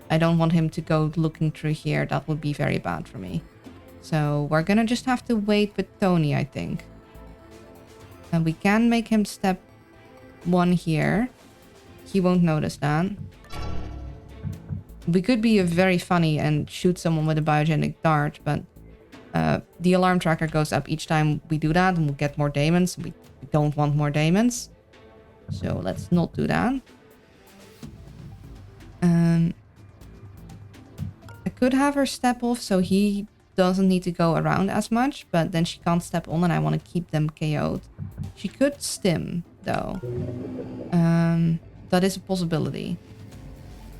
I don't want him to go looking through here. That would be very bad for me. So we're gonna just have to wait with Tony, I think. And we can make him step 1 here. He won't notice that. We could be very funny and shoot someone with a biogenic dart, but the alarm tracker goes up each time we do that and we'll get more demons. We don't want more demons. So let's not do that. I could have her step off so he doesn't need to go around as much, but then she can't step on and I want to keep them KO'd. She could stim though. That is a possibility.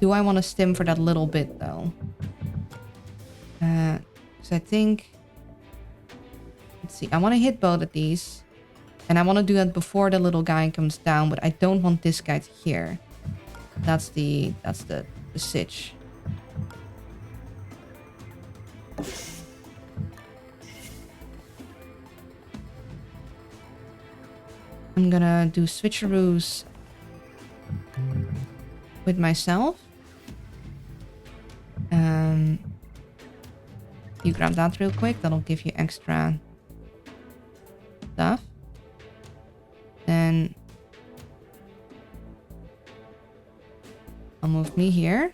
Do I want to stim for that little bit though? So I think... Let's see. I want to hit both of these. And I want to do that before the little guy comes down, but I don't want this guy to hear. That's the sitch. I'm gonna do switcheroos with myself. You grab that real quick. That'll give you extra stuff. Then I'll move me here.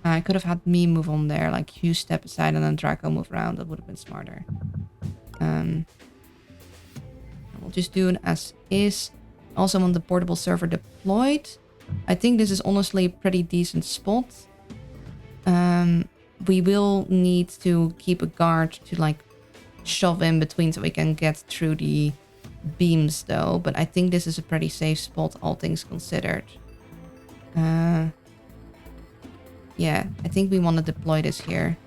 I could have had me move on there, like you step aside and then Draco move around. That would have been smarter. We'll just do an as is. Also want the portable server deployed. I think this is honestly a pretty decent spot. We will need to keep a guard to like shove in between so we can get through the beams though. But I think this is a pretty safe spot, all things considered. Yeah, I think we want to deploy this here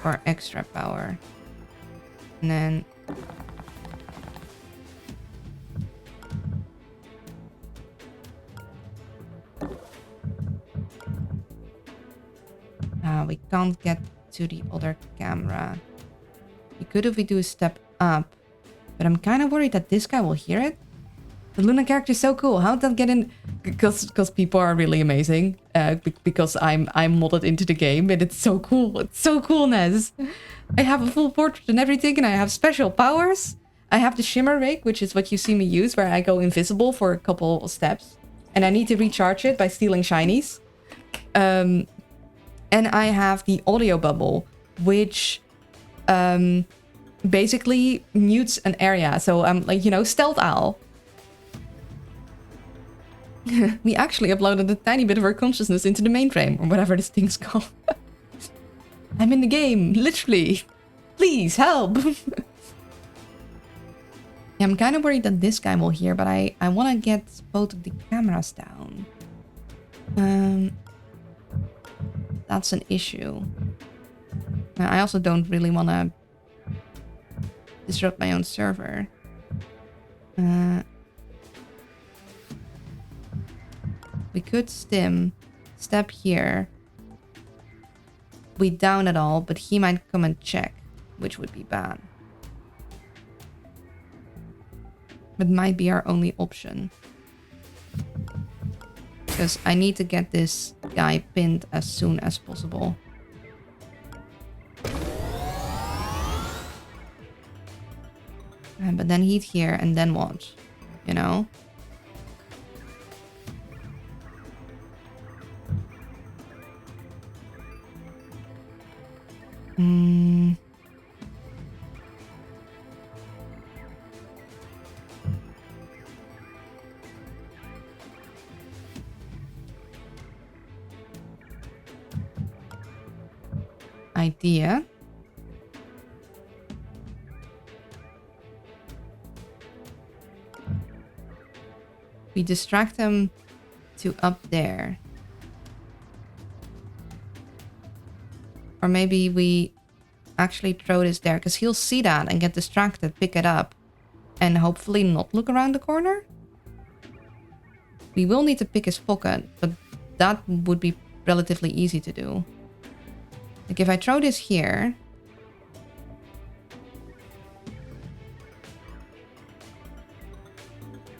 for extra power. And then... we can't get to the other camera. We could if we do a step up. But I'm kind of worried that this guy will hear it. The Luna character is so cool. How did that get in? Because people are really amazing. Because I'm modded into the game and it's so cool. It's so cool, Nez. I have a full portrait and everything and I have special powers. I have the shimmer rig, which is what you see me use, where I go invisible for a couple of steps. And I need to recharge it by stealing shinies. And I have the audio bubble, which basically mutes an area. So I'm like, you know, stealth owl. We actually uploaded a tiny bit of our consciousness into the mainframe, or whatever this thing's called. I'm in the game, literally. Please, help. Yeah, I'm kind of worried that this guy will hear, but I want to get both of the cameras down. That's an issue. I also don't really want to disrupt my own server. We could step here. We down it all, but he might come and check, which would be bad. But might be our only option. Because I need to get this guy pinned as soon as possible. But then he'd here and then what? You know? Idea. We distract him to up there. Or maybe we actually throw this there, because he'll see that and get distracted, pick it up, and hopefully not look around the corner. We will need to pick his pocket, but that would be relatively easy to do. Like if I throw this here...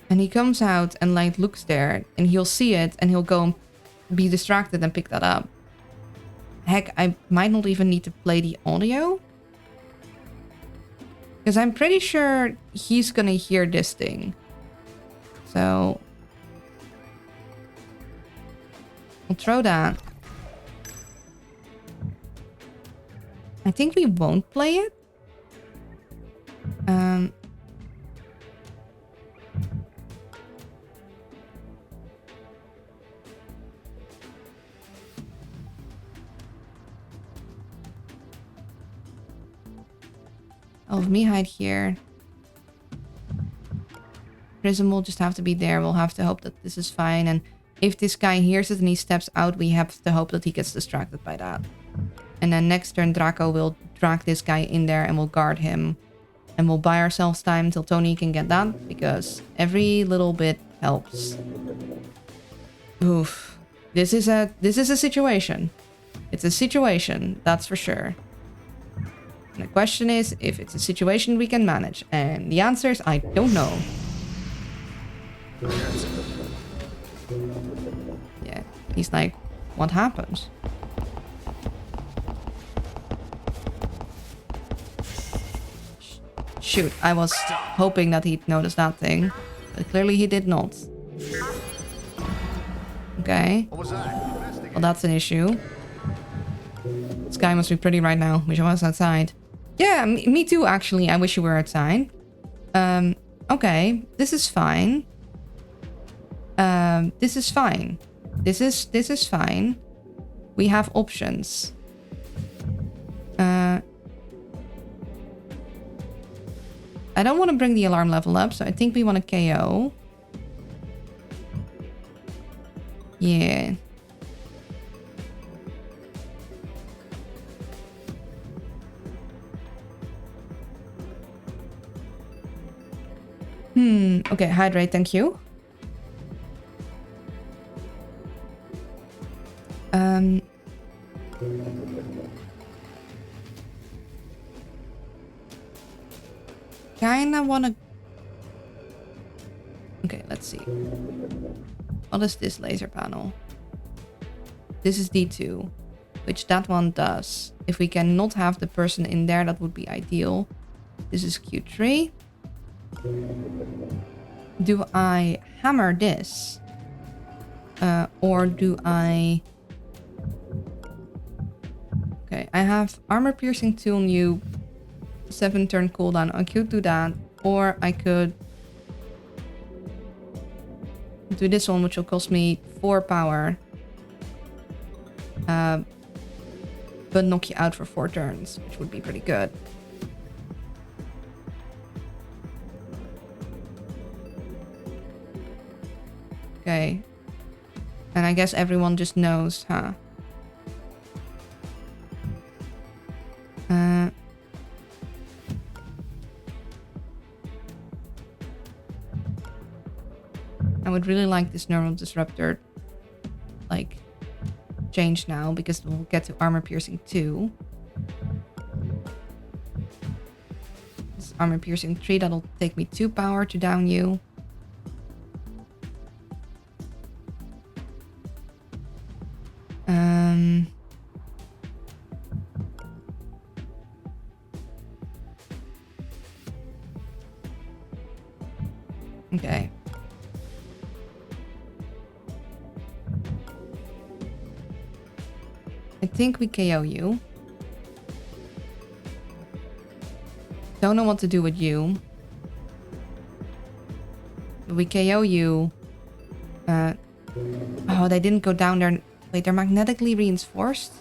and he comes out and like looks there, and he'll see it, and he'll go and be distracted and pick that up. Heck, I might not even need to play the audio. Because I'm pretty sure he's gonna hear this thing. So... I'll throw that. I think we won't play it. I'll have me hide here. Prism will just have to be there. We'll have to hope that this is fine. And if this guy hears it and he steps out, we have to hope that he gets distracted by that. And then next turn, Draco will drag this guy in there and we'll guard him. And we'll buy ourselves time till Tony can get that, because every little bit helps. Oof. This is a situation. It's a situation, that's for sure. And the question is if it's a situation we can manage. And the answer is I don't know. Yeah, he's like, what happens? Shoot, I was hoping that he'd notice that thing. But clearly he did not. Okay. Well, that's an issue. This guy must be pretty right now. Wish I was outside. Yeah, me too, actually. I wish you were outside. Okay. This is fine. This is fine. This is fine. We have options. I don't want to bring the alarm level up, so I think we want to KO. Yeah. Okay, hydrate, thank you. Kinda wanna... Okay, let's see. What is this laser panel? This is D2, which that one does. If we can not have the person in there, that would be ideal. This is Q3. Do I hammer this? Or do I... Okay, I have armor piercing 2 on you. 7 turn cooldown. I could do that. Or I could do this one, which will cost me 4 power. But knock you out for 4 turns, which would be pretty good. Okay. And I guess everyone just knows, huh? would really like this neural disruptor, like, change now, because we'll get to armor piercing 2. This armor piercing 3, that'll take me 2 power to down you. Okay. I think we KO you. Don't know what to do with you. But we KO you. Oh, they didn't go down there. Wait, they're magnetically reinforced?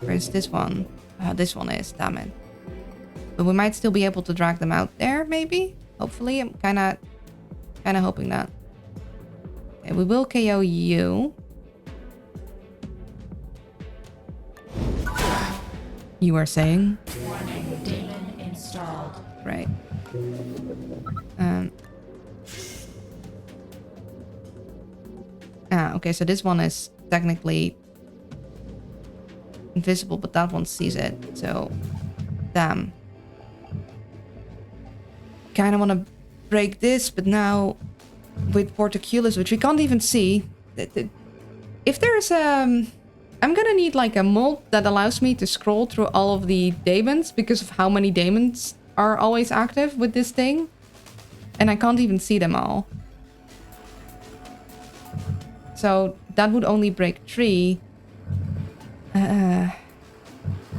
Where's this one? Oh, this one is, damn it. But we might still be able to drag them out there, maybe? Hopefully, I'm kinda hoping that. Okay, we will KO you. You are saying? Warning, demon installed. Right. Okay, so this one is technically invisible, but that one sees it, so damn. Kind of want to break this, but now with Portoculus, which we can't even see, if there's I'm gonna need like a mold that allows me to scroll through all of the daemons because of how many daemons are always active with this thing, and I can't even see them all. So that would only break 3.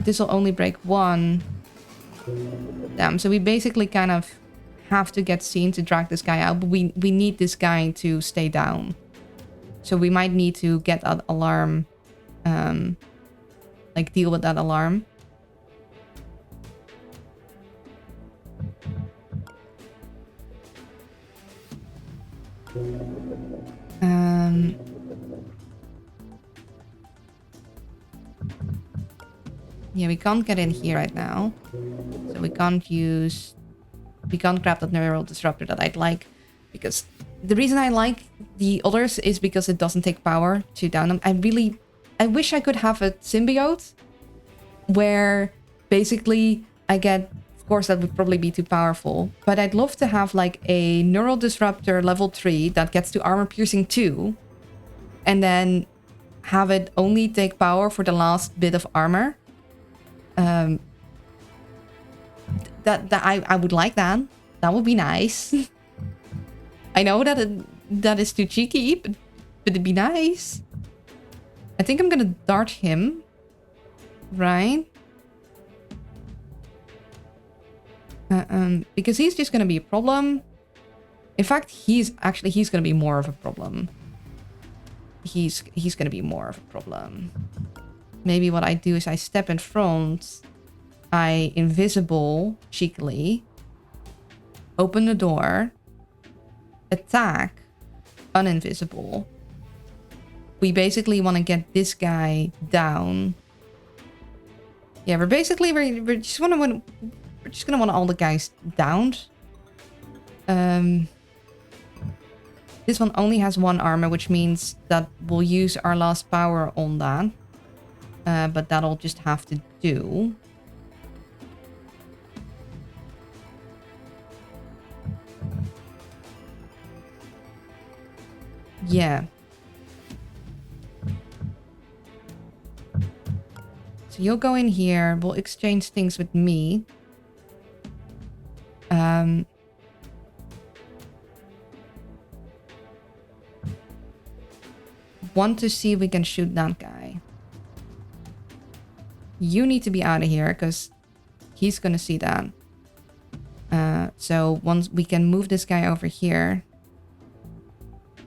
This will only break 1. Damn, so we basically kind of have to get seen to drag this guy out, but we need this guy to stay down. So we might need to get that alarm, like deal with that alarm. Yeah, we can't get in here right now. So we can't grab that neural disruptor that I'd like. Because the reason I like the others is because it doesn't take power to down them. I wish I could have a symbiote where basically I get, of course that would probably be too powerful, but I'd love to have like a neural disruptor level 3 that gets to armor piercing 2 and then have it only take power for the last bit of armor. I would like that. That would be nice. I know that is too cheeky, but it'd be nice. I think I'm gonna dart him, right? Because he's just gonna be a problem. In fact, he's gonna be more of a problem. He's gonna be more of a problem. Maybe what I do is I step in front, I invisible cheekily, open the door, attack, uninvisible. We basically want to get this guy down. Yeah, we're just gonna want all the guys downed. This one only has 1 armor, which means that we'll use our last power on that. But that'll just have to do. Yeah. So you'll go in here. We'll exchange things with me. Want to see if we can shoot that guy. You need to be out of here because he's gonna see that. So once we can move this guy over here.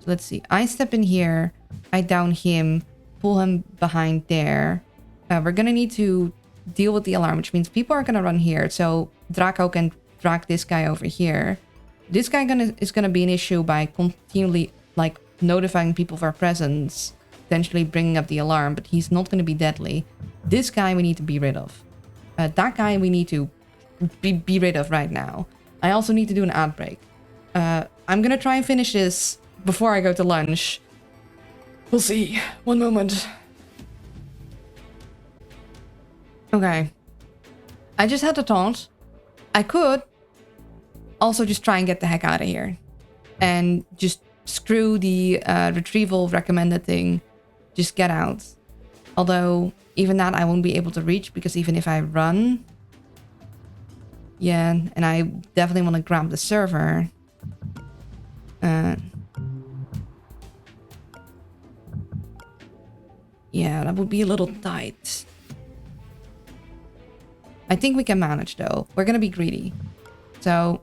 So let's see. I step in here. I down him. Pull him behind there. We're gonna need to deal with the alarm, which means people are gonna run here. So Draco can drag this guy over here. This guy is gonna be an issue by continually like notifying people of our presence, potentially bringing up the alarm, but he's not gonna be deadly. This guy we need to be rid of. That guy we need to be rid of right now. I also need to do an outbreak. I'm gonna try and finish this before I go to lunch. We'll see. One moment. Okay. I just had a thought. I could also just try and get the heck out of here. And just screw the retrieval recommended thing. Just get out. Although, even that I won't be able to reach, because even if I run... Yeah, and I definitely want to grab the server. Yeah, that would be a little tight. I think we can manage, though. We're gonna be greedy. So...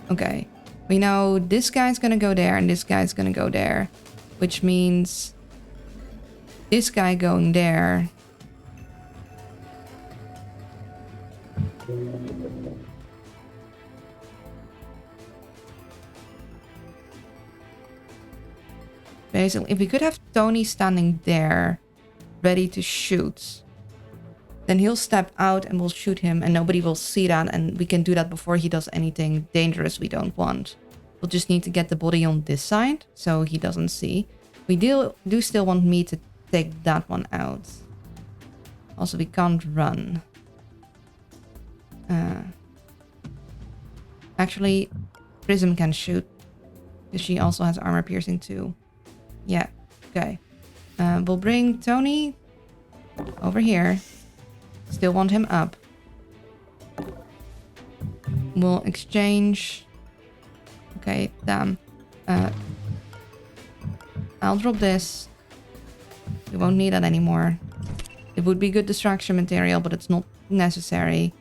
Okay. We know this guy's gonna go there and this guy's gonna go there. Which means... this guy going there... Basically, if we could have Tony standing there, ready to shoot, then he'll step out and we'll shoot him and nobody will see that, and we can do that before he does anything dangerous we don't want. We'll just need to get the body on this side so he doesn't see. We do still want me to take that one out. Also, we can't run. Actually, Prism can shoot, because she also has armor piercing too. Yeah, okay. We'll bring Tony over here. Still want him up. We'll exchange... Okay, damn. I'll drop this. We won't need that anymore. It would be good distraction material, but it's not necessary.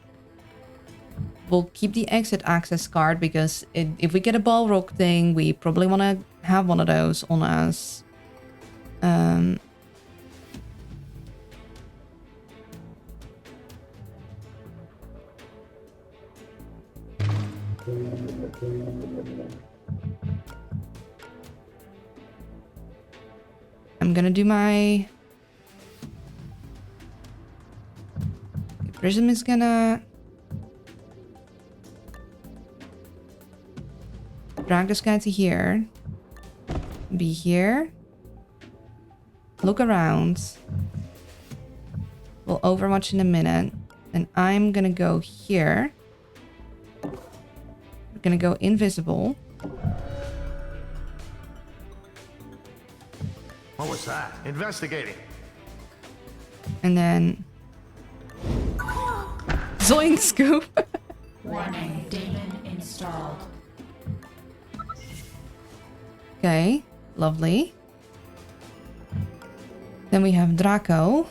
We'll keep the exit access card, because if we get a Balrog thing, we probably want to have one of those on us. I'm gonna do my... Prism is gonna... drag this guy to here. Be here. Look around. We'll overwatch in a minute. And I'm gonna go here. We're gonna go invisible. What was that? Investigating. And then... Zoink scoop! Warning, demon installed. Okay, lovely. Then we have Draco,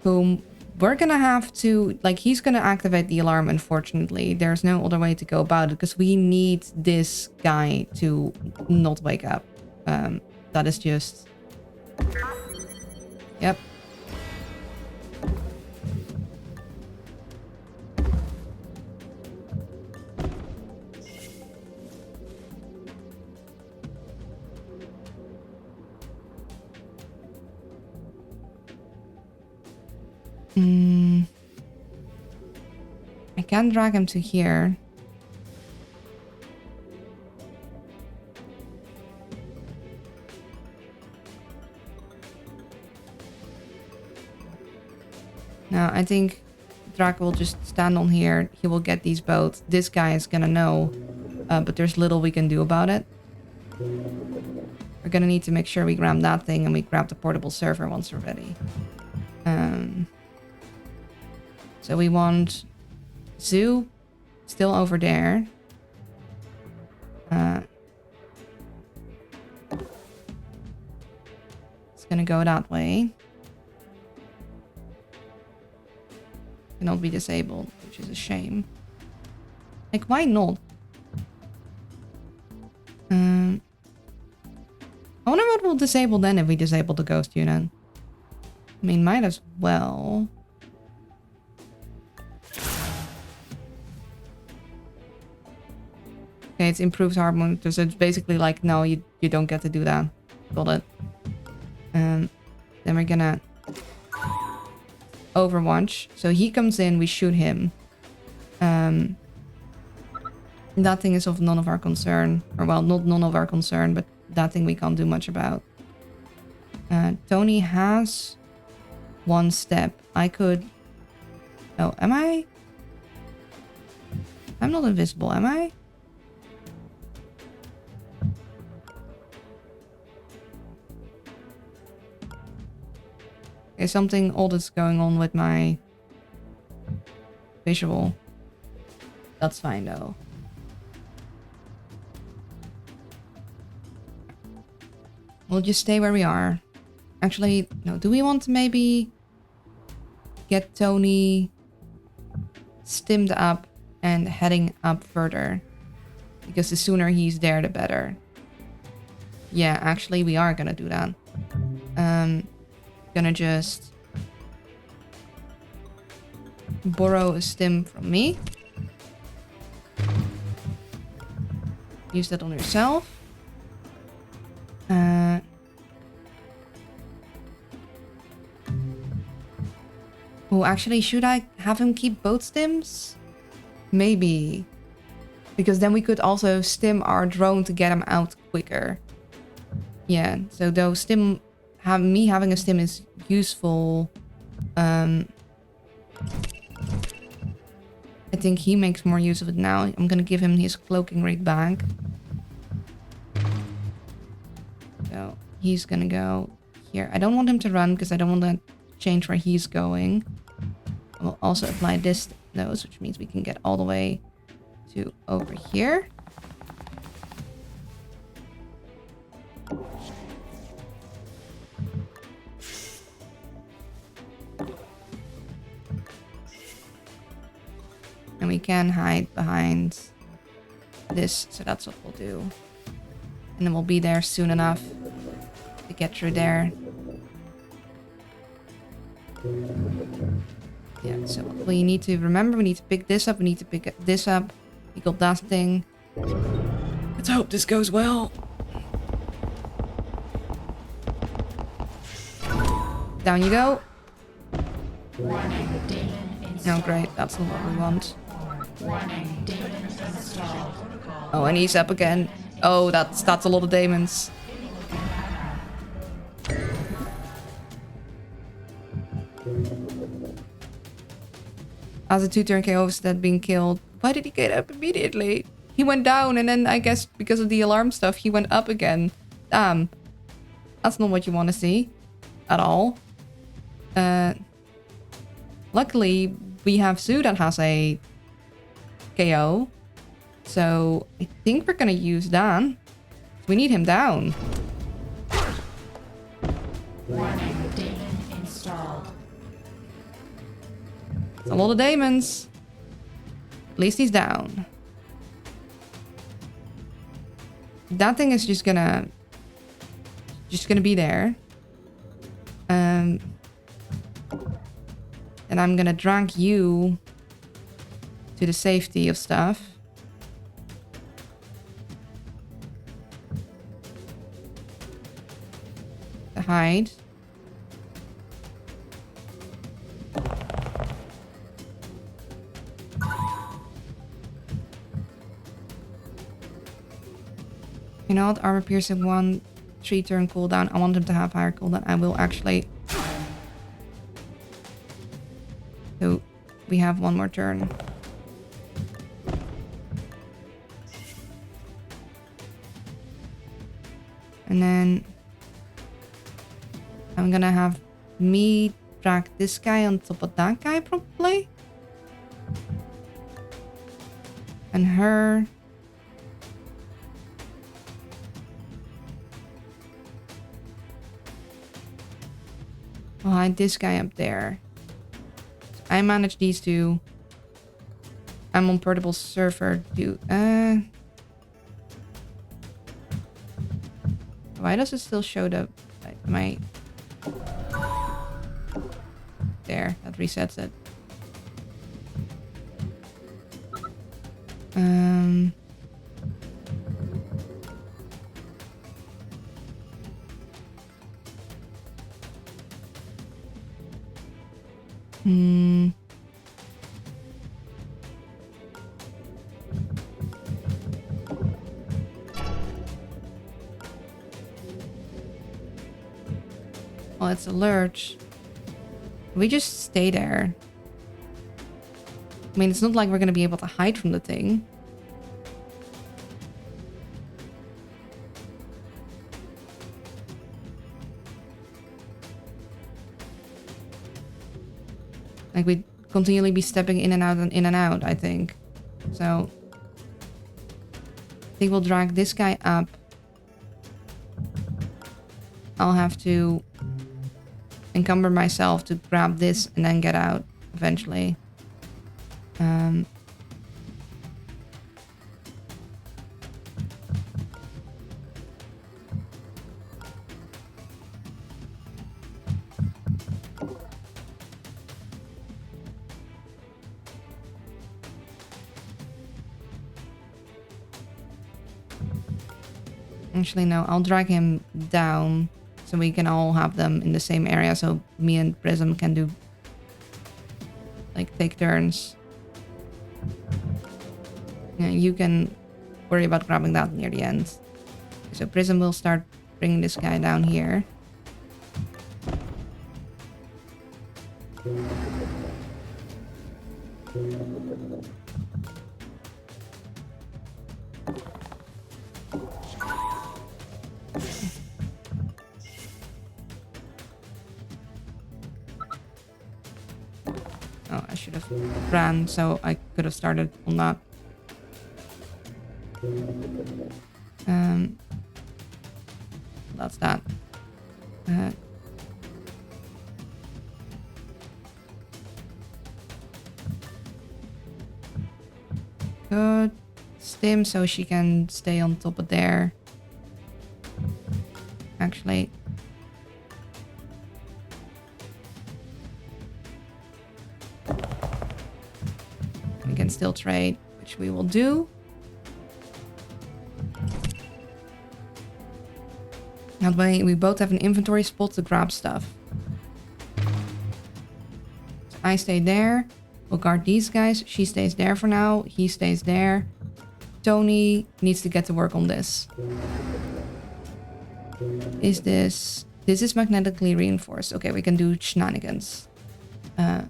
whom we're gonna have to... Like, he's gonna activate the alarm, unfortunately. There's no other way to go about it, because we need this guy to not wake up. That is just... Yep. I can drag him to here. Now, I think Draco will just stand on here. He will get these both. This guy is gonna know, but there's little we can do about it. We're gonna need to make sure we grab that thing and we grab the portable server once we're ready. So we want Zoo still over there. It's gonna go that way. Cannot be disabled, which is a shame. Like, why not? I wonder what will disable then if we disable the ghost unit. I mean, might as well. Okay, it's improved hard monitor, so it's basically like, no, you don't get to do that. Got it. Then we're gonna Overwatch. So he comes in, we shoot him. That thing is of none of our concern. Or, well, not none of our concern, but that thing we can't do much about. Tony has 1 step. I could... Oh, am I? I'm not invisible, am I? Okay, something odd is going on with my visual. That's fine though. We'll just stay where we are. Actually, no. Do we want to maybe get Tony stimmed up and heading up further? Because the sooner he's there, the better. Yeah, actually, we are gonna do that. Gonna just borrow a stim from me. Use that on yourself. Oh, actually, should I have him keep both stims? Maybe. Because then we could also stim our drone to get him out quicker. Yeah, so though me having a stim is useful, I think he makes more use of it now. I'm gonna give him his cloaking rig back. So he's gonna go here. I don't want him to run because I don't want to change where he's going. I will also apply those, which means we can get all the way to over here. And we can hide behind this, so that's what we'll do. And then we'll be there soon enough to get through there. Yeah, so we need to remember, we need to pick this up, we need to pick this up. We got that thing. Let's hope this goes well. Down you go. Oh, great, that's not what we want. Oh, and he's up again. Oh, that's a lot of demons. As a 2-turn KO instead being killed. Why did he get up immediately? He went down and then I guess because of the alarm stuff, he went up again. Damn. That's not what you want to see. At all. Luckily, we have Sue that has a KO. So I think we're gonna use that. We need him down. Warning, demon installed. It's a lot of demons. At least he's down. That thing is just gonna be there. And I'm gonna drag you to the safety of stuff. To hide. You know what? Armor piercing 1 3-turn cooldown. I want him to have higher cooldown. I will actually. So we have 1 more turn. And then I'm gonna have me drag this guy on top of that guy probably. And her. I'll hide this guy up there. So I manage these two. I'm on portable server. Why does it still show the... my... There, that resets it. Oh, it's alert. We just stay there. I mean, it's not like we're gonna be able to hide from the thing. Like, we'd continually be stepping in and out and in and out, I think. So, I think we'll drag this guy up. I'll have to encumber myself to grab this and then get out eventually. Actually, no, I'll drag him down so we can all have them in the same area so me and Prism can do, like, take turns. Yeah, you can worry about grabbing that near the end. So Prism will start bringing this guy down here. Oh, I should have ran, so I could have started on that. That's that. Good. Stim so she can stay on top of there. Actually. We can still trade, which we will do. That way we both have an inventory spot to grab stuff. So I stay there. We'll guard these guys. She stays there for now. He stays there. Tony needs to get to work on this. Is this... This is magnetically reinforced. Okay, we can do shenanigans. I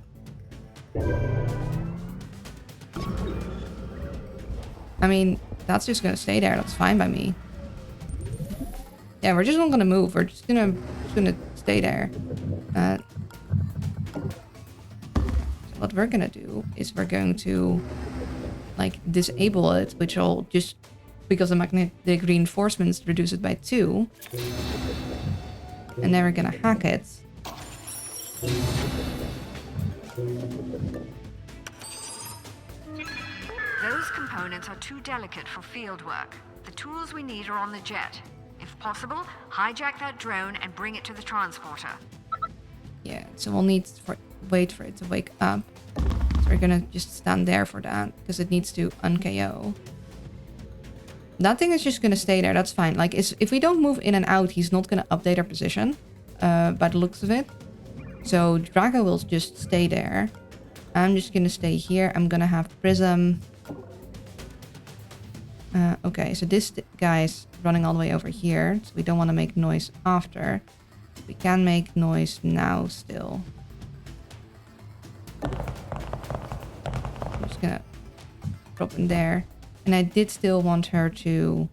mean, that's just gonna stay there. That's fine by me. Yeah, we're just not gonna move. We're just gonna stay there. So what we're gonna do is we're going to, like, disable it, which will just, because the magnetic reinforcements reduce it by 2. And then we're gonna hack it. Those components are too delicate for field work. The tools we need are on the jet. If possible, hijack that drone and bring it to the transporter. Yeah, so we'll need to wait for it to wake up. So we're gonna just stand there for that, because it needs to un-KO. That thing is just gonna stay there, that's fine. Like, if we don't move in and out, he's not gonna update our position, by the looks of it. So Drago will just stay there. I'm just gonna stay here. I'm gonna have Prism. Okay, so this guy's running all the way over here, so we don't want to make noise after. We can make noise now still. I'm just gonna drop in there. And I did still want her to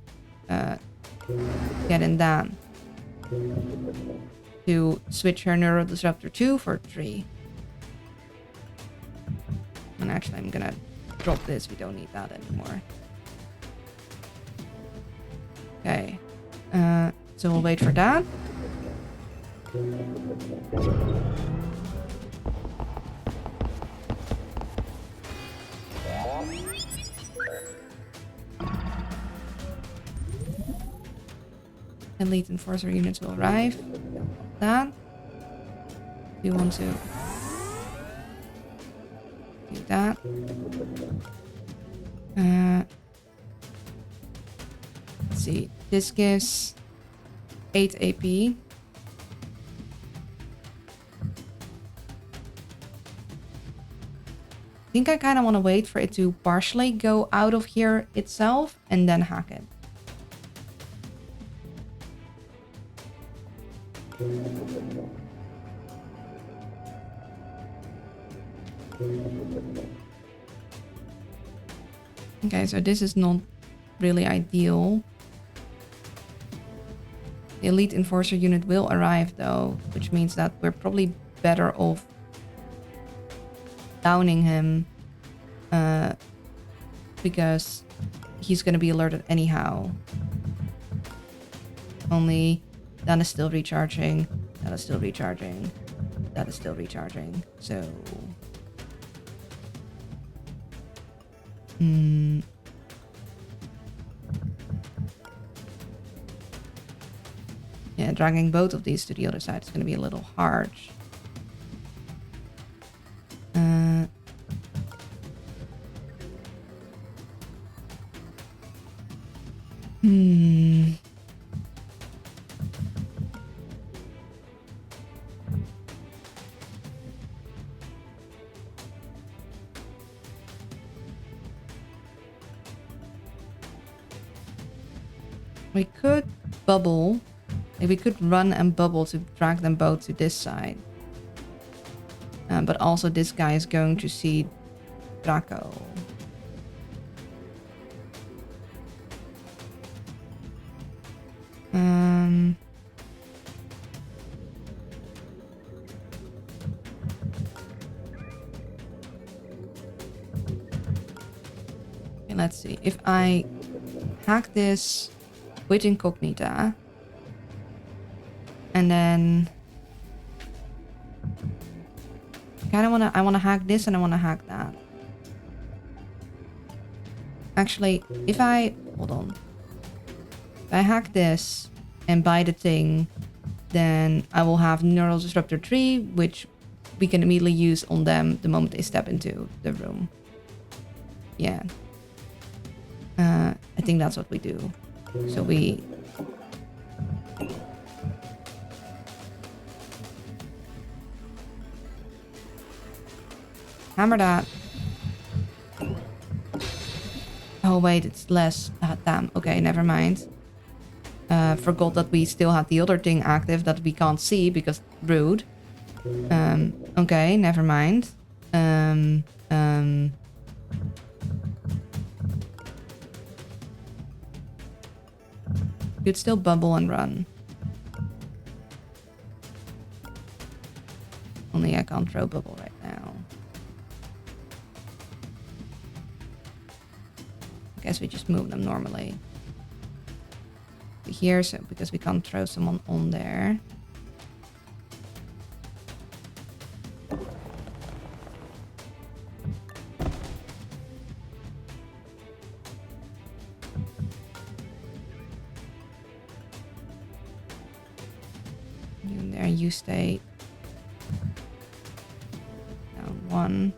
get in that. To switch her Neurodisruptor 2 for 3. And actually I'm gonna drop this, we don't need that anymore. Okay, so we'll wait for that. Elite Enforcer units will arrive. That. We want to do that. Let's see. This gives 8 AP. I think I kind of want to wait for it to partially go out of here itself and then hack it. Okay, so this is not really ideal. The elite enforcer unit will arrive though, which means that we're probably better off downing him because he's gonna be alerted anyhow. Only that is still recharging, that is still recharging, that is still recharging, so... Yeah, dragging both of these to the other side is going to be a little hard. We could bubble. We could run and bubble to drag them both to this side. But also this guy is going to see Draco. Okay, let's see. If I hack this with Incognita, and then I wanna hack this and I wanna hack that. Actually, if I hack this and buy the thing, then I will have Neural Disruptor 3, which we can immediately use on them the moment they step into the room. Yeah. I think that's what we do. So we... hammer that. Oh wait, it's less. Damn. Okay, never mind. Forgot that we still had the other thing active that we can't see because rude. Okay, never mind. You'd still bubble and run. Only I can't throw bubble right now. I guess we just move them normally. Here, so because we can't throw someone on there. You in there, you stay down one.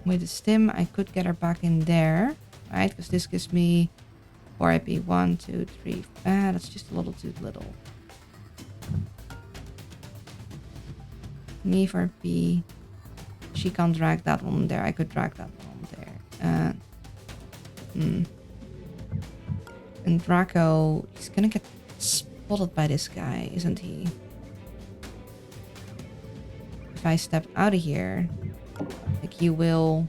With the stim, I could get her back in there, right? Because this gives me 4 IP. 1, 2, 3. That's just a little too little. Me for P. She can't drag that one there. I could drag that one there. And Draco, he's gonna get spotted by this guy, isn't he? If I step out of here, like, you will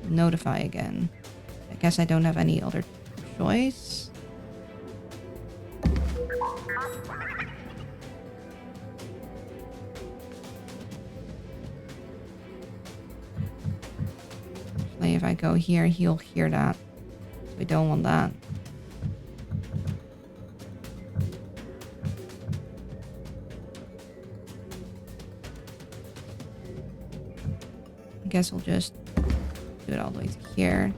notify again. I guess I don't have any other choice. Actually, if I go here, he'll hear that. So we don't want that. I guess we'll just do it all the way to here.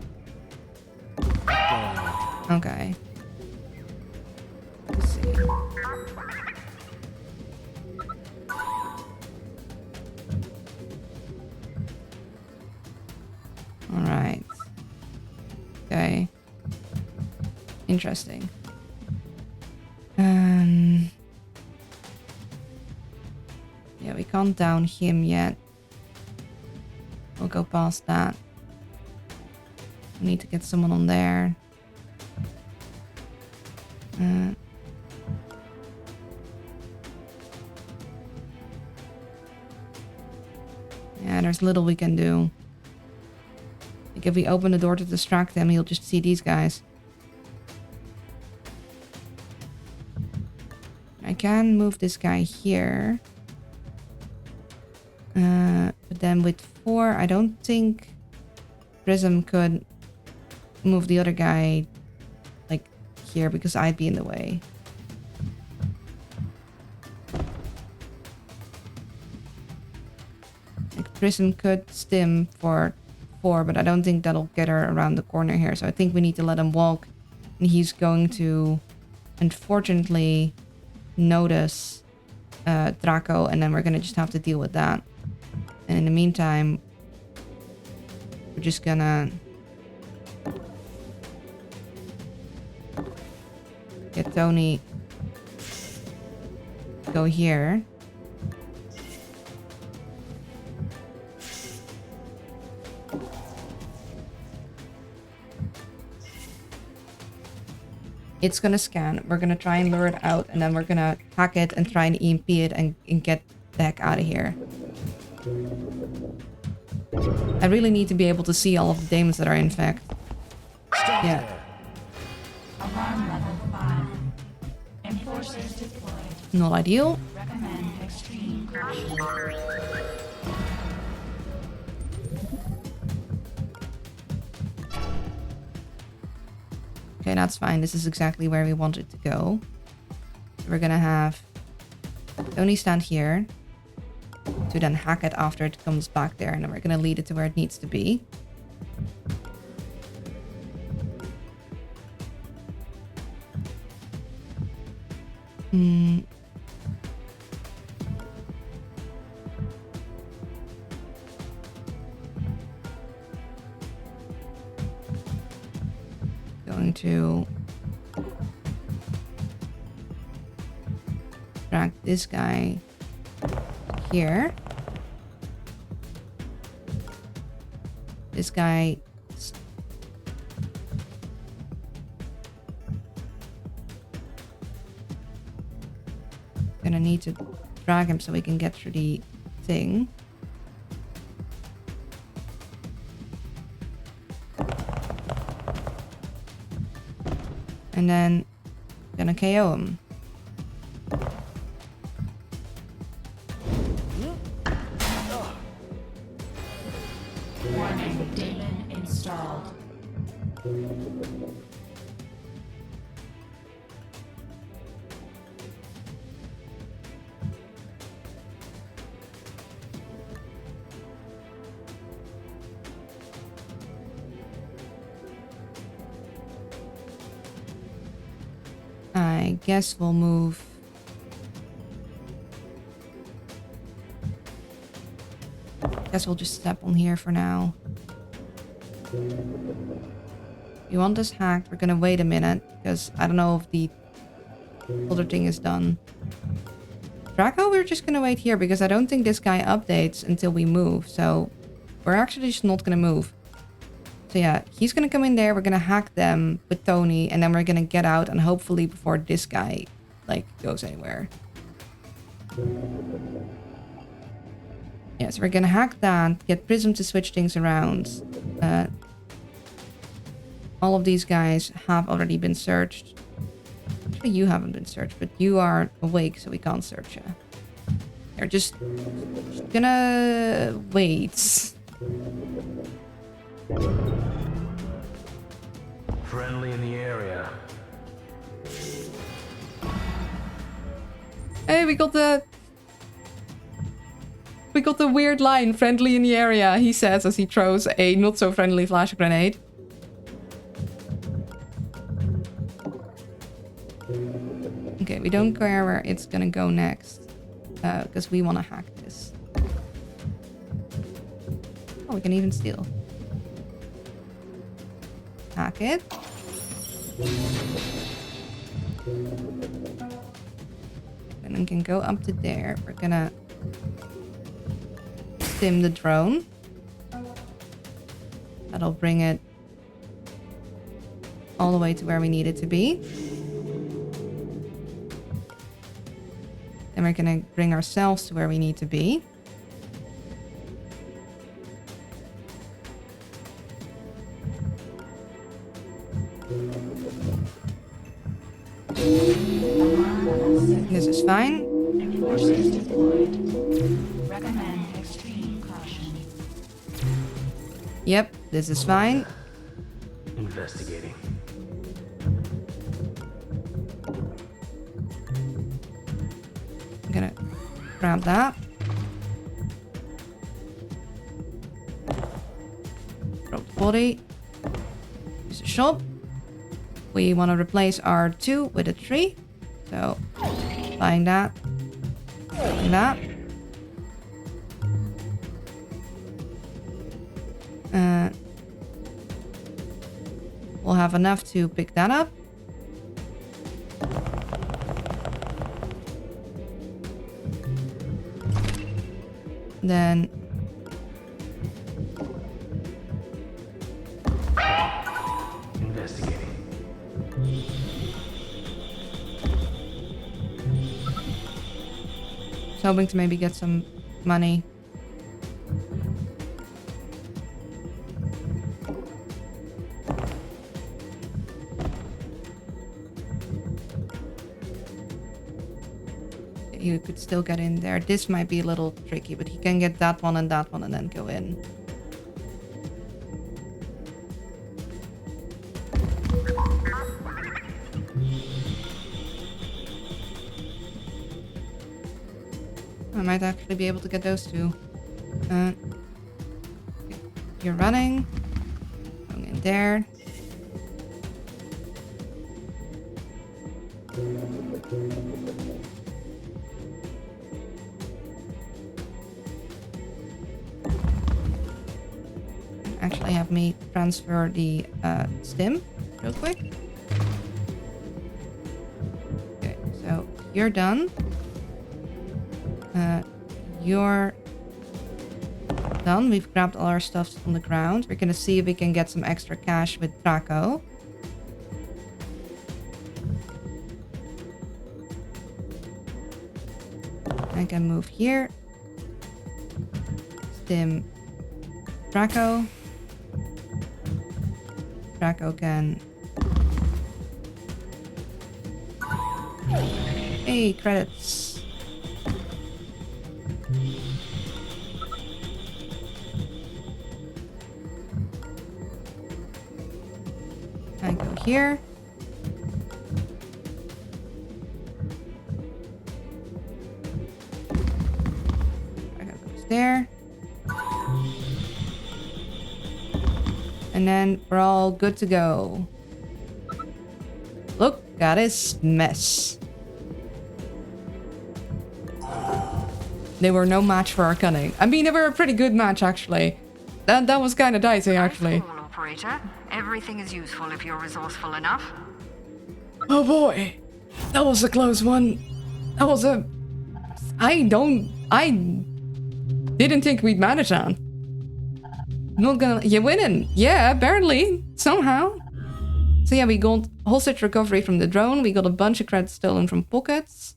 Okay. Let's see. Alright. Okay. Interesting. Yeah, we can't down him yet. We'll go past that. We need to get someone on there. Yeah, there's little we can do. Like if we open the door to distract him, he'll just see these guys. I can move this guy here. But then with 4, I don't think Prism could move the other guy like here because I'd be in the way. Like Prism could stim for 4, but I don't think that'll get her around the corner here. So I think we need to let him walk. And he's going to, unfortunately, notice Draco, and then we're gonna just have to deal with that. And in the meantime, we're just gonna get Tony to go here. It's gonna scan. We're gonna try and lure it out, and then we're gonna hack it and try and EMP it and get the heck out of here. I really need to be able to see all of the demons that are infect. Yeah. Alarm level 5. Enforcers deployed. Not ideal. Recommend extreme caution. Okay, that's fine. This is exactly where we want it to go. We're gonna have Tony stand here to then hack it after it comes back there, and then we're gonna lead it to where it needs to be. Going to drag this guy here. This guy gonna need to drag him so we can get through the thing. And then gonna KO him. Warning, demon installed. I guess we'll move. Guess we'll just step on here for now. You want this hacked? We're gonna wait a minute because I don't know if the other thing is done. Draco, we're just gonna wait here because I don't think this guy updates until we move. So we're actually just not gonna move. So yeah, he's gonna come in there. We're gonna hack them with Tony, and then we're gonna get out, and hopefully before this guy like goes anywhere. Yes, we're gonna hack that. Get Prism to switch things around. All of these guys have already been searched. Actually, you haven't been searched, but you are awake, so we can't search you. They're just gonna wait. Friendly in the area. Hey, we got the weird line, friendly in the area, he says as he throws a not so friendly flash grenade. Okay, we don't care where it's gonna go next, because we want to hack this. Oh, we can even steal. Hack it. And we can go up to there. We're gonna stim the drone. That'll bring it all the way to where we need it to be. Then we're gonna bring ourselves to where we need to be. This is fine. Forces deployed. Recommend extreme caution. Yep, this is fine. Investigating. I'm gonna grab that. Drop the body. Use the shop. We want to replace our 2 with a 3. So, buying that. Buying that. We'll have enough to pick that up. Then Investigating. just hoping to maybe get some money. You could still get in there. This might be a little tricky, but he can get that one and then go in. I might actually be able to get those two. Okay. You're running. Going in there. Actually have me transfer the stim real quick. Okay, so you're done. You're done. We've grabbed all our stuff on the ground. We're gonna see if we can get some extra cash with Draco. I can move here. Stim Draco. Draco can... Hey, credits. I go here. Draco goes there. And then we're all good to go. Look at this mess. They were no match for our cunning. I mean, they were a pretty good match, actually. That was kind of dicey, actually. Nice call, operator. Everything is useful if you're resourceful enough. Oh boy. That was a close one. That was a... I didn't think we'd manage that. Not gonna... You're winning. Yeah, apparently. Somehow. So yeah, we got hostage recovery from the drone. We got a bunch of credits stolen from pockets.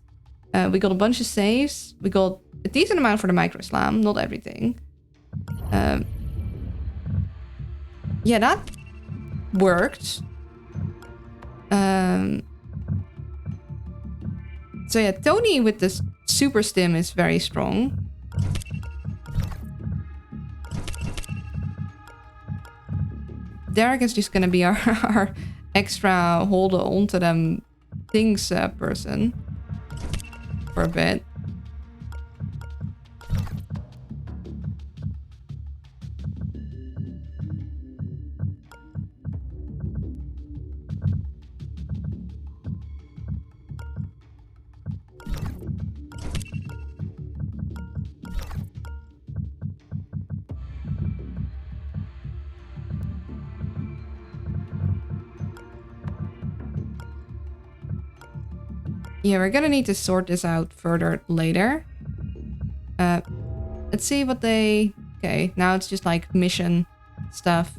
We got a bunch of saves. We got a decent amount for the micro slam. Not everything. Yeah, that worked. So yeah, Tony with the super stim is very strong. Derek is just gonna be our extra hold on to them things person for a bit. Yeah, we're gonna need to sort this out further later. Let's see what they... Okay, now it's just like mission stuff.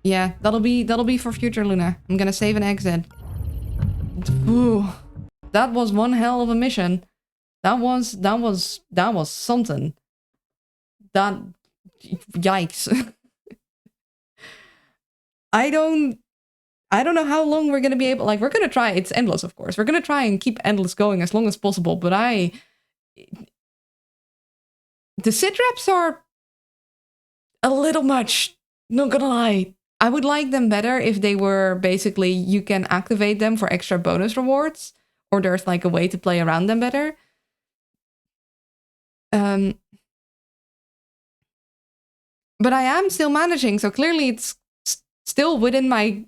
Yeah, that'll be for future Luna. I'm gonna save and exit. Ooh, that was one hell of a mission. That was something. That... Yikes. I don't know how long we're gonna be able... Like, we're gonna try... It's endless, of course. We're gonna try and keep endless going as long as possible, but the sitreps are a little much, not gonna lie. I would like them better if they were basically... You can activate them for extra bonus rewards, or there's like a way to play around them better. But I am still managing, so clearly it's still within my...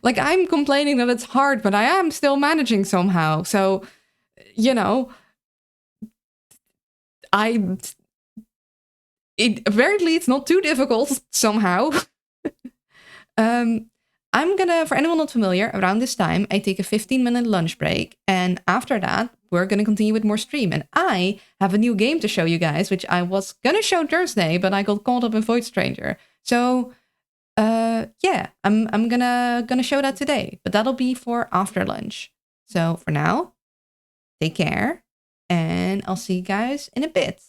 Like, I'm complaining that it's hard, but I am still managing somehow. So, you know... Apparently it's not too difficult, somehow. I'm gonna... For anyone not familiar, around this time, I take a 15-minute lunch break. And after that, we're gonna continue with more stream. And I have a new game to show you guys, which I was gonna show Thursday, but I got caught up in Void Stranger. So... yeah, I'm gonna show that today, but that'll be for after lunch. So for now, take care, and I'll see you guys in a bit.